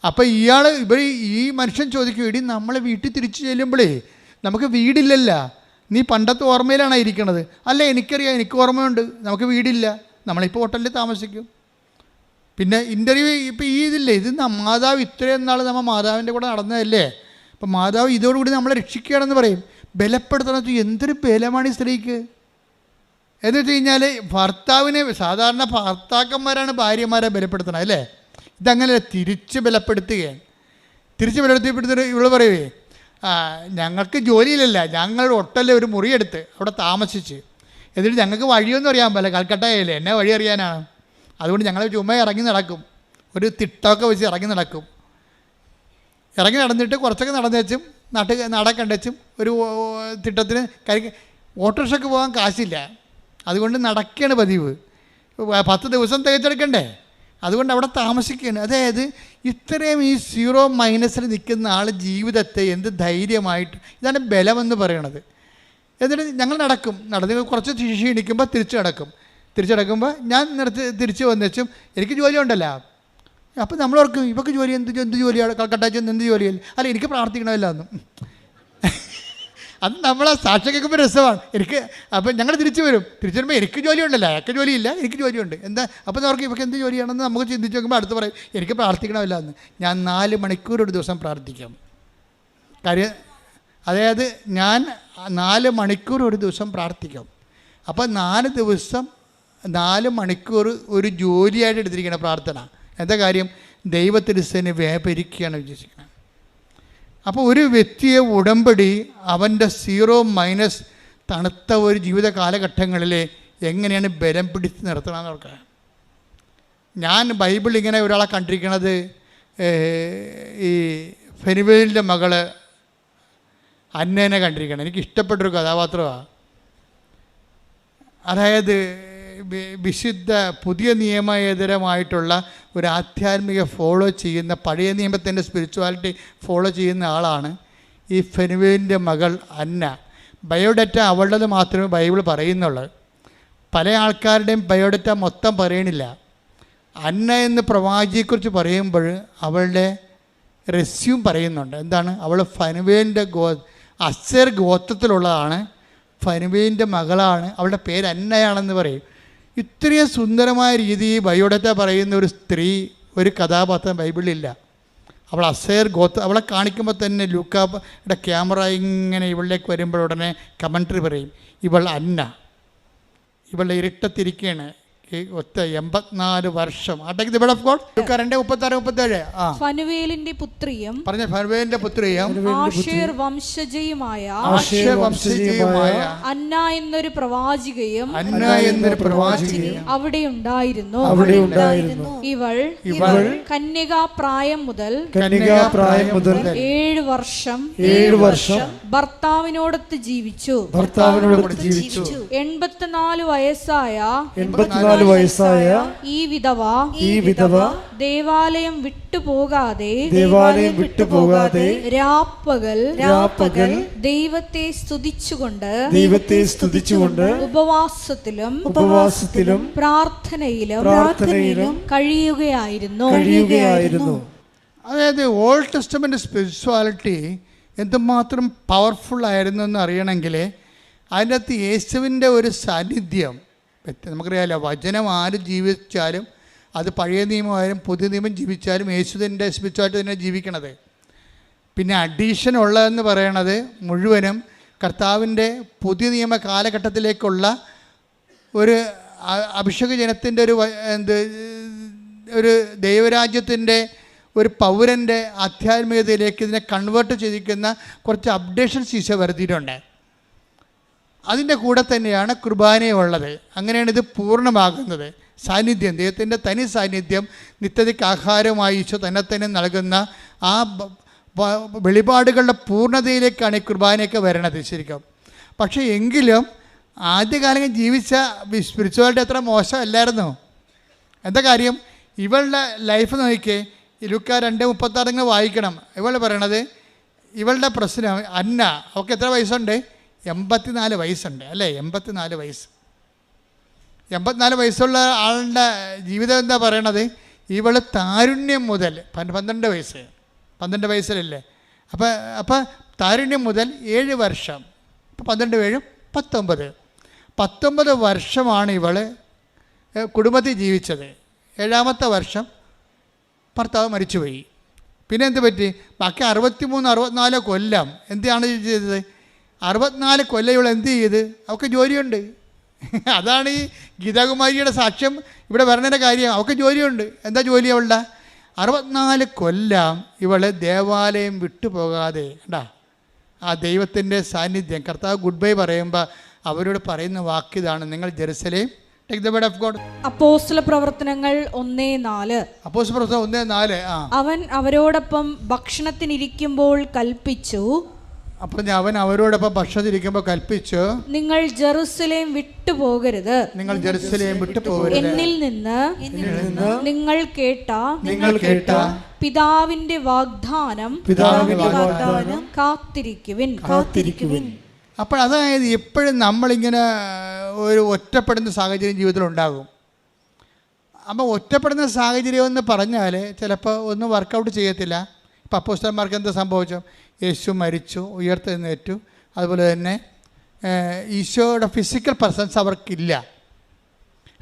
അപ്പോൾ ഇവർ ഈ മനുഷ്യൻ ചോദിക്കും, ഇടി നമ്മൾ വീട്ടിൽ തിരിച്ചു ചെല്ലുമ്പോഴേ നമുക്ക് വീടില്ലല്ല, നീ പണ്ടത്തെ ഓർമ്മയിലാണ് ഇരിക്കണത്. അല്ല, എനിക്കറിയാം, എനിക്ക് ഓർമ്മയുണ്ട്, നമുക്ക് വീടില്ല, നമ്മളിപ്പോൾ ഹോട്ടലിൽ താമസിക്കും. പിന്നെ ഇൻ്റർവ്യൂ ഇപ്പോൾ ഈ ഇതില്ലേ, ഇത് മാതാവ് ഇത്രയും നാൾ നമ്മൾ മാതാവിൻ്റെ കൂടെ നടന്നതല്ലേ, അപ്പം മാതാവ് ഇതോടുകൂടി നമ്മളെ രക്ഷിക്കുകയാണെന്ന് പറയും. ബലപ്പെടുത്തണം. എന്തൊരു ബലമാണ് ഈ സ്ത്രീക്ക് എന്ന് വെച്ച് കഴിഞ്ഞാൽ, ഭർത്താവിനെ സാധാരണ ഭർത്താക്കന്മാരാണ് ഭാര്യമാരെ ബലപ്പെടുത്തണം അല്ലേ, ഇതങ്ങനെ തിരിച്ച് ബലപ്പെടുത്തുകയാണ്. തിരിച്ച് ബലപ്പെടുത്തിയിട്ട് ഇവൾ പറയുവേ, ഞങ്ങൾക്ക് ജോലിയിലല്ല, ഞങ്ങൾ ഹോട്ടലിൽ ഒരു മുറിയെടുത്ത് അവിടെ താമസിച്ച്, എന്നിട്ട് ഞങ്ങൾക്ക് വഴിയൊന്നും അറിയാൻ പറ്റില്ല, കൽക്കട്ടയല്ലേ, എന്നെ വഴി അറിയാനാണ്, അതുകൊണ്ട് ഞങ്ങൾ ചുമ്മാ ഇറങ്ങി നടക്കും, ഒരു തിട്ടമൊക്കെ വെച്ച് ഇറങ്ങി നടക്കും. ഇറങ്ങി നടന്നിട്ട് കുറച്ചൊക്കെ നടന്നു വെച്ചും നടക്കണ്ട വെച്ചും ഒരു തിട്ടത്തിന് ഓട്ടോറിക്ഷയ്ക്ക് പോകാൻ കാശില്ല, അതുകൊണ്ട് നടക്കുകയാണ് പതിവ്. 10 ദിവസം തികച്ചെടുക്കണ്ടേ, അതുകൊണ്ട് അവിടെ താമസിക്കുകയാണ്. അതായത് ഇത്രയും ഈ 0 നിൽക്കുന്ന ആൾ ജീവിതത്തെ എന്ത് ധൈര്യമായിട്ട്, ഇതാണ് ബലമെന്ന് പറയണത്. എന്നിട്ട് ഞങ്ങൾ നടന്ന് കുറച്ച് ക്ഷീണിക്കുമ്പോൾ തിരിച്ചു നടക്കുമ്പോൾ ഞാൻ തിരിച്ച് വന്നുവെച്ചും എനിക്ക് ജോലി ഉണ്ടല്ലോ. അപ്പോൾ നമ്മളോർക്കും ഇവർക്ക് ജോലി എന്ത് ജോലിയാണ്, കൽക്കട്ട എന്ത് ജോലിയല്ല, അല്ല എനിക്ക് പ്രാർത്ഥിക്കണമല്ലോ എന്നും. അത് നമ്മളെ സാക്ഷ്യം കേൾക്കുമ്പോൾ രസമാണ് എനിക്ക്. അപ്പം ഞങ്ങൾ തിരിച്ചു വരുമ്പോൾ എനിക്ക് ജോലി ഉണ്ടല്ലോ, അയാൾക്ക് ജോലിയില്ല, എനിക്ക് ജോലിയുണ്ട്, എന്താ അപ്പം അവർക്ക് ഇവർക്ക് എന്ത് ജോലിയാണെന്ന് നമുക്ക് ചിന്തിച്ച് നോക്കുമ്പോൾ അടുത്ത് പറയും എനിക്ക് പ്രാർത്ഥിക്കണമല്ലോ എന്ന്. ഞാൻ 4 മണിക്കൂർ ഒരു ദിവസം പ്രാർത്ഥിക്കും. കാര്യം അതായത് ഞാൻ 4 മണിക്കൂർ ഒരു ദിവസം പ്രാർത്ഥിക്കും. അപ്പോൾ 4 ദിവസം 4 മണിക്കൂർ ഒരു ജോലിയായിട്ട് എടുത്തിരിക്കുന്ന പ്രാർത്ഥന. എന്താ കാര്യം? ദൈവത്തിരുസേനെ വ്യാപരിക്കുകയാണ് വിശ്വസിക്കുന്നത്. അപ്പോൾ ഒരു വ്യക്തിയെ ഉടമ്പടി അവൻ്റെ 0 തണുത്ത ഒരു ജീവിത കാലഘട്ടങ്ങളിൽ എങ്ങനെയാണ് ബലം പിടിച്ച് നിർത്തണമെന്ന് നോക്കുക. ഞാൻ ബൈബിൾ ഇങ്ങനെ ഒരാളെ കണ്ടിരിക്കുന്നത്, ഈ ഫെനുവേലിൻ്റെ മകള് അന്നേനെ കണ്ടിരിക്കണം. എനിക്ക് ഇഷ്ടപ്പെട്ടൊരു കഥാപാത്രമാണ്. അതായത് വിശുദ്ധ പുതിയ നിയമേതരമായിട്ടുള്ള ഒരു ആധ്യാത്മിക ഫോളോ ചെയ്യുന്ന, പഴയ നിയമത്തിൻ്റെ സ്പിരിച്വാലിറ്റി ഫോളോ ചെയ്യുന്ന ആളാണ് ഈ ഫെനുവേലിൻ്റെ മകൾ അന്ന. ബയോഡേറ്റ അവളുടേത് മാത്രമേ ബൈബിൾ പറയുന്നുള്ളൂ. പല ആൾക്കാരുടെയും ബയോഡേറ്റ മൊത്തം പറയണില്ല. അന്ന എന്ന് പ്രവാചിയെക്കുറിച്ച് പറയുമ്പോൾ അവളുടെ റെസ്യൂം പറയുന്നുണ്ട്. എന്താണ്? അവൾ ഫനുവേലിൻ്റെ അസേർ ഗോത്രത്തിലുള്ളതാണ്, ഫനുവേലിൻ്റെ മകളാണ്, അവളുടെ പേര് അന്നയാണെന്ന് പറയും. ഇത്രയും സുന്ദരമായ രീതിയിൽ ബയോഡേറ്റ പറയുന്ന ഒരു സ്ത്രീ, ഒരു കഥാപാത്രം ബൈബിളിലില്ല. അവൾ അസേർ അവളെ കാണിക്കുമ്പോൾ തന്നെ ലൂക്കായുടെ ക്യാമറ ഇങ്ങനെ ഇവളിലേക്ക് വരുമ്പോൾ ഉടനെ കമൻട്രി പറയും, ഇവൾ അന്ന, ഇവളുടെ ഇരുട്ടത്തിരിക്കുകയാണ്, 84 വർഷം. ഫനുവേലിന്റെ പുത്രിയും ഫനുവേലിന്റെ പുത്രിയും ആശേർ വംശജയുമായ അന്ന എന്നൊരു പ്രവാചികയും അവിടെ ഉണ്ടായിരുന്നു. ഇവൾ കന്യകാപ്രായം മുതൽ 7 വർഷം ഭർത്താവിനോടൊത്ത് ജീവിച്ചു. 84 വയസ്സായ ഈ വിധവ ദേവാലയം വിട്ടുപോകാതെ രാപ്പകൽ ദൈവത്തെ സ്തുതിച്ചുകൊണ്ട് ഉപവാസത്തിലും പ്രാർത്ഥനയിലും കഴിയുകയായിരുന്നു. അതായത് ഓൾഡ് ടെസ്റ്റമെന്റ് സ്പിരിച്വാലിറ്റി എന്തുമാത്രം പവർഫുൾ ആയിരുന്നു എന്ന് അറിയണമെങ്കിൽ അതിൻ്റെ അകത്ത് യേശുവിൻ്റെ ഒരു സാന്നിധ്യം നമുക്കറിയാമല്ലോ. വചനം ആര് ജീവിച്ചാലും, അത് പഴയ നിയമമായാലും പുതിയ നിയമം ജീവിച്ചാലും യേശുവിൻ്റെ സ്പിരിച്വാലിറ്റി തന്നെ ജീവിക്കണത്. പിന്നെ അഡീഷൻ ഉള്ളതെന്ന് പറയണത് മുഴുവനും കർത്താവിൻ്റെ പുതിയ നിയമ കാലഘട്ടത്തിലേക്കുള്ള ഒരു അഭിഷേക ജനത്തിൻ്റെ ഒരു ദൈവരാജ്യത്തിൻ്റെ ഒരു പൗരൻ്റെ ആധ്യാത്മികതയിലേക്ക് ഇതിനെ കൺവേർട്ട് ചെയ്തിരിക്കുന്ന കുറച്ച് അപ്ഡേഷൻസ് ഈശോ വരുത്തിയിട്ടുണ്ട്. അതിൻ്റെ കൂടെ തന്നെയാണ് കുർബാനയുള്ളത്. അങ്ങനെയാണ് ഇത് പൂർണ്ണമാകുന്നത്. സാന്നിധ്യം, ദൈവത്തിൻ്റെ തനി സാന്നിധ്യം നിത്യതയ്ക്ക് ആഹാരമായി ഈശോ തന്നെ നൽകുന്ന ആ വെളിപാടുകളുടെ പൂർണ്ണതയിലേക്കാണ് ഈ കുർബാനയൊക്കെ വരണത് ശരിക്കും. പക്ഷേ എങ്കിലും ആദ്യകാലം ജീവിച്ച സ്പിരിച്വാലിറ്റി അത്ര മോശമല്ലായിരുന്നു. എന്താ കാര്യം? ഇവളുടെ ലൈഫ് നോക്കിക്കേ. ലൂക്ക 2:36 വായിക്കണം. ഇവൾ പറയണത്, ഇവളുടെ പ്രശ്നം അന്ന, അവൾക്ക് എത്ര വയസ്സുണ്ട്? 84 വയസ്സുണ്ട് അല്ലേ? 84 വയസ്സ്. 84 വയസ്സുള്ള ആളുടെ ജീവിതം എന്താ പറയണത്? ഇവൾ താരുണ്യം മുതൽ 12 വയസ്സിലല്ലേ, അപ്പം താരുണ്യം മുതൽ 7 വർഷം, ഇപ്പം 12 7 19 വർഷമാണ് ഇവൾ കുടുംബത്തിൽ ജീവിച്ചത്. 7-ാമത്തെ വർഷം ഭർത്താവ് മരിച്ചുപോയി. പിന്നെ എന്ത് പറ്റി? ബാക്കി 63-64 കൊല്ലം എന്താണ് ചെയ്തത്? 64 കൊല്ലം ഇവൾ എന്ത് ചെയ്ത്? അവൾക്ക് ജോലിയുണ്ട്. അതാണ് ഈ ഗീതാകുമാരിയുടെ സാക്ഷ്യം ഇവിടെ വരണേൻ്റെ കാര്യം. അവൾക്ക് ജോലിയുണ്ട്. എന്താ ജോലി അവളുടെ? 64 കൊല്ലം ഇവൾ ദേവാലയം വിട്ടുപോകാതെ കണ്ടാ ആ ദൈവത്തിൻ്റെ സാന്നിധ്യം. കർത്താവ് ഗുഡ് ബൈ പറയുമ്പോൾ അവരോട് പറയുന്ന വാക്കിതാണ്, നിങ്ങൾ Jerusalem take the word of God. അപ്പോസ്തല പ്രവർത്തനങ്ങൾ 1:4. അപ്പോസ്തല പ്രവർത്തനം 1:4. അവൻ അവരോടൊപ്പം ഭക്ഷണത്തിനിരിക്കുമ്പോൾ കൽപ്പിച്ചു. അപ്പം അവൻ അവരോടൊപ്പം ഭക്ഷണത്തിരിക്കുമ്പോൾ കൽപ്പിച്ചു, നിങ്ങൾ ജെറുസലേം വിട്ടുപോകരുത്, നിങ്ങൾ ജെറുസലേം വിട്ടുപോകരുത്. എന്നിൽ നിന്ന് നിങ്ങൾ കേട്ട പിതാവിന്റെ വാഗ്ദാനം കാത്തിരിക്കുവിൻ. അപ്പോൾ അതായത് എപ്പോഴും നമ്മളിങ്ങനെ ഒരു ഒറ്റപ്പെടുന്ന സാഹചര്യം ജീവിതത്തിൽ ഉണ്ടാകും. അപ്പോൾ ഒറ്റപ്പെടുന്ന സാഹചര്യം എന്ന് പറഞ്ഞാൽ ചിലപ്പോൾ ഒന്നും വർക്കൗട്ട് ചെയ്യത്തില്ല. ഇപ്പോൾ അപ്പോസ്തലന്മാർക്ക് എന്താ സംഭവിച്ചു? യേശു മരിച്ചു, ഉയർത്തെഴുന്നേറ്റു. അതുപോലെ തന്നെ ഈശോയുടെ ഫിസിക്കൽ പ്രസൻസ് അവർക്കില്ല,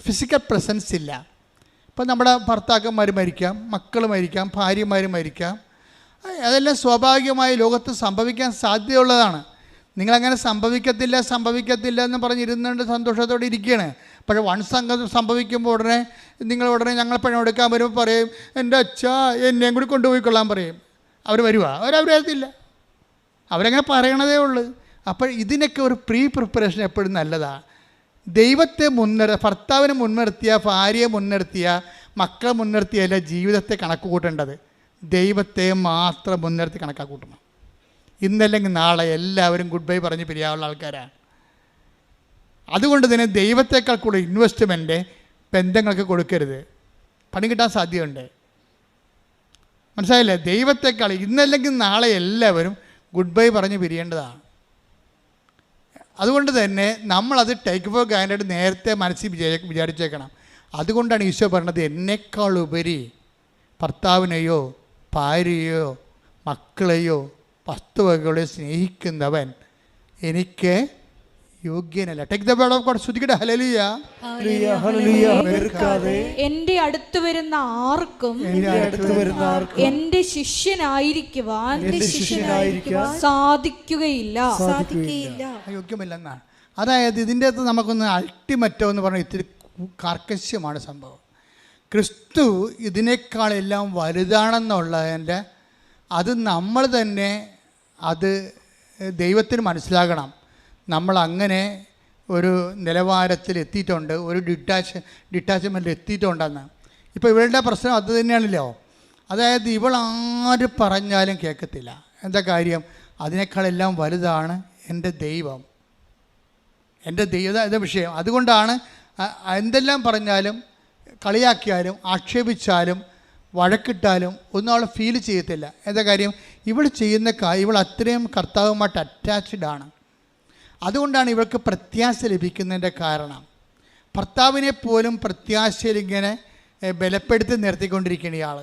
ഫിസിക്കൽ പ്രസൻസ് ഇല്ല. ഇപ്പോൾ നമ്മുടെ ഭർത്താക്കന്മാർ മരിക്കാം, മക്കൾ മരിക്കാം, ഭാര്യമാർ മരിക്കാം. അതെല്ലാം സ്വാഭാവികമായി ലോകത്ത് സംഭവിക്കാൻ സാധ്യതയുള്ളതാണ്. നിങ്ങളങ്ങനെ സംഭവിക്കത്തില്ല എന്ന് പറഞ്ഞിരുന്നുകൊണ്ട് സന്തോഷത്തോടെ ഇരിക്കുകയാണ്. പക്ഷേ സംഗതി സംഭവിക്കുമ്പോൾ ഉടനെ ഞങ്ങൾ പണം എടുക്കാൻ വരുമ്പോൾ പറയും, എൻ്റെ അച്ഛാ എന്നെയും കൂടി കൊണ്ടുപോയിക്കൊള്ളാൻ പറയും. അവർ വരുവാ? അവരത്തില്ല, അവരങ്ങനെ പറയണതേ ഉള്ളൂ. അപ്പോൾ ഇതിനൊക്കെ ഒരു പ്രിപ്പറേഷൻ എപ്പോഴും നല്ലതാണ്. ദൈവത്തെ ഭർത്താവിനെ മുൻനിർത്തിയ, ഭാര്യയെ മുൻനിർത്തിയ, മക്കളെ മുൻനിർത്തിയല്ല ജീവിതത്തെ കണക്ക് കൂട്ടേണ്ടത്. ദൈവത്തെ മാത്രം മുൻനിർത്തി കണക്കാക്കൂട്ടണം. ഇന്നല്ലെങ്കിൽ നാളെ എല്ലാവരും ഗുഡ് ബൈ പറഞ്ഞ് പിരിയാവുള്ള ആൾക്കാരാണ്. അതുകൊണ്ട് തന്നെ ദൈവത്തെക്കാൾ കൂടുതൽ ഇൻവെസ്റ്റ്മെൻറ്റ് ബന്ധങ്ങൾക്ക് കൊടുക്കരുത്, പണി കിട്ടാൻ സാധ്യതയുണ്ട്. മനസ്സിലായില്ലേ? ദൈവത്തെക്കാൾ ഇന്നല്ലെങ്കിൽ നാളെ എല്ലാവരും ഗുഡ് ബൈ പറഞ്ഞ് പിരിയേണ്ടതാണ്. അതുകൊണ്ട് തന്നെ നമ്മളത് ടേക്ക് ഫോർ ഗ്രാൻഡഡ് നേരത്തെ മനസ്സിൽ വിചാരിച്ചേക്കണം. അതുകൊണ്ടാണ് ഈശോ പറഞ്ഞത്, എന്നെക്കാൾ ഉപരി ഭർത്താവിനെയോ ഭാര്യയോ മക്കളെയോ വസ്തുവകളെ സ്നേഹിക്കുന്നവൻ എനിക്ക് യോഗ്യനല്ല. Take the word of God. ശ്രുതിക്കട്ടെ ഹല്ലേലൂയ. എന്റെ അടുത്ത് വരുന്ന ആർക്കും എന്റെ ശിഷ്യനായിരിക്കുവാൻ സാധിക്കുകയില്ല. യോഗ്യമില്ലെന്നാണ്. അതായത് ഇതിൻ്റെ അകത്ത് നമുക്കൊന്ന് അൾട്ടിമേറ്റോ എന്ന് പറഞ്ഞാൽ ഇത്തിരി കാർക്കശ്യമാണ് സംഭവം. ക്രിസ്തു ഇതിനേക്കാളെല്ലാം വലുതാണെന്നുള്ളതിൻ്റെ അത് നമ്മൾ തന്നെ അത് ദൈവത്തിന് മനസ്സിലാകണം. നമ്മൾ അങ്ങനെ ഒരു നിലവാരത്തിൽ എത്തിയിട്ടുണ്ട്, ഒരു ഡിറ്റാച്ച്മെൻറ്റിൽ എത്തിയിട്ടുണ്ടെന്ന്. ഇപ്പോൾ ഇവളുടെ പ്രശ്നം അത് തന്നെയാണല്ലോ. അതായത് ഇവൾ ആര് പറഞ്ഞാലും കേൾക്കത്തില്ല. എന്താ കാര്യം? അതിനേക്കാളെല്ലാം വലുതാണ് എൻ്റെ ദൈവം. ഇതാ വിഷയം. അതുകൊണ്ടാണ് എന്തെല്ലാം പറഞ്ഞാലും, കളിയാക്കിയാലും, ആക്ഷേപിച്ചാലും, വഴക്കിട്ടാലും ഒന്നും അവൾ ഫീൽ ചെയ്യത്തില്ല. എന്താ കാര്യം? ഇവൾ ചെയ്യുന്ന ഇവൾ അത്രയും കർത്താവുമായിട്ട് അറ്റാച്ച്ഡ് ആണ്. അതുകൊണ്ടാണ് ഇവൾക്ക് പ്രത്യാശ ലഭിക്കുന്നതിൻ്റെ കാരണം. ഭർത്താവിനെ പോലും പ്രത്യാശയിൽ ഇങ്ങനെ ബലപ്പെടുത്തി നിർത്തിക്കൊണ്ടിരിക്കുന്ന ഇയാൾ.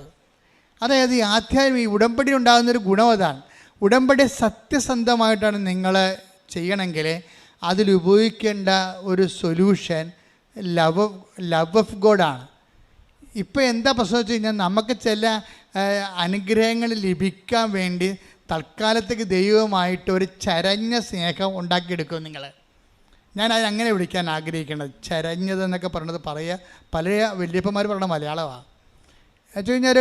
അതായത് ഈ ആധ്യാത്മിക ഈ ഉടമ്പടി ഉണ്ടാകുന്നൊരു ഗുണം അതാണ്. ഉടമ്പടി സത്യസന്ധമായിട്ടാണ് നിങ്ങൾ ചെയ്യണമെങ്കിൽ അതിലുപയോഗിക്കേണ്ട ഒരു സൊല്യൂഷൻ ലവ് ഓഫ് ഗോഡാണ്. ഇപ്പോൾ എന്താ പ്രശ്നം വെച്ച് കഴിഞ്ഞാൽ, നമുക്ക് ചില അനുഗ്രഹങ്ങൾ ലഭിക്കാൻ വേണ്ടി തൽക്കാലത്തേക്ക് ദൈവമായിട്ട് ഒരു ചരഞ്ഞ സ്നേഹം ഉണ്ടാക്കിയെടുക്കും നിങ്ങൾ. ഞാൻ അതങ്ങനെ വിളിക്കാൻ ആഗ്രഹിക്കുന്നത്. ചരഞ്ഞതെന്നൊക്കെ പറഞ്ഞത് പല വലിയപ്പന്മാർ പറയുന്ന മലയാളമാണ്. വെച്ച് കഴിഞ്ഞാൽ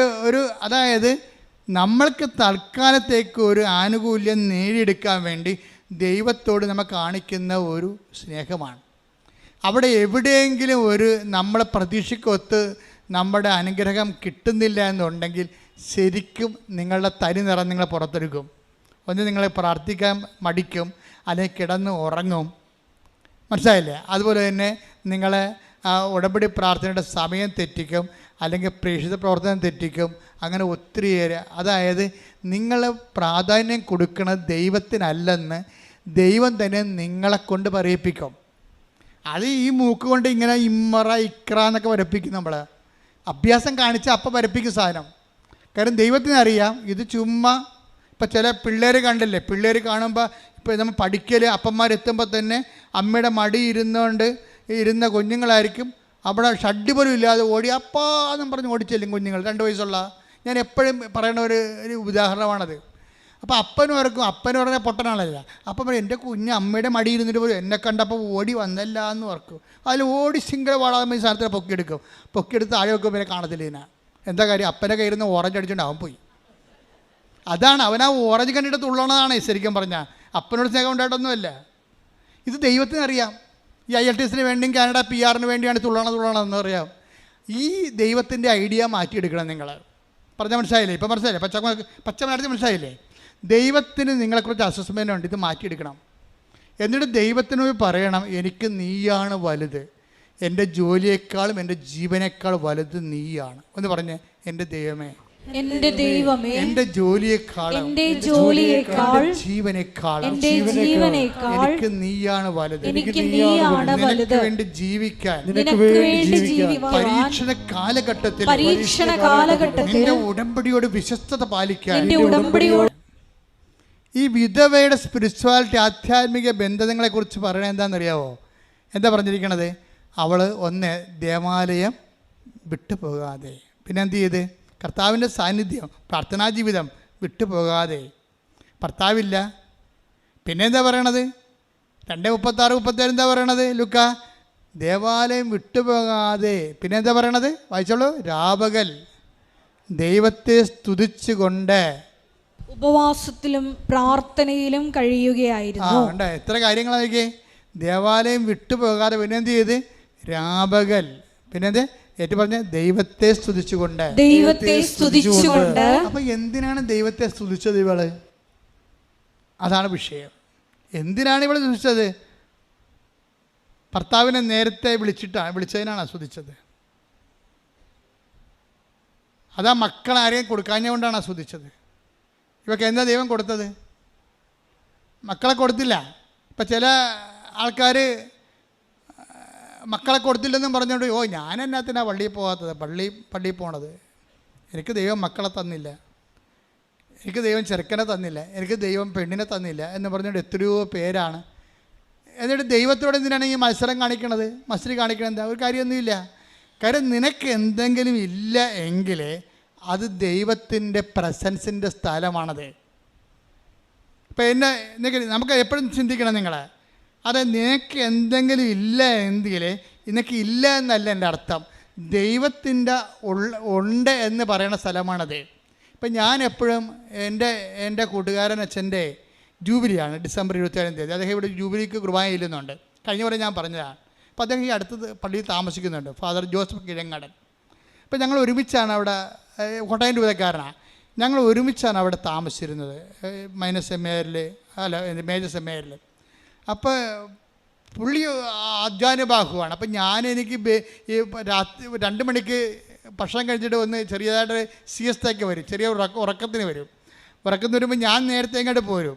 അതായത് നമ്മൾക്ക് തൽക്കാലത്തേക്ക് ഒരു ആനുകൂല്യം നേടിയെടുക്കാൻ വേണ്ടി ദൈവത്തോട് നമ്മൾ കാണിക്കുന്ന ഒരു സ്നേഹമാണ്. അവിടെ എവിടെയെങ്കിലും നമ്മളെ പ്രതീക്ഷയ്ക്കൊത്ത് നമ്മുടെ അനുഗ്രഹം കിട്ടുന്നില്ല എന്നുണ്ടെങ്കിൽ ശരിക്കും നിങ്ങളുടെ തനി നിറം നിങ്ങളെ പുറത്തെടുക്കും. ഒന്ന് നിങ്ങളെ പ്രാർത്ഥിക്കാൻ മടിക്കും, അല്ലെങ്കിൽ കിടന്ന് ഉറങ്ങും. മനസ്സിലായില്ലേ? അതുപോലെ തന്നെ നിങ്ങളെ ഉടമ്പടി പ്രാർത്ഥനയുടെ സമയം തെറ്റിക്കും, അല്ലെങ്കിൽ പ്രേക്ഷിത പ്രവർത്തനം തെറ്റിക്കും. അങ്ങനെ ഒത്തിരിയേറെ. അതായത് നിങ്ങൾ പ്രാധാന്യം കൊടുക്കുന്നത് ദൈവത്തിനല്ലെന്ന് ദൈവം തന്നെ നിങ്ങളെ കൊണ്ട് പറയിപ്പിക്കും. അത് ഈ മൂക്ക് കൊണ്ട് ഇങ്ങനെ ഇമ്മറ ഇക്ര എന്നൊക്കെ വരപ്പിക്കും നമ്മൾ. അഭ്യാസം കാണിച്ചാൽ അപ്പം വരപ്പിക്കും സാധനം. കാരണം ദൈവത്തിന് അറിയാം ഇത് ചുമ്മാ. ഇപ്പം ചില പിള്ളേർ കണ്ടില്ലേ, പിള്ളേർ കാണുമ്പോൾ ഇപ്പോൾ നമ്മൾ പഠിക്കൽ അപ്പന്മാരെത്തുമ്പോൾ തന്നെ അമ്മയുടെ മടി ഇരുന്ന കുഞ്ഞുങ്ങളായിരിക്കും അവിടെ ഷഡ്ഡി പോലും ഇല്ലാതെ ഓടി അപ്പാ എന്നും പറഞ്ഞ് ഓടിച്ചെല്ലും കുഞ്ഞുങ്ങൾ 2 വയസ്സുള്ള. ഞാൻ എപ്പോഴും പറയുന്ന ഒരു ഉദാഹരണമാണത്. അപ്പോൾ അപ്പനും പറഞ്ഞാൽ പൊട്ടനാണല്ല. അപ്പം പറയും എൻ്റെ കുഞ്ഞ് അമ്മയുടെ മടി ഇരുന്നിട്ട് പോലും എന്നെ കണ്ടപ്പോൾ ഓടി വന്നല്ല എന്ന് ഓർക്കും. അതിൽ ഓടി സിംഗിൾ വാടാകുമ്പോൾ ഈ സാധനത്തിൽ പൊക്കിയെടുത്ത് താഴെ വെക്കും, പിന്നെ കാണത്തില്ല. ഇതിനാ എന്താ കാര്യം, അപ്പൻ്റെ കയ്യിൽ നിന്ന് ഓറഞ്ച് അടിച്ചുകൊണ്ട് അവൻ പോയി. അതാണ് അവൻ ആ ഓറഞ്ച് കണ്ടിട്ട് തുള്ളണതാണ് ശരിക്കും പറഞ്ഞാൽ. അപ്പനോട് സ്നേഹം ഉണ്ടായിട്ടൊന്നുമല്ല. ഇത് ദൈവത്തിന് അറിയാം. ഈ IELTS വേണ്ടിയും കാനഡ PR വേണ്ടിയാണ് തുള്ളണമെന്ന് അറിയാം. ഈ ദൈവത്തിൻ്റെ ഐഡിയ മാറ്റിയെടുക്കണം നിങ്ങൾ. പറഞ്ഞാൽ മനസ്സിലായില്ലേ? ഇപ്പം മനസ്സിലായില്ലേ? പച്ച മലയാളത്തിൽ മനസ്സിലായില്ലേ? ദൈവത്തിന് നിങ്ങളെക്കുറിച്ച് അസസ്മെൻ്റ് ഉണ്ട്, ഇത് മാറ്റിയെടുക്കണം. എന്നിട്ട് ദൈവത്തിന് പറയണം, എനിക്ക് നീയാണ് വലുത്, എൻ്റെ ജോലിയേക്കാളും എൻ്റെ ജീവനേക്കാൾ വലുത് നീയാണ് എന്ന് പറഞ്ഞ്. എൻ്റെ ദൈവമേ, എൻ്റെ ദൈവമേ, എൻ്റെ ജോലിയേക്കാളും ജീവനേക്കാളും എനിക്ക് നീയാണ് വലുത്. നിനക്ക് വേണ്ടി ജീവിക്കാൻ പരീക്ഷണ കാലഘട്ടത്തിൽ നിന്റെ ഉടമ്പടിയോട് വിശ്വസ്തത പാലിക്കാൻ. ഈ വിധവയുടെ സ്പിരിച്വാലിറ്റി, ആധ്യാത്മിക ബന്ധങ്ങളെ കുറിച്ച് പറയണത് എന്താണെന്നറിയാവോ? എന്താ പറഞ്ഞിരിക്കണത്? അവൾ ഒന്ന് ദേവാലയം വിട്ടുപോകാതെ, പിന്നെ എന്ത് ചെയ്ത് കർത്താവിൻ്റെ സാന്നിധ്യം, പ്രാർത്ഥനാ ജീവിതം വിട്ടുപോകാതെ. ഭർത്താവില്ല. പിന്നെ എന്താ പറയണത്? 2:36-37 എന്താ പറയണത്? ലുക്ക ദേവാലയം വിട്ടുപോകാതെ. പിന്നെ എന്താ പറയണത്? വായിച്ചോളൂ. രാപകൽ ദൈവത്തെ സ്തുതിച്ചുകൊണ്ട് ഉപവാസത്തിലും പ്രാർത്ഥനയിലും കഴിയുകയായിരുന്നു. എത്ര കാര്യങ്ങളായിരിക്കേ. ദേവാലയം വിട്ടുപോകാതെ. പിന്നെ എന്ത് ചെയ്ത്? രാപകൽ. പിന്നെ എന്ത് ഏറ്റു പറഞ്ഞ? ദൈവത്തെ സ്തുതിച്ചുകൊണ്ട്. അപ്പൊ എന്തിനാണ് ദൈവത്തെ സ്തുതിച്ചത് ഇവള്? അതാണ് എന്തിനാണ് ഇവള് സ്തുതിച്ചത്? ഭർത്താവിനെ നേരത്തെ വിളിച്ചതിനാണ് സ്തുതിച്ചത്. അതാ മക്കൾ ആരെയും കൊടുക്കാഞ്ഞുകൊണ്ടാണ് സ്തുതിച്ചത്. ഇവക്ക് എന്താ ദൈവം കൊടുത്തത്? മക്കളെ കൊടുത്തില്ല. ഇപ്പം ചില ആൾക്കാർ മക്കളെ കൊടുത്തില്ലെന്നും പറഞ്ഞുകൊണ്ട് ഞാൻ എന്നാത്തിനാ പള്ളിയിൽ പോകാത്തത്, പള്ളിയിൽ പോണത്, എനിക്ക് ദൈവം മക്കളെ തന്നില്ല, എനിക്ക് ദൈവം ചെറുക്കനെ തന്നില്ല, എനിക്ക് ദൈവം പെണ്ണിനെ തന്നില്ല എന്ന് പറഞ്ഞുകൊണ്ട് എത്രയോ പേരാണ്. എന്നിട്ട് ദൈവത്തോട് എന്തിനാണ് ഈ മത്സരം കാണിക്കണത്? എന്താ? ഒരു കാര്യമൊന്നുമില്ല. കാര്യം നിനക്ക് എന്തെങ്കിലും ഇല്ല എങ്കിൽ അത് ദൈവത്തിൻ്റെ പ്രസൻസിൻ്റെ സ്ഥലമാണത്. ഇപ്പം നമുക്ക് എപ്പോഴും ചിന്തിക്കണം നിങ്ങളെ, അത് നിനക്ക് എന്തെങ്കിലും ഇല്ല എങ്കിൽ നിനക്ക് ഇല്ല എന്നല്ല എൻ്റെ അർത്ഥം, ദൈവത്തിൻ്റെ ഉണ്ട് എന്ന് പറയുന്ന സ്ഥലമാണത്. ഇപ്പം ഞാൻ എപ്പോഴും എൻ്റെ കൂട്ടുകാരൻ അച്ഛൻ്റെ ജൂബിലിയാണ്, December 27. അദ്ദേഹം ഇവിടെ ജൂബിലിക്ക് കുർബാന ചെല്ലുന്നുണ്ട്. കഴിഞ്ഞ പോലെ ഞാൻ പറഞ്ഞതാണ്. അപ്പോൾ അദ്ദേഹം ഈ അടുത്തത് പള്ളിയിൽ താമസിക്കുന്നുണ്ട്, ഫാദർ ജോസഫ് കിഴങ്ങടൻ. അപ്പോൾ ഞങ്ങൾ ഒരുമിച്ചാണ് അവിടെ, കോട്ടയം രൂപതക്കാരനാണ്, ഞങ്ങൾ ഒരുമിച്ചാണ് അവിടെ താമസിച്ചിരുന്നത്, മേജർ സെമിനാരിൽ. അപ്പോൾ പുള്ളി അധ്വാനബാഹുവാണ്. അപ്പം എനിക്ക് ഈ രാത്രി 2 മണിക്ക് ഭക്ഷണം കഴിച്ചിട്ട് ഒന്ന് ചെറിയതായിട്ട് സിയസ്തയ്ക്ക് വരും, ചെറിയ ഉറക്കത്തിന് വരും. ഉറക്കത്തിന് വരുമ്പോൾ ഞാൻ നേരത്തെ ഇങ്ങോട്ട് പോരും.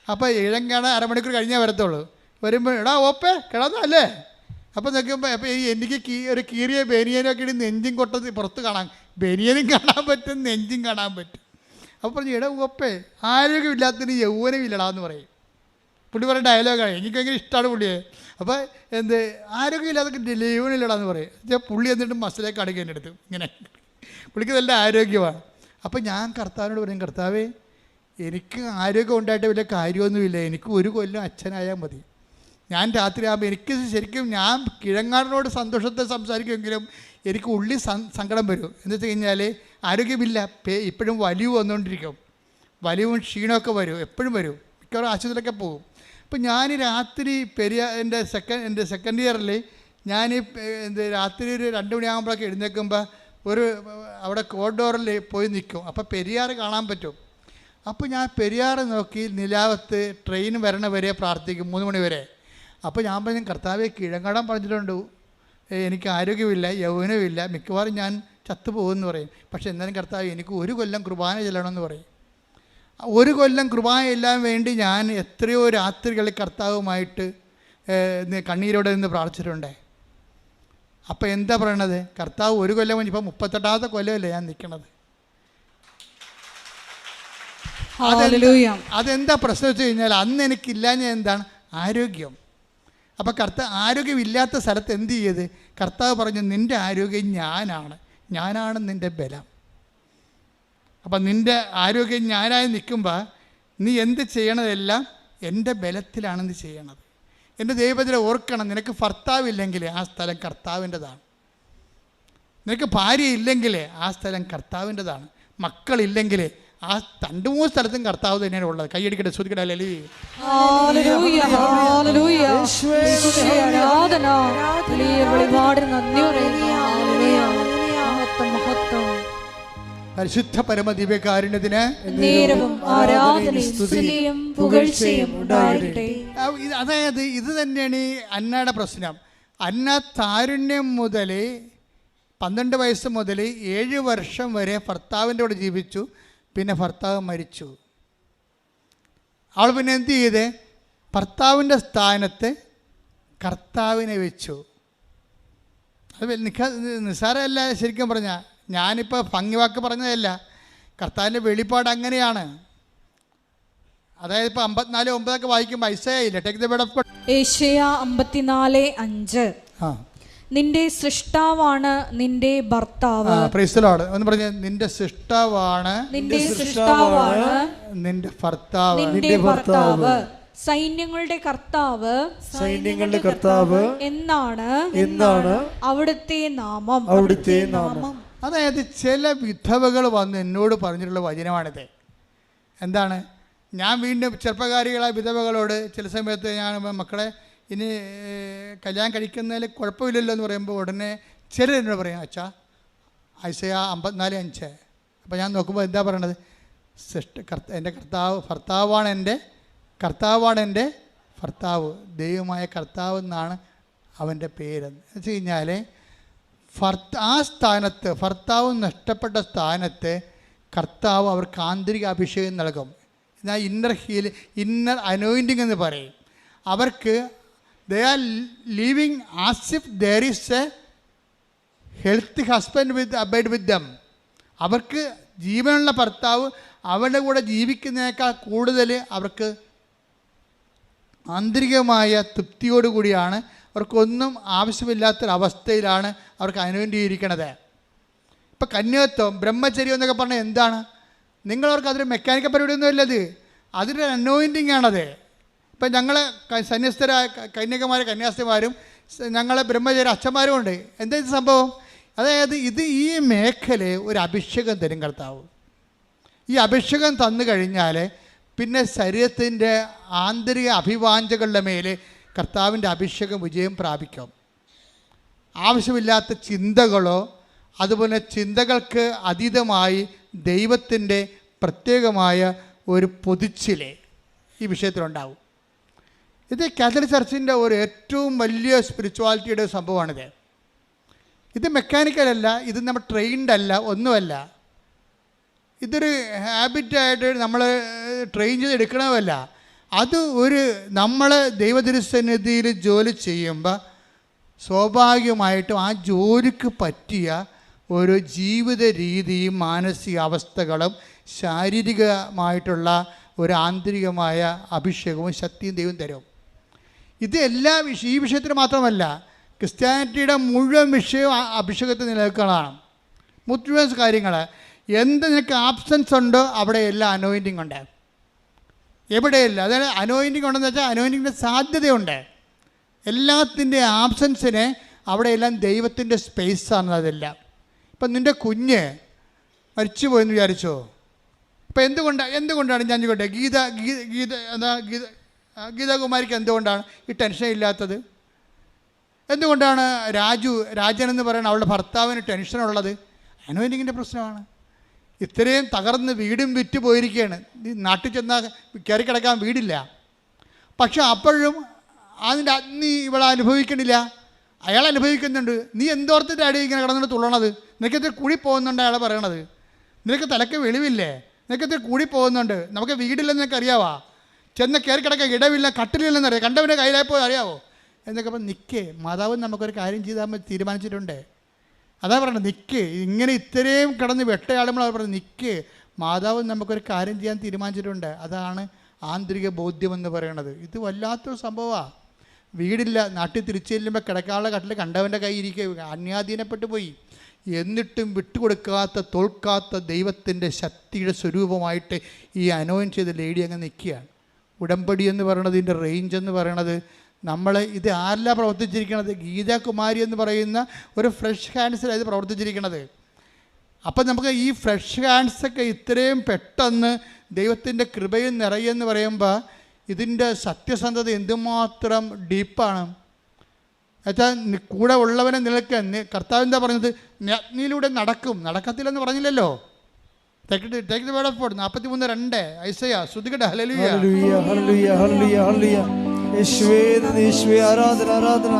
അപ്പോൾ ഇഴങ്ങാണ് 1/2 മണിക്കൂർ കഴിഞ്ഞേ വരത്തുള്ളൂ. വരുമ്പോൾ എടാ ഓപ്പേ കിടന്നല്ലേ. അപ്പോൾ നോക്കുമ്പോൾ അപ്പോൾ എനിക്ക് ഒരു കീറിയ ബനിയനൊക്കെ ഇടി നെഞ്ചും കൊട്ടത് പുറത്ത് കാണാൻ, ബനിയനും കാണാൻ പറ്റും, നെഞ്ചും കാണാൻ പറ്റും. അപ്പോൾ പറഞ്ഞു എടാ ഓപ്പേ ആരോഗ്യമില്ലാത്തതിന് യൗവനമില്ലടാ എന്ന് പറയും. പുള്ളി പറയുന്ന ഡയലോഗാണ്, എനിക്ക് ഭയങ്കര ഇഷ്ടമാണ് പുള്ളിയെ. അപ്പോൾ ആരോഗ്യമില്ലാതൊക്കെ യൗവനില്ലടാന്ന് പറയും. പുള്ളി എന്നിട്ട് മസിലേക്ക് അടങ്ങി എൻ്റെ അടുത്ത് ഇങ്ങനെ, പുള്ളിക്ക് നല്ല ആരോഗ്യമാണ്. അപ്പോൾ ഞാൻ കർത്താവിനോട് പറയും, കർത്താവേ എനിക്ക് ആരോഗ്യം ഉണ്ടായിട്ട് വലിയ കാര്യമൊന്നുമില്ല, എനിക്ക് 1 കൊല്ലം അച്ഛനായാൽ മതി. ഞാൻ രാത്രിയാകുമ്പോൾ എനിക്ക് ശരിക്കും ഞാൻ കിഴങ്ങാടിനോട് സന്തോഷത്തെ സംസാരിക്കുമെങ്കിലും എനിക്ക് ഉള്ളിൽ സങ്കടം വരും. എന്ന് വെച്ച് കഴിഞ്ഞാൽ ആരോഗ്യമില്ല, ഇപ്പോഴും വലിവ് വന്നുകൊണ്ടിരിക്കും, വലിവും ക്ഷീണമൊക്കെ വരും, എപ്പോഴും വരും, മിക്കവാറും ആശുപത്രിയിലൊക്കെ പോകും. അപ്പോൾ ഞാൻ രാത്രി എൻ്റെ സെക്കൻഡ് ഇയറിൽ ഞാൻ രാത്രി ഒരു 2 മണിയാകുമ്പോഴൊക്കെ എഴുന്നേൽക്കുമ്പോൾ അവിടെ കോറിഡോറിൽ പോയി നിൽക്കും. അപ്പോൾ പെരിയാർ കാണാൻ പറ്റും. അപ്പോൾ ഞാൻ പെരിയാർ നോക്കി നിലാവത്ത് ട്രെയിൻ വരണ വരെ പ്രാർത്ഥിക്കും, 3 മണി വരെ. അപ്പോൾ ഞാൻ പറഞ്ഞു, കർത്താവെ കിഴങ്ങാടാൻ പറഞ്ഞിട്ടുണ്ട്, എനിക്ക് ആരോഗ്യമില്ല, യൗവനമില്ല, മിക്കവാറും ഞാൻ ചത്തുപോകുമെന്ന് പറയും. പക്ഷേ എന്നാലും കർത്താവ് എനിക്ക് 1 കൊല്ലം കുർബാന ചെല്ലണമെന്ന് പറയും. 1 കൊല്ലം കുർബാന ചെല്ലാൻ വേണ്ടി ഞാൻ എത്രയോ രാത്രികളിൽ കർത്താവുമായിട്ട് കണ്ണീരോടെ നിന്ന് പ്രാർത്ഥിച്ചിട്ടുണ്ട്. അപ്പം എന്താ പറയണത്? കർത്താവ് ഒരു കൊല്ലം കഴിഞ്ഞ് ഇപ്പം 38ാമത്തെ കൊല്ലമല്ലേ ഞാൻ നിൽക്കണത്. അതെന്താ പ്രശ്നം വെച്ച് കഴിഞ്ഞാൽ അന്ന് എനിക്കില്ലാഞ്ഞ എന്താണ്? ആരോഗ്യം. അപ്പം ആരോഗ്യമില്ലാത്ത സ്ഥലത്ത് എന്ത് ചെയ്ത് കർത്താവ് പറഞ്ഞു, നിൻ്റെ ആരോഗ്യം ഞാനാണ് നിൻ്റെ ബലം. അപ്പം നിൻ്റെ ആരോഗ്യം ഞാനായി നിൽക്കുമ്പോൾ നീ എന്ത് ചെയ്യണതെല്ലാം എൻ്റെ ബലത്തിലാണ് നീ ചെയ്യണത്. എൻ്റെ ദൈവത്തിലെ ഓർക്കണം, നിനക്ക് ഭർത്താവില്ലെങ്കിൽ ആ സ്ഥലം കർത്താവിൻ്റെതാണ്. നിനക്ക് ഭാര്യ ഇല്ലെങ്കിൽ ആ സ്ഥലം കർത്താവിൻ്റെതാണ്. മക്കളില്ലെങ്കിൽ ആ 2-3 സ്ഥലത്തും കർത്താവ് തന്നെയാണ് ഉള്ളത്. കൈയടിക്കട്ടെ, ശ്രുതിക്കട്ടെ. പരിശുദ്ധ പരമദിവ്യകാരുണ്യത്തിന് അതായത് ഇത് തന്നെയാണ് ഈ അന്നയുടെ പ്രശ്നം. അന്ന താരുണ്യം മുതൽ 12 വയസ്സ് മുതൽ 7 വർഷം വരെ ഭർത്താവിൻ്റെ കൂടെ ജീവിച്ചു. പിന്നെ ഭർത്താവ് മരിച്ചു. അവൾ പിന്നെ എന്ത് ചെയ്ത്? ഭർത്താവിൻ്റെ സ്ഥാനത്ത് കർത്താവിനെ വെച്ചു. അത് നിസ്സാരമല്ല. ശരിക്കും പറഞ്ഞാൽ ഞാനിപ്പോൾ ഭംഗിവാക്ക് പറഞ്ഞതല്ല, കർത്താവിൻ്റെ വെളിപ്പാട് അങ്ങനെയാണ്. അതായത് ഇപ്പോൾ 54:9 വായിക്കുമ്പോൾ ഐസയായില്ല. Take the word of God. യേശയ്യാ 54:5. നിന്റെ സൃഷ്ടാവാണ് നിന്റെ ഭർത്താവ്. Praise the Lord. ഒന്ന് പറഞ്ഞേ, നിന്റെ സൃഷ്ടാവാണ് നിന്റെ ഭർത്താവ്. സൈന്യങ്ങളുടെ കർത്താവ് എന്നാണ് അവിടുത്തെ നാമം. അതായത് ചില വിധവകൾ വന്ന് എന്നോട് പറഞ്ഞിട്ടുള്ള വചനമാണിത്. എന്താണ്? ഞാൻ വീണ്ടും ചെറുപ്പക്കാരികളായ വിധവകളോട് ചില സമയത്ത് ഞാൻ മക്കളെ ഇനി കല്യാണം കഴിക്കുന്നതിൽ കുഴപ്പമില്ലല്ലോ എന്ന് പറയുമ്പോൾ ഉടനെ ചിലരെന്നോട് പറയും, അച്ഛാ ഐസയ്യാ 54:5. അപ്പോൾ ഞാൻ നോക്കുമ്പോൾ എന്താ പറയണത്? എൻ്റെ കർത്താവാണ് എൻ്റെ ഭർത്താവ്. ദൈവമായ കർത്താവ് എന്നാണ് അവൻ്റെ പേരെന്ന് വെച്ച് കഴിഞ്ഞാൽ ആ സ്ഥാനത്ത്, ഭർത്താവ് നഷ്ടപ്പെട്ട സ്ഥാനത്ത് കർത്താവ് അവർക്ക് ആന്തരിക അഭിഷേകം നൽകും. എന്നാൽ ഇന്നർ അനോയിൻറ്റിങ് എന്ന് പറയും. അവർക്ക് they are living as if there is a healthy husband abide with them. അവർക്ക് ജീവനുള്ള ഭർത്താവ് അവരുടെ കൂടെ ജീവിക്കുന്നതിനേക്കാൾ കൂടുതൽ അവർക്ക് ആന്തരികമായ തൃപ്തിയോടുകൂടിയാണ്. അവർക്കൊന്നും ആവശ്യമില്ലാത്തൊരവസ്ഥയിലാണ് അവർക്ക് അനുഭവിച്ചിരിക്കണത്. ഇപ്പം കന്യാത്വം, ബ്രഹ്മചര്യം എന്നൊക്കെ പറഞ്ഞാൽ എന്താണ്? നിങ്ങളവർക്ക് അതൊരു മെക്കാനിക്കൽ പരിപാടിയൊന്നും അല്ലത്, അതൊരു അനോയിൻറ്റിങ് ആണത്. ഇപ്പം ഞങ്ങൾ സന്യസ്തരായ കന്യകമാരും കന്യാസ്ത്രീമാരും ഞങ്ങളെ ബ്രഹ്മചര്യ അച്ഛന്മാരും ഉണ്ട്. എന്താ ഇത് സംഭവം? അതായത് ഈ മേഖലയെ ഒരു അഭിഷേകം തരും കർത്താവ്. ഈ അഭിഷേകം തന്നു കഴിഞ്ഞാൽ പിന്നെ ശരീരത്തിൻ്റെ ആന്തരിക അഭിവാഞ്ചകളുടെ മേൽ കർത്താവിൻ്റെ അഭിഷേകം വിജയം പ്രാപിക്കും. ആവശ്യമില്ലാത്ത ചിന്തകളോ അതുപോലെ ചിന്തകൾക്ക് അതീതമായി ദൈവത്തിൻ്റെ പ്രത്യേകമായ ഒരു പൊതിച്ചിലെ ഈ വിഷയത്തിലുണ്ടാവും. ഇത് കാത്തലിക് ചർച്ചിൻ്റെ ഒരു ഏറ്റവും വലിയ സ്പിരിച്വാലിറ്റിയുടെ സംഭവമാണിത്. ഇത് മെക്കാനിക്കലല്ല, ഇത് നമ്മൾ ട്രെയിൻഡ് അല്ല, ഒന്നുമല്ല. ഇതൊരു ഹാബിറ്റായിട്ട് നമ്മൾ ട്രെയിൻ ചെയ്ത് എടുക്കണമല്ല. അത് നമ്മൾ ദൈവതിരുസന്നിധിയിൽ ജോലി ചെയ്യുമ്പോൾ സ്വാഭാവികമായിട്ടും ആ ജോലിക്ക് പറ്റിയ ഒരു ജീവിത രീതിയും മാനസികാവസ്ഥകളും ശാരീരികമായിട്ടുള്ള ഒരു ആന്തരികമായ അഭിഷേകവും ശക്തിയും ദൈവം തരും. ഇത് ഈ വിഷയത്തിന് മാത്രമല്ല, ക്രിസ്ത്യാനിറ്റിയുടെ മുഴുവൻ വിഷയവും അഭിഷേകത്തിൽ നിലനിൽക്കുന്നതാണ്. മുഴുവൻ കാര്യങ്ങൾ എന്ത് നിനക്ക് ആബ്സെൻസ് ഉണ്ടോ അവിടെ എല്ലാം അനോയിൻറ്റിങ് ഉണ്ട്. എവിടെയല്ല, അതായത് അനോയിൻറ്റിങ് ഉണ്ടെന്ന് വെച്ചാൽ അനോയിൻറ്റിങ്ങിൻ്റെ സാധ്യതയുണ്ട്. എല്ലാത്തിൻ്റെ ആബ്സെൻസിന് അവിടെയെല്ലാം ദൈവത്തിൻ്റെ സ്പേസാണ് അതെല്ലാം. ഇപ്പം നിൻ്റെ കുഞ്ഞ് മരിച്ചു പോയെന്ന് വിചാരിച്ചോ? ഇപ്പം എന്തുകൊണ്ടാണ് ഞാൻ ചോദിക്കട്ടെ, ഗീതാകുമാരിക്ക് എന്തുകൊണ്ടാണ് ഈ ടെൻഷൻ ഇല്ലാത്തത്? എന്തുകൊണ്ടാണ് രാജൻ എന്ന് പറയുന്ന അവളുടെ ഭർത്താവിന് ടെൻഷനുള്ളത്? അനോയിൻറ്റിങ്ങിൻ്റെ പ്രശ്നമാണ്. ഇത്രയും തകർന്ന് വീടും വിറ്റ് പോയിരിക്കുകയാണ്. നാട്ടിൽ ചെന്നാൽ കയറി കിടക്കാൻ വീടില്ല. പക്ഷെ അപ്പോഴും അതിൻ്റെ അഗ്നി ഇവളെ അനുഭവിക്കണില്ല, അയാൾ അനുഭവിക്കുന്നുണ്ട്. നീ എന്തോർത്തിൻ്റെ അടി ഇങ്ങനെ കിടന്നിട്ട് തുള്ളണത്? നിനക്കത്തിൽ കൂടി പോകുന്നുണ്ട് അയാൾ പറയണത്. നിനക്ക് തലക്ക് വെളിവില്ലേ? നിനക്കത്തിൽ കൂടി പോകുന്നുണ്ട്. നമുക്ക് വീടില്ലെന്ന് നിനക്ക് അറിയാവോ? ചെന്ന് കയറി കിടക്കാൻ ഇടവില്ല, കട്ടിലില്ലെന്നറിയാം. കണ്ടവൻ്റെ കയ്യിലായപ്പോൾ അറിയാവോ? എന്നൊക്കെ പറഞ്ഞ് നിൽക്കേ, മാതാവ് നമുക്കൊരു കാര്യം ചെയ്താൽ തീരുമാനിച്ചിട്ടുണ്ട്. അതാ പറയണത്, നിൽക്ക്. ഇങ്ങനെ ഇത്രയും കിടന്ന് വെട്ടയാളുമ്പോൾ അവർ പറഞ്ഞു നിൽക്ക്, മാതാവ് നമുക്കൊരു കാര്യം ചെയ്യാൻ തീരുമാനിച്ചിട്ടുണ്ട്. അതാണ് ആന്തരിക ബോധ്യമെന്ന് പറയണത്. ഇത് വല്ലാത്തൊരു സംഭവമാണ്. വീടില്ല, നാട്ടിൽ തിരിച്ചു ചെല്ലുമ്പോൾ കിടക്കാനുള്ള കട്ടിൽ കണ്ടവൻ്റെ കൈ ഇരിക്കുക, അന്യാധീനപ്പെട്ടു പോയി. എന്നിട്ടും വിട്ടുകൊടുക്കാത്ത, തോൽക്കാത്ത ദൈവത്തിൻ്റെ ശക്തിയുടെ സ്വരൂപമായിട്ട് ഈ അനോയിൻ ചെയ്ത ലേഡി അങ്ങ് നിൽക്കുകയാണ്. ഉടമ്പടി എന്ന് പറയണത്, ഇതിൻ്റെ റേഞ്ച് എന്ന് പറയണത്, നമ്മൾ ഇത് ആരല്ല പ്രവർത്തിച്ചിരിക്കണത്? ഗീതാകുമാരി എന്ന് പറയുന്ന ഒരു ഫ്രഷ് ഹാൻഡ്സിലാണ് ഇത് പ്രവർത്തിച്ചിരിക്കണത്. അപ്പം നമുക്ക് ഈ ഫ്രഷ് ഹാൻഡ്സൊക്കെ ഇത്രയും പെട്ടെന്ന് ദൈവത്തിൻ്റെ കൃപയിൽ നിറയെന്ന് പറയുമ്പോൾ ഇതിൻ്റെ സത്യസന്ധത എന്തുമാത്രം ഡീപ്പാണ്. എന്നുവെച്ചാൽ കൂടെ ഉള്ളവനെ നിലക്ക് കർത്താവ് എന്താ പറഞ്ഞത്? അഗ്നിയിലൂടെ നടക്കും. നടക്കത്തില്ലെന്ന് പറഞ്ഞില്ലല്ലോ. 43:2 ഐസയ ശ്രുതികട്ടെ. ഹല്ലേലൂയ, ഹല്ലേലൂയ, ഹല്ലേലൂയ, ഹല്ലേലൂയ. യേശുവേ നന്ദി, യേശുവേ ആരാധന, ആരാധന.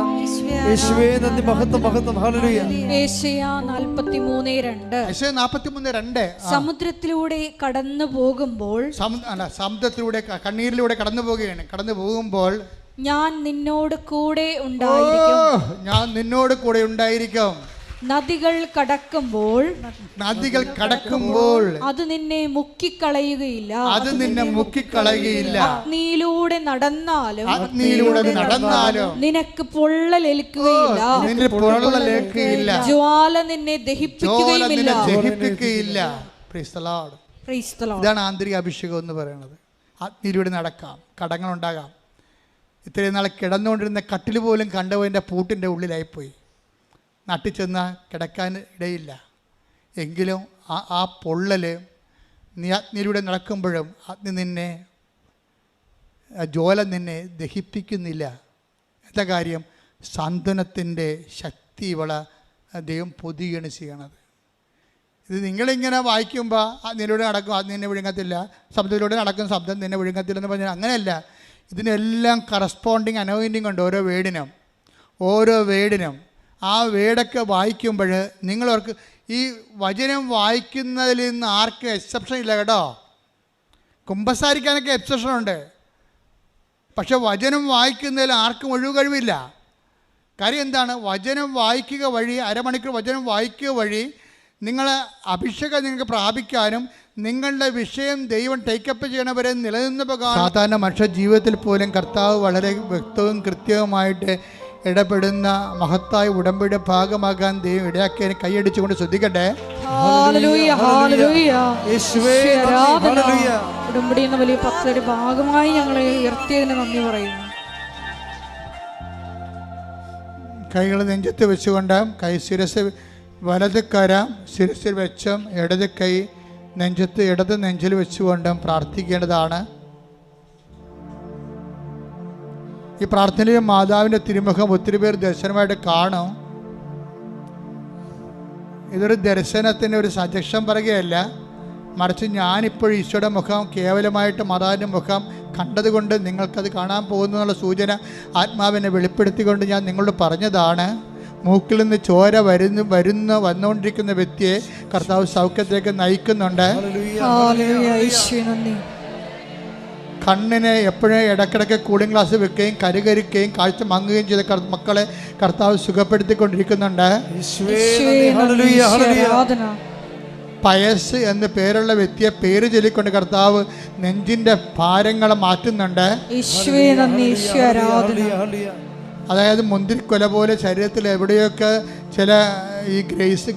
യേശുവേ നന്ദി, മഹത്വം, മഹത്വം. ഹല്ലേലൂയ. യേശയ്യ 43:2 സമുദ്രത്തിലൂടെ കടന്നു പോകുമ്പോൾ, സമുദ്രത്തിലൂടെ കണ്ണീരിലൂടെ കടന്നു പോവുകയാണ്. കടന്നു പോകുമ്പോൾ ഞാൻ നിന്നോട് കൂടെ ഉണ്ടായിരിക്കും. ഞാൻ നിന്നോട് കൂടെ ഉണ്ടായിരിക്കും. നദികൾ കടക്കുമ്പോൾ അത് നിന്നെ മുക്കിക്കളയുകയില്ല. അഗ്നിയിലൂടെ നടന്നാലും നിനക്ക് പൊള്ളലേൽക്കുകയില്ല. ജ്വാല നിന്നെ ദഹിപ്പിക്കുകയുമില്ല. ഇതാണ് ആന്തരിക അഭിഷേകം എന്ന് പറയുന്നത്. അഗ്നിയിലൂടെ നടക്കാം, കടങ്ങളുണ്ടാകാം. ഇത്രയും നാളെ കിടന്നുകൊണ്ടിരുന്ന കട്ടിൽ പോലും കണ്ടവൻ്റെ പൂട്ടിൻ്റെ ഉള്ളിലായിപ്പോയി. നാട്ടിൽ ചെന്നാൽ കിടക്കാൻ ഇടയില്ല. എങ്കിലും ആ പൊള്ളൽ നീ അഗ്നിയിലൂടെ നടക്കുമ്പോഴും ജ്വാല നിന്നെ ദഹിപ്പിക്കുന്നില്ല. എന്താ കാര്യം? സാന്ത്വനത്തിൻ്റെ ശക്തി ഇവളെ ദൈവം പൊതിയാണ് ചെയ്യണത്. ഇത് നിങ്ങളിങ്ങനെ വായിക്കുമ്പോൾ അഗ്നിയിലൂടെ നടക്കും, അത് നിന്നെ വിഴുങ്ങത്തില്ല. ശബ്ദത്തിലൂടെ നടക്കും, ശബ്ദം നിന്നെ വിഴുങ്ങത്തില്ലെന്ന് പറഞ്ഞാൽ അങ്ങനെയല്ല. ഇതിനെല്ലാം കറസ്പോണ്ടിങ് അനോയിൻറ്റിങ് ഉണ്ട് ഓരോ വേടിനും. ആ വേടൊക്കെ വായിക്കുമ്പോൾ നിങ്ങളവർക്ക് ഈ വചനം വായിക്കുന്നതിൽ നിന്ന് ആർക്കും എക്സെപ്ഷൻ ഇല്ല കേട്ടോ. കുമ്പസാരിക്കാനൊക്കെ എക്സെപ്ഷനുണ്ട്, പക്ഷെ വചനം വായിക്കുന്നതിൽ ആർക്കും ഒഴിവ് കഴിവില്ല. കാര്യം എന്താണ്? വചനം വായിക്കുക വഴി, അരമണിക്കൂർ വചനം വായിക്കുക വഴി നിങ്ങളെ അഭിഷേകം നിങ്ങൾക്ക് പ്രാപിക്കാനും നിങ്ങളുടെ വിഷയം ദൈവം ടേക്കപ്പ് ചെയ്യണവരെ നിലനിന്നപ്പോൾ സാധാരണ മനുഷ്യ ജീവിതത്തിൽ പോലും കർത്താവ് വളരെ വ്യക്തവും കൃത്യവുമായിട്ട് ഇടപെടുന്ന മഹത്തായ ഉടമ്പടിയുടെ ഭാഗമാകാൻ ദൈവം ഇടയാക്കിയതിനെ കൈയടിച്ചുകൊണ്ട് ശ്രദ്ധിക്കട്ടെ. ഉടമ്പടി എന്ന വലിയ പദ്ധതിയുടെ ഭാഗമായി ഞങ്ങളെ ഉയർത്തിയതിന് നന്ദി പറയുന്നു. കൈകൾ നെഞ്ചത്ത് വെച്ചുകൊണ്ട് കൈ ശിരസ് വലത് കര ശിരസിൽ വെച്ചും ഇടത് കൈ നെഞ്ചത്ത് ഇടത് നെഞ്ചിൽ വെച്ചുകൊണ്ടും പ്രാർത്ഥിക്കേണ്ടതാണ്. ഈ പ്രാർത്ഥനയിൽ മാതാവിൻ്റെ തിരുമുഖം ഒത്തിരി പേർ ദർശനമായിട്ട് കാണും. ഇതൊരു ദർശനത്തിൻ്റെ ഒരു സജഷൻ പറയുകയല്ല, മറിച്ച് ഞാനിപ്പോഴും ഈശോയുടെ മുഖം കേവലമായിട്ട് മാതാവിൻ്റെ മുഖം കണ്ടതുകൊണ്ട് നിങ്ങൾക്കത് കാണാൻ പോകുന്നു എന്നുള്ള സൂചന ആത്മാവിനെ വെളിപ്പെടുത്തിക്കൊണ്ട് ഞാൻ നിങ്ങളോട് പറഞ്ഞതാണ്. മൂക്കിൽ നിന്ന് ചോര വന്നുകൊണ്ടിരിക്കുന്ന വ്യക്തിയെ കർത്താവ് സൗഖ്യത്തിലേക്ക് നയിക്കുന്നുണ്ട്. കണ്ണിനെ എപ്പോഴും ഇടയ്ക്കിടയ്ക്ക് കൂളിംഗ് ഗ്ലാസ് വെക്കുകയും കരുകരിക്കുകയും കാഴ്ച മങ്ങുകയും ചെയ്ത മക്കളെ കർത്താവ് സുഖപ്പെടുത്തിക്കൊണ്ടിരിക്കുന്നുണ്ട്. പയസ് എന്ന് പേരുള്ള വ്യക്തിയെ പേര് ചൊല്ലിക്കൊണ്ട് കർത്താവ് നെഞ്ചിന്റെ ഭാരങ്ങളെ മാറ്റുന്നുണ്ട്. അതായത് മുന്തിരിക്കൊല പോലെ ശരീരത്തിൽ എവിടെയൊക്കെ ചില ഈ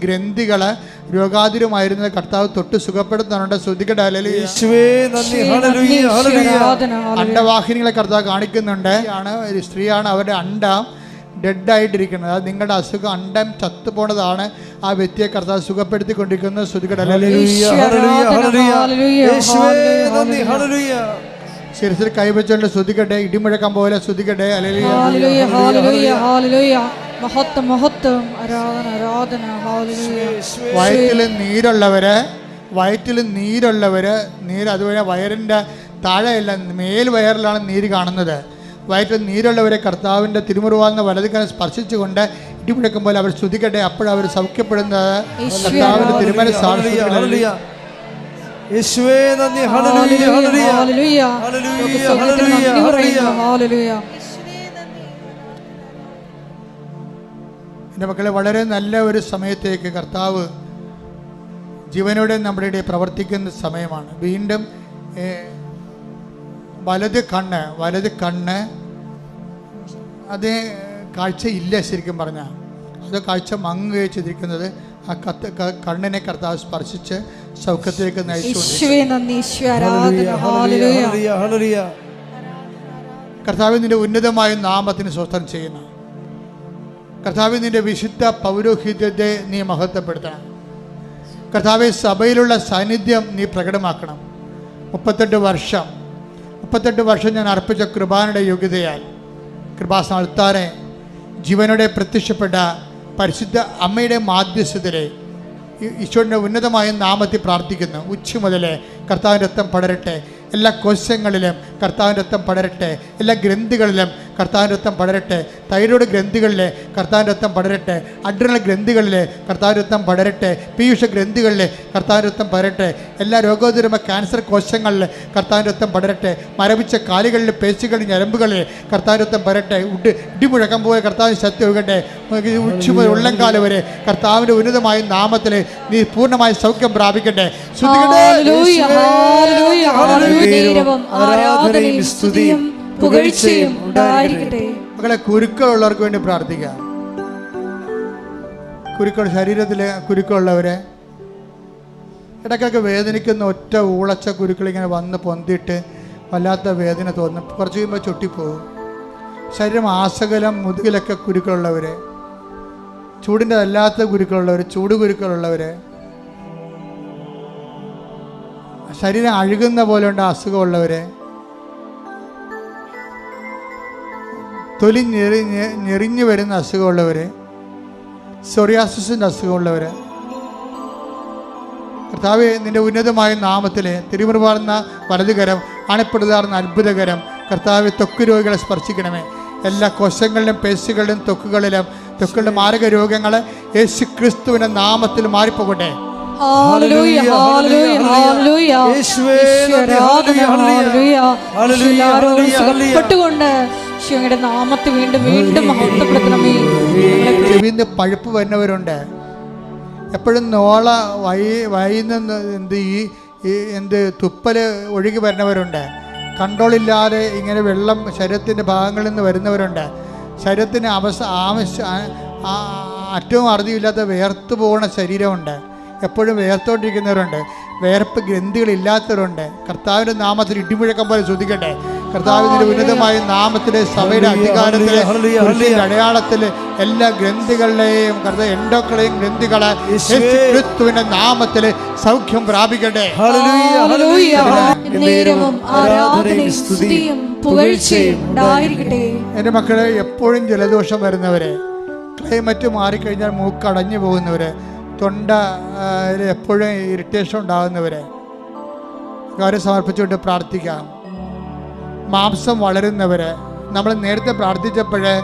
ഗ്രന്ഥികൾ രോഗാതുരമായിരുന്ന കർത്താവ് തൊട്ട് സുഖപ്പെടുത്തുന്നുണ്ട്. ശ്രദ്ധിക്കട്ടെ. അണ്ടവാഹിനികളെ കർത്താവ് കാണിക്കുന്നുണ്ട്. ഒരു സ്ത്രീയാണ്, അവരുടെ അണ്ടം ഡെഡായിട്ടിരിക്കുന്നത്. അത് നിങ്ങളുടെ അസുഖം, അണ്ടം ചത്തുപോണതാണ്. ആ വ്യക്തിയെ കർത്താവ് സുഖപ്പെടുത്തിക്കൊണ്ടിരിക്കുന്നത്. ശ്രദ്ധിക്കട്ടെ. ശിരസിൽ കൈവച്ചുകൊണ്ട് ശ്രദ്ധിക്കട്ടെ. ഇടിമുഴക്കം പോലെ ശ്രദ്ധിക്കട്ടെ. വയറ്റിൽ നീരുള്ളവര് അതുപോലെ വയറിൻ്റെ താഴെയല്ല മേൽ വയറിലാണ് നീര് കാണുന്നത്. വയറ്റിൽ നീരുള്ളവരെ കർത്താവിൻ്റെ തിരുമുറിവാർന്ന വലതുകരം സ്പർശിച്ചുകൊണ്ട് ഇടിമുഴക്കം പോലെ അവർ ശ്രദ്ധിക്കട്ടെ. അപ്പോഴവർ സൗഖ്യപ്പെടുന്നത് കർത്താവിൻ്റെ തിരുമല സാക്ഷികളാണ്. യേശുവേ നന്ദി. ഹല്ലേലൂയ, ഹല്ലേലൂയ, ഹല്ലേലൂയ, ഹല്ലേലൂയ, ഹല്ലേലൂയ. എൻ്റെ മക്കളെ, വളരെ നല്ല ഒരു സമയത്തേക്ക് കർത്താവ് ജീവനോടെ നമ്മുടെ ഇടയിൽ പ്രവർത്തിക്കുന്ന സമയമാണ്. വീണ്ടും വലത് കണ്ണ് അത് കാഴ്ചയില്ല, ശരിക്കും പറഞ്ഞാൽ അത് കാഴ്ച മങ്ങുകയോ ചെയ്തിരിക്കുന്നത്. ആ കണ്ണിനെ കർത്താവ് സ്പർശിച്ച് സൗഖ്യത്തിലേക്ക് നയിച്ചു. കർത്താവ് നിന്റെ ഉന്നതമായ നാമത്തിന് സ്വസ്ഥം ചെയ്യുന്നു. കർത്താവ് നിന്റെ വിശുദ്ധ പൗരോഹിത്യത്തെ നീ മഹത്വപ്പെടുത്തണം. കർത്താവെ, സഭയിലുള്ള സാന്നിധ്യം നീ പ്രകടമാക്കണം. 38 വർഷം ഞാൻ അർപ്പിച്ച കൃപാനയുടെ യോഗ്യതയാൽ കൃപാസ്ഥാനത്താറെ ജീവനോടെ പ്രത്യക്ഷപ്പെട്ട പരിശുദ്ധ അമ്മയുടെ മാധ്യസ്ഥതയിലെ ഈശോയുടെ ഉന്നതമായ നാമത്തിൽ പ്രാർത്ഥിക്കുന്നു. ഉച്ച മുതലേ കർത്താവിൻ്റെ രക്തം പടരട്ടെ. എല്ലാ കോശങ്ങളിലും കർത്താവിൻ്റെ രക്തം പടരട്ടെ. എല്ലാ ഗ്രന്ഥികളിലും കർത്താവിൻ്റെ രക്തം പടരട്ടെ. തൈറോയ്ഡ് ഗ്രന്ഥികളിലെ കർത്താവിൻ്റെ രക്തം പടരട്ടെ. അഡ്രിനൽ ഗ്രന്ഥികളിലെ കർത്താവിൻ്റെ രക്തം പടരട്ടെ. പീയൂഷ ഗ്രന്ഥികളിലെ കർത്താവിൻ്റെ രക്തം പടരട്ടെ. എല്ലാ രോഗോത്തരമായ ക്യാൻസർ കോശങ്ങളിൽ കർത്താവിൻ്റെ രക്തം പടരട്ടെ. മരവിച്ച കാലുകളിലെ പേശികളിൽ ഞരമ്പുകളിൽ കർത്താവിൻ്റെ രക്തം പടരട്ടെ. ഇടിമുഴക്കം പോയ കർത്താവിന് ശക്തി ഒഴുകട്ടെ. ഉച്ച മുതൽ ഉള്ളംകാലം വരെ കർത്താവിൻ്റെ ഉന്നതമായ നാമത്തിൽ നീ പൂർണ്ണമായ സൗഖ്യം പ്രാപിക്കട്ടെ. മക്കളെ, കുരുക്കളുള്ളവർക്ക് വേണ്ടി പ്രാർത്ഥിക്കാം. ശരീരത്തിലെ കുരുക്കളുള്ളവരെ, ഇടയ്ക്കൊക്കെ വേദനിക്കുന്ന ഒറ്റ ഊളച്ച കുരുക്കളിങ്ങനെ വന്ന് പൊന്തിയിട്ട് വല്ലാത്ത വേദന തോന്നും. കുറച്ച് കഴിയുമ്പോൾ ചൊട്ടിപ്പോകും. ശരീരം ആസകലം മുതുകിലൊക്കെ കുരുക്കളുള്ളവരെ, ചൂടിൻ്റെ അല്ലാത്ത കുരുക്കളുള്ളവർ, ചൂട് കുരുക്കളുള്ളവരെ, ശരീരം അഴുകുന്ന പോലെയുള്ള അസുഖമുള്ളവരെ, തൊലി ഞെറിഞ്ഞു വരുന്ന അസുഖമുള്ളവരെ, സോറിയാസിസിൻ്റെ അസുഖമുള്ളവരെ, കർത്താവേ, നിൻ്റെ ഉന്നതമായ നാമത്തിലെ തിരുമുറുപാടുന്ന വലതുകരം, അണപ്പെടുതാർന്ന അത്ഭുതകരം കർത്താവെ ത്വക്ക് രോഗികളെ സ്പർശിക്കണമേ. എല്ലാ കോശങ്ങളിലും പേശികളിലും ത്വക്കുകളിലും ത്വക്കുകളുടെ മാരക രോഗങ്ങൾ യേശു ക്രിസ്തുവിൻ്റെ നാമത്തിൽ മാറിപ്പോകട്ടെ. പഴുപ്പ് വരുന്നവരുണ്ട്. എപ്പോഴും നോള വൈന്ന് തുപ്പല് ഒഴുകി വരുന്നവരുണ്ട്. കൺട്രോളില്ലാതെ ഇങ്ങനെ വെള്ളം ശരീരത്തിൻ്റെ ഭാഗങ്ങളിൽ നിന്ന് വരുന്നവരുണ്ട്. ശരീരത്തിന് അറ്റവും അറുതിയില്ലാത്ത വേർത്ത് പോകുന്ന ശരീരമുണ്ട്. എപ്പോഴും വേർത്തോണ്ടിരിക്കുന്നവരുണ്ട്. വേർപ്പ് ഗ്രന്ഥികളില്ലാത്തവരുണ്ട്. കർത്താവിൻ്റെ നാമത്തിൽ ഇടിമുഴക്കം പോലെ ശ്രദ്ധിക്കട്ടെ. കർത്താവിൻ്റെ ഉന്നതമായ നാമത്തിലെ സഭയുടെ അധികാരത്തിലെ അടയാളത്തിൽ എല്ലാ ഗ്രന്ഥികളുടെയും എൻഡോക്കളെയും ഗ്രന്ഥികളെ ക്രിസ്തുവിന്റെ നാമത്തിൽ സൗഖ്യം പ്രാപിക്കട്ടെ. എൻ്റെ മക്കളെ, എപ്പോഴും ജലദോഷം വരുന്നവരെ, ക്ലൈമറ്റ് മാറിക്കഴിഞ്ഞാൽ മൂക്കടഞ്ഞു പോകുന്നവരെ, തൊണ്ട എപ്പോഴും ഇറിറ്റേഷൻ ഉണ്ടാകുന്നവരെ കാര്യം സമർപ്പിച്ചുകൊണ്ട് പ്രാർത്ഥിക്കാം. മാംസം വളരുന്നവരെ, നമ്മൾ നേരത്തെ പ്രാർത്ഥിച്ചപ്പോഴേ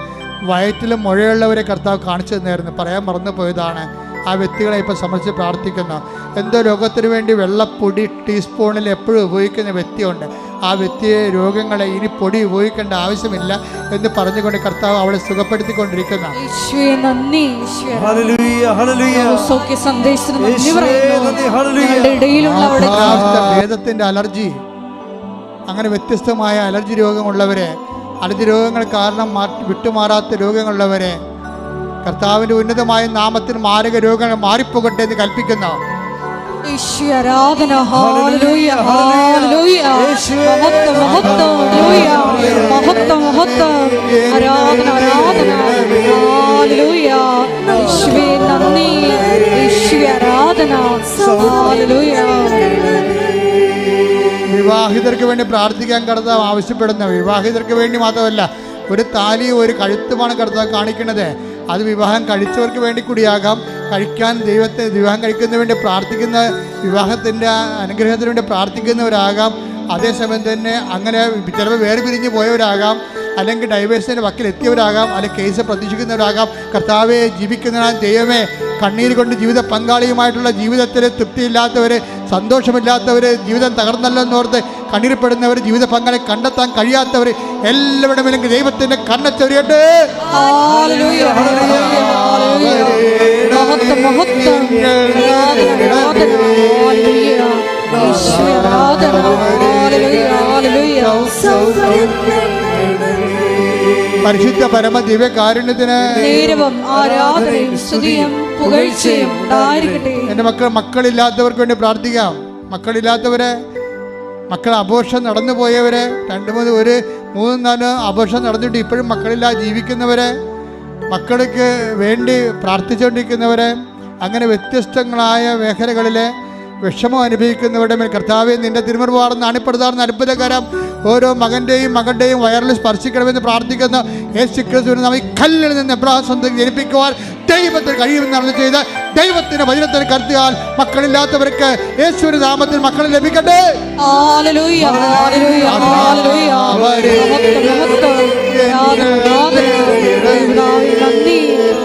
വയറ്റിൽ മുഴയുള്ളവരെ കർത്താവ് കാണിച്ചു തന്നായിരുന്നു. പറയാൻ മറന്നു പോയതാണ്. ആ വ്യക്തികളെ ഇപ്പോൾ സമർപ്പിച്ച് പ്രാർത്ഥിക്കുന്നു. എന്തോ രോഗത്തിന് വേണ്ടി വെള്ളപ്പൊടി ടീസ്പൂണിൽ എപ്പോഴും ഉപയോഗിക്കുന്ന വ്യക്തിയുണ്ട്. ആ വ്യക്തിയെ രോഗങ്ങളെ ഇനി പൊടി ഉപയോഗിക്കേണ്ട ആവശ്യമില്ല എന്ന് പറഞ്ഞുകൊണ്ട് കർത്താവ് അവളെ സുഖപ്പെടുത്തിക്കൊണ്ടിരിക്കുന്ന ഭേദത്തിൻ്റെ അലർജി, അങ്ങനെ വ്യത്യസ്തമായ അലർജി രോഗമുള്ളവരെ, അലർജി രോഗങ്ങൾ കാരണം വിട്ടുമാറാത്ത രോഗങ്ങളുള്ളവരെ കർത്താവിൻ്റെ ഉന്നതമായ നാമത്തിൽ മാരക രോഗങ്ങൾ മാറിപ്പോകട്ടെ എന്ന് കൽപ്പിക്കുന്നു. വിവാഹിതർക്ക് വേണ്ടി പ്രാർത്ഥിക്കാൻ കർത്താവ് ആവശ്യപ്പെടുന്ന, വിവാഹിതർക്ക് വേണ്ടി മാത്രമല്ല, ഒരു താലിയും ഒരു കഴുത്തുമാണ് കർത്താവ് കാണിക്കുന്നത്. അത് വിവാഹം കഴിച്ചവർക്ക് വേണ്ടി കൂടിയാകാം. വിവാഹം കഴിക്കുന്നതിന് വേണ്ടി പ്രാർത്ഥിക്കുന്ന, വിവാഹത്തിൻ്റെ അനുഗ്രഹത്തിന് വേണ്ടി പ്രാർത്ഥിക്കുന്നവരാകാം. അതേസമയം തന്നെ അങ്ങനെ ചിലപ്പോൾ വേർപിരിഞ്ഞ് പോയവരാകാം, അല്ലെങ്കിൽ ഡൈവേഴ്സിൻ്റെ വക്കിലെത്തിയവരാകാം, അല്ലെങ്കിൽ കേസ് പ്രതീക്ഷിക്കുന്നവരാകാം. കർത്താവെ, ജീവിക്കുന്നതിനാൽ ദൈവമേ, കണ്ണീര് കൊണ്ട് ജീവിത പങ്കാളിയുമായിട്ടുള്ള ജീവിതത്തിൽ തൃപ്തിയില്ലാത്തവർ, സന്തോഷമില്ലാത്തവർ, ജീവിതം തകർന്നല്ലോ എന്നോർത്ത് കണ്ണീർപ്പെടുന്നവർ, ജീവിത പങ്കാളി കണ്ടെത്താൻ കഴിയാത്തവർ എല്ലാവരുടെ മേലും ദൈവത്തിൻ്റെ കണ്ണച്ചൊരിയട്ടെ. മഹത്വം മഹത്വം. ആരാധന ഹല്ലേലൂയ. യേശുവേ ആരാധന. Hallelujah hallelujah. പരിശുദ്ധ പരമ ദിവ്യ കാരുണ്യത്തിന് നേരവും ആരാധനയും സ്തുതിയും പുകഴ്ചയും ഉണ്ടായിരിക്കട്ടെ. എൻ്റെ മക്കളില്ലാത്തവർക്ക് വേണ്ടി പ്രാർത്ഥിക്കാം. മക്കളില്ലാത്തവരെ, മക്കൾ അബോർഷൻ നടന്നു പോയവരെ, 2-3-4 അബോർഷൻ നടന്നിട്ട് ഇപ്പോഴും മക്കളില്ലാതെ ജീവിക്കുന്നവരെ, മക്കൾക്ക് വേണ്ടി പ്രാർത്ഥിച്ചുകൊണ്ടിരിക്കുന്നവരെ, അങ്ങനെ വ്യത്യസ്തങ്ങളായ മേഖലകളിലെ വിഷമം അനുഭവിക്കുന്നവരുടെ മേൽ കർത്താവേ നിന്റെ തിരുമുറിവാർന്ന് അണിപ്പെടുത്താറുന്ന അത്ഭുതകരം ഓരോ മകൻ്റെയും മകളുടെയും വയറിൽ സ്പർശിക്കണമെന്ന് പ്രാർത്ഥിക്കുന്ന യേശു ക്രിസ്തുവിനെ നാം ഈ കല്ലിൽ നിന്ന് എബ്രാസം ജനിപ്പിക്കുവാൻ ദൈവത്തിന് കഴിയുമെന്ന് ചെയ്ത് ദൈവത്തിന്റെ വചനത്തിന് കരുത്തിയാൽ മക്കളില്ലാത്തവർക്ക് യേശുവിന്റെ നാമത്തിൽ മക്കൾ ലഭിക്കട്ടെ. ഹല്ലേലൂയ ഹല്ലേലൂയ ഹല്ലേലൂയ.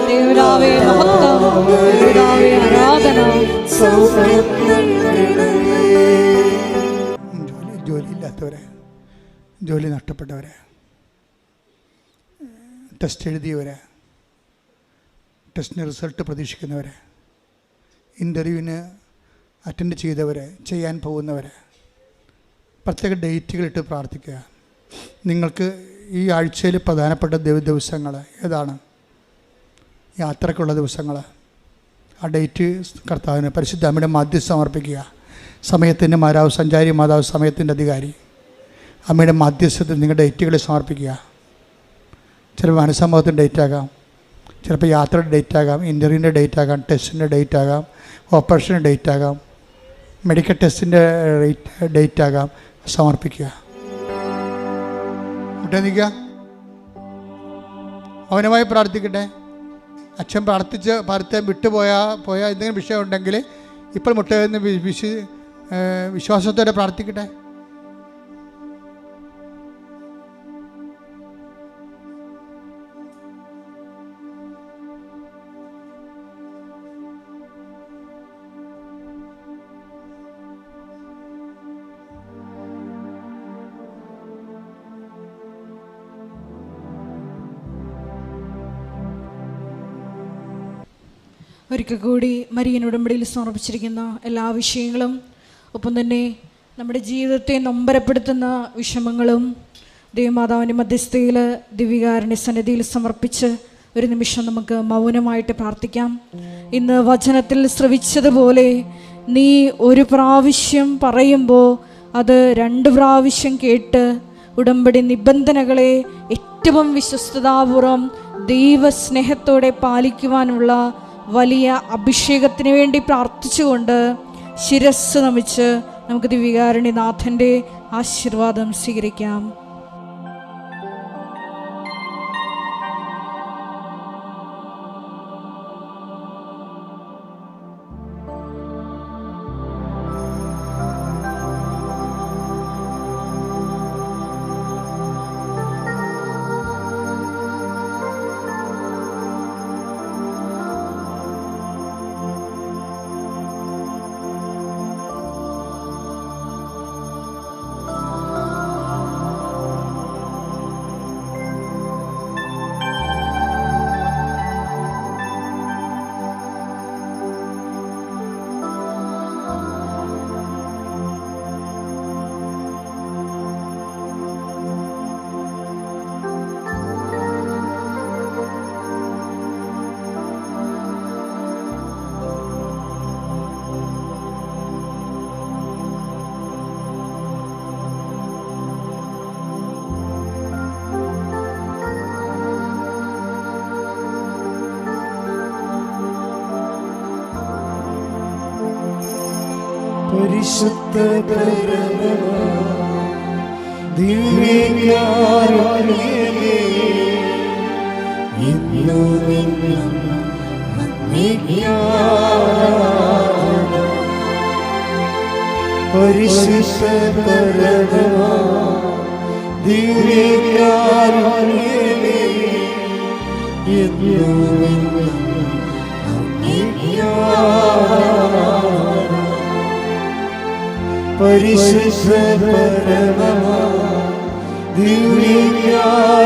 ദേവരാവേ മഹത്വം, ദേവരാവേ ആരാധന. ജോലിയില്ലാത്തവരെ, ജോലി നഷ്ടപ്പെട്ടവരെ, ടെസ്റ്റ് എഴുതിയവരെ, ടെസ്റ്റിന് റിസൾട്ട് പ്രതീക്ഷിക്കുന്നവരെ, ഇൻ്റർവ്യൂവിന് അറ്റൻഡ് ചെയ്തവരെ, ചെയ്യാൻ പോകുന്നവരെ, പ്രത്യേക ഡേറ്റുകളിട്ട് പ്രാർത്ഥിക്കുക. നിങ്ങൾക്ക് ഈ ആഴ്ചയിൽ പ്രധാനപ്പെട്ട ദിവസങ്ങൾ ഏതാണ്? യാത്രക്കുള്ള ദിവസങ്ങൾ. ആ ഡേറ്റ് കർത്താവിന് പരിശുദ്ധ അമ്മയുടെ മധ്യസ്ഥ സമർപ്പിക്കുക. സമയത്തിൻ്റെ മാതാവ്, സഞ്ചാരി മാതാവ്, സമയത്തിൻ്റെ അധികാരി, അമ്മയുടെ മധ്യസ്ഥത്തിൽ നിങ്ങളുടെ ഡേറ്റുകളെ സമർപ്പിക്കുക. ചിലപ്പോൾ മനസ്സമ്മതത്തിൻ്റെ ഡേറ്റ് ആകാം, ചിലപ്പോൾ യാത്രയുടെ ഡേറ്റ് ആകാം, ഇൻ്റർവ്യൂവിൻ്റെ ഡേറ്റ് ആകാം, ടെസ്റ്റിൻ്റെ ഡേറ്റ് ആകാം, ഓപ്പറേഷൻ്റെ ഡേറ്റ് ആകാം, മെഡിക്കൽ ടെസ്റ്റിൻ്റെ ഡേറ്റ് ആകാം. സമർപ്പിക്കുക. മുട്ടേ നിൽക്കുക, മൗനമായി പ്രാർത്ഥിക്കട്ടെ. അച്ഛൻ പ്രാർത്ഥിക്കാൻ വിട്ടുപോയ എന്തെങ്കിലും വിഷയം ഉണ്ടെങ്കിൽ ഇപ്പോൾ മുട്ടയെന്ന് വിശ്വാസത്തോടെ പ്രാർത്ഥിക്കട്ടെ. ഒരിക്കൽ കൂടി മരിയൻ ഉടമ്പടിയിൽ സമർപ്പിച്ചിരിക്കുന്ന എല്ലാ വിഷയങ്ങളും, ഒപ്പം തന്നെ നമ്മുടെ ജീവിതത്തെ നൊമ്പരപ്പെടുത്തുന്ന വിഷമങ്ങളും ദേവമാതാവിൻ്റെ മധ്യസ്ഥയിൽ ദിവ്യകാരുണ്യ സന്നിധിയിൽ സമർപ്പിച്ച് ഒരു നിമിഷം നമുക്ക് മൗനമായിട്ട് പ്രാർത്ഥിക്കാം. ഇന്ന് വചനത്തിൽ ശ്രവിച്ചതുപോലെ നീ ഒരു പ്രാവശ്യം പറയുമ്പോൾ അത് 2 പ്രാവശ്യം കേട്ട് ഉടമ്പടി നിബന്ധനകളെ ഏറ്റവും വിശ്വസ്തതാപൂർവം ദൈവസ്നേഹത്തോടെ പാലിക്കുവാനുള്ള വലിയ അഭിഷേകത്തിന് വേണ്ടി പ്രാർത്ഥിച്ചുകൊണ്ട് ശിരസ്സ് നമിച്ച് നമുക്ക് ദിവ്യകാരുണ്യനാഥൻ്റെ ആശീർവാദം സ്വീകരിക്കാം. പരിശുദ്ധ ദിവ്യകാരുണ്യമേ ഇന്നുമെന്നും പരിശുദ്ധ ദിവ്യകാരുണ്യമേ ഇന്നുമെന്നും പരിശുദ്ധ പരമ ദിവ്യകാരുണ്യമേ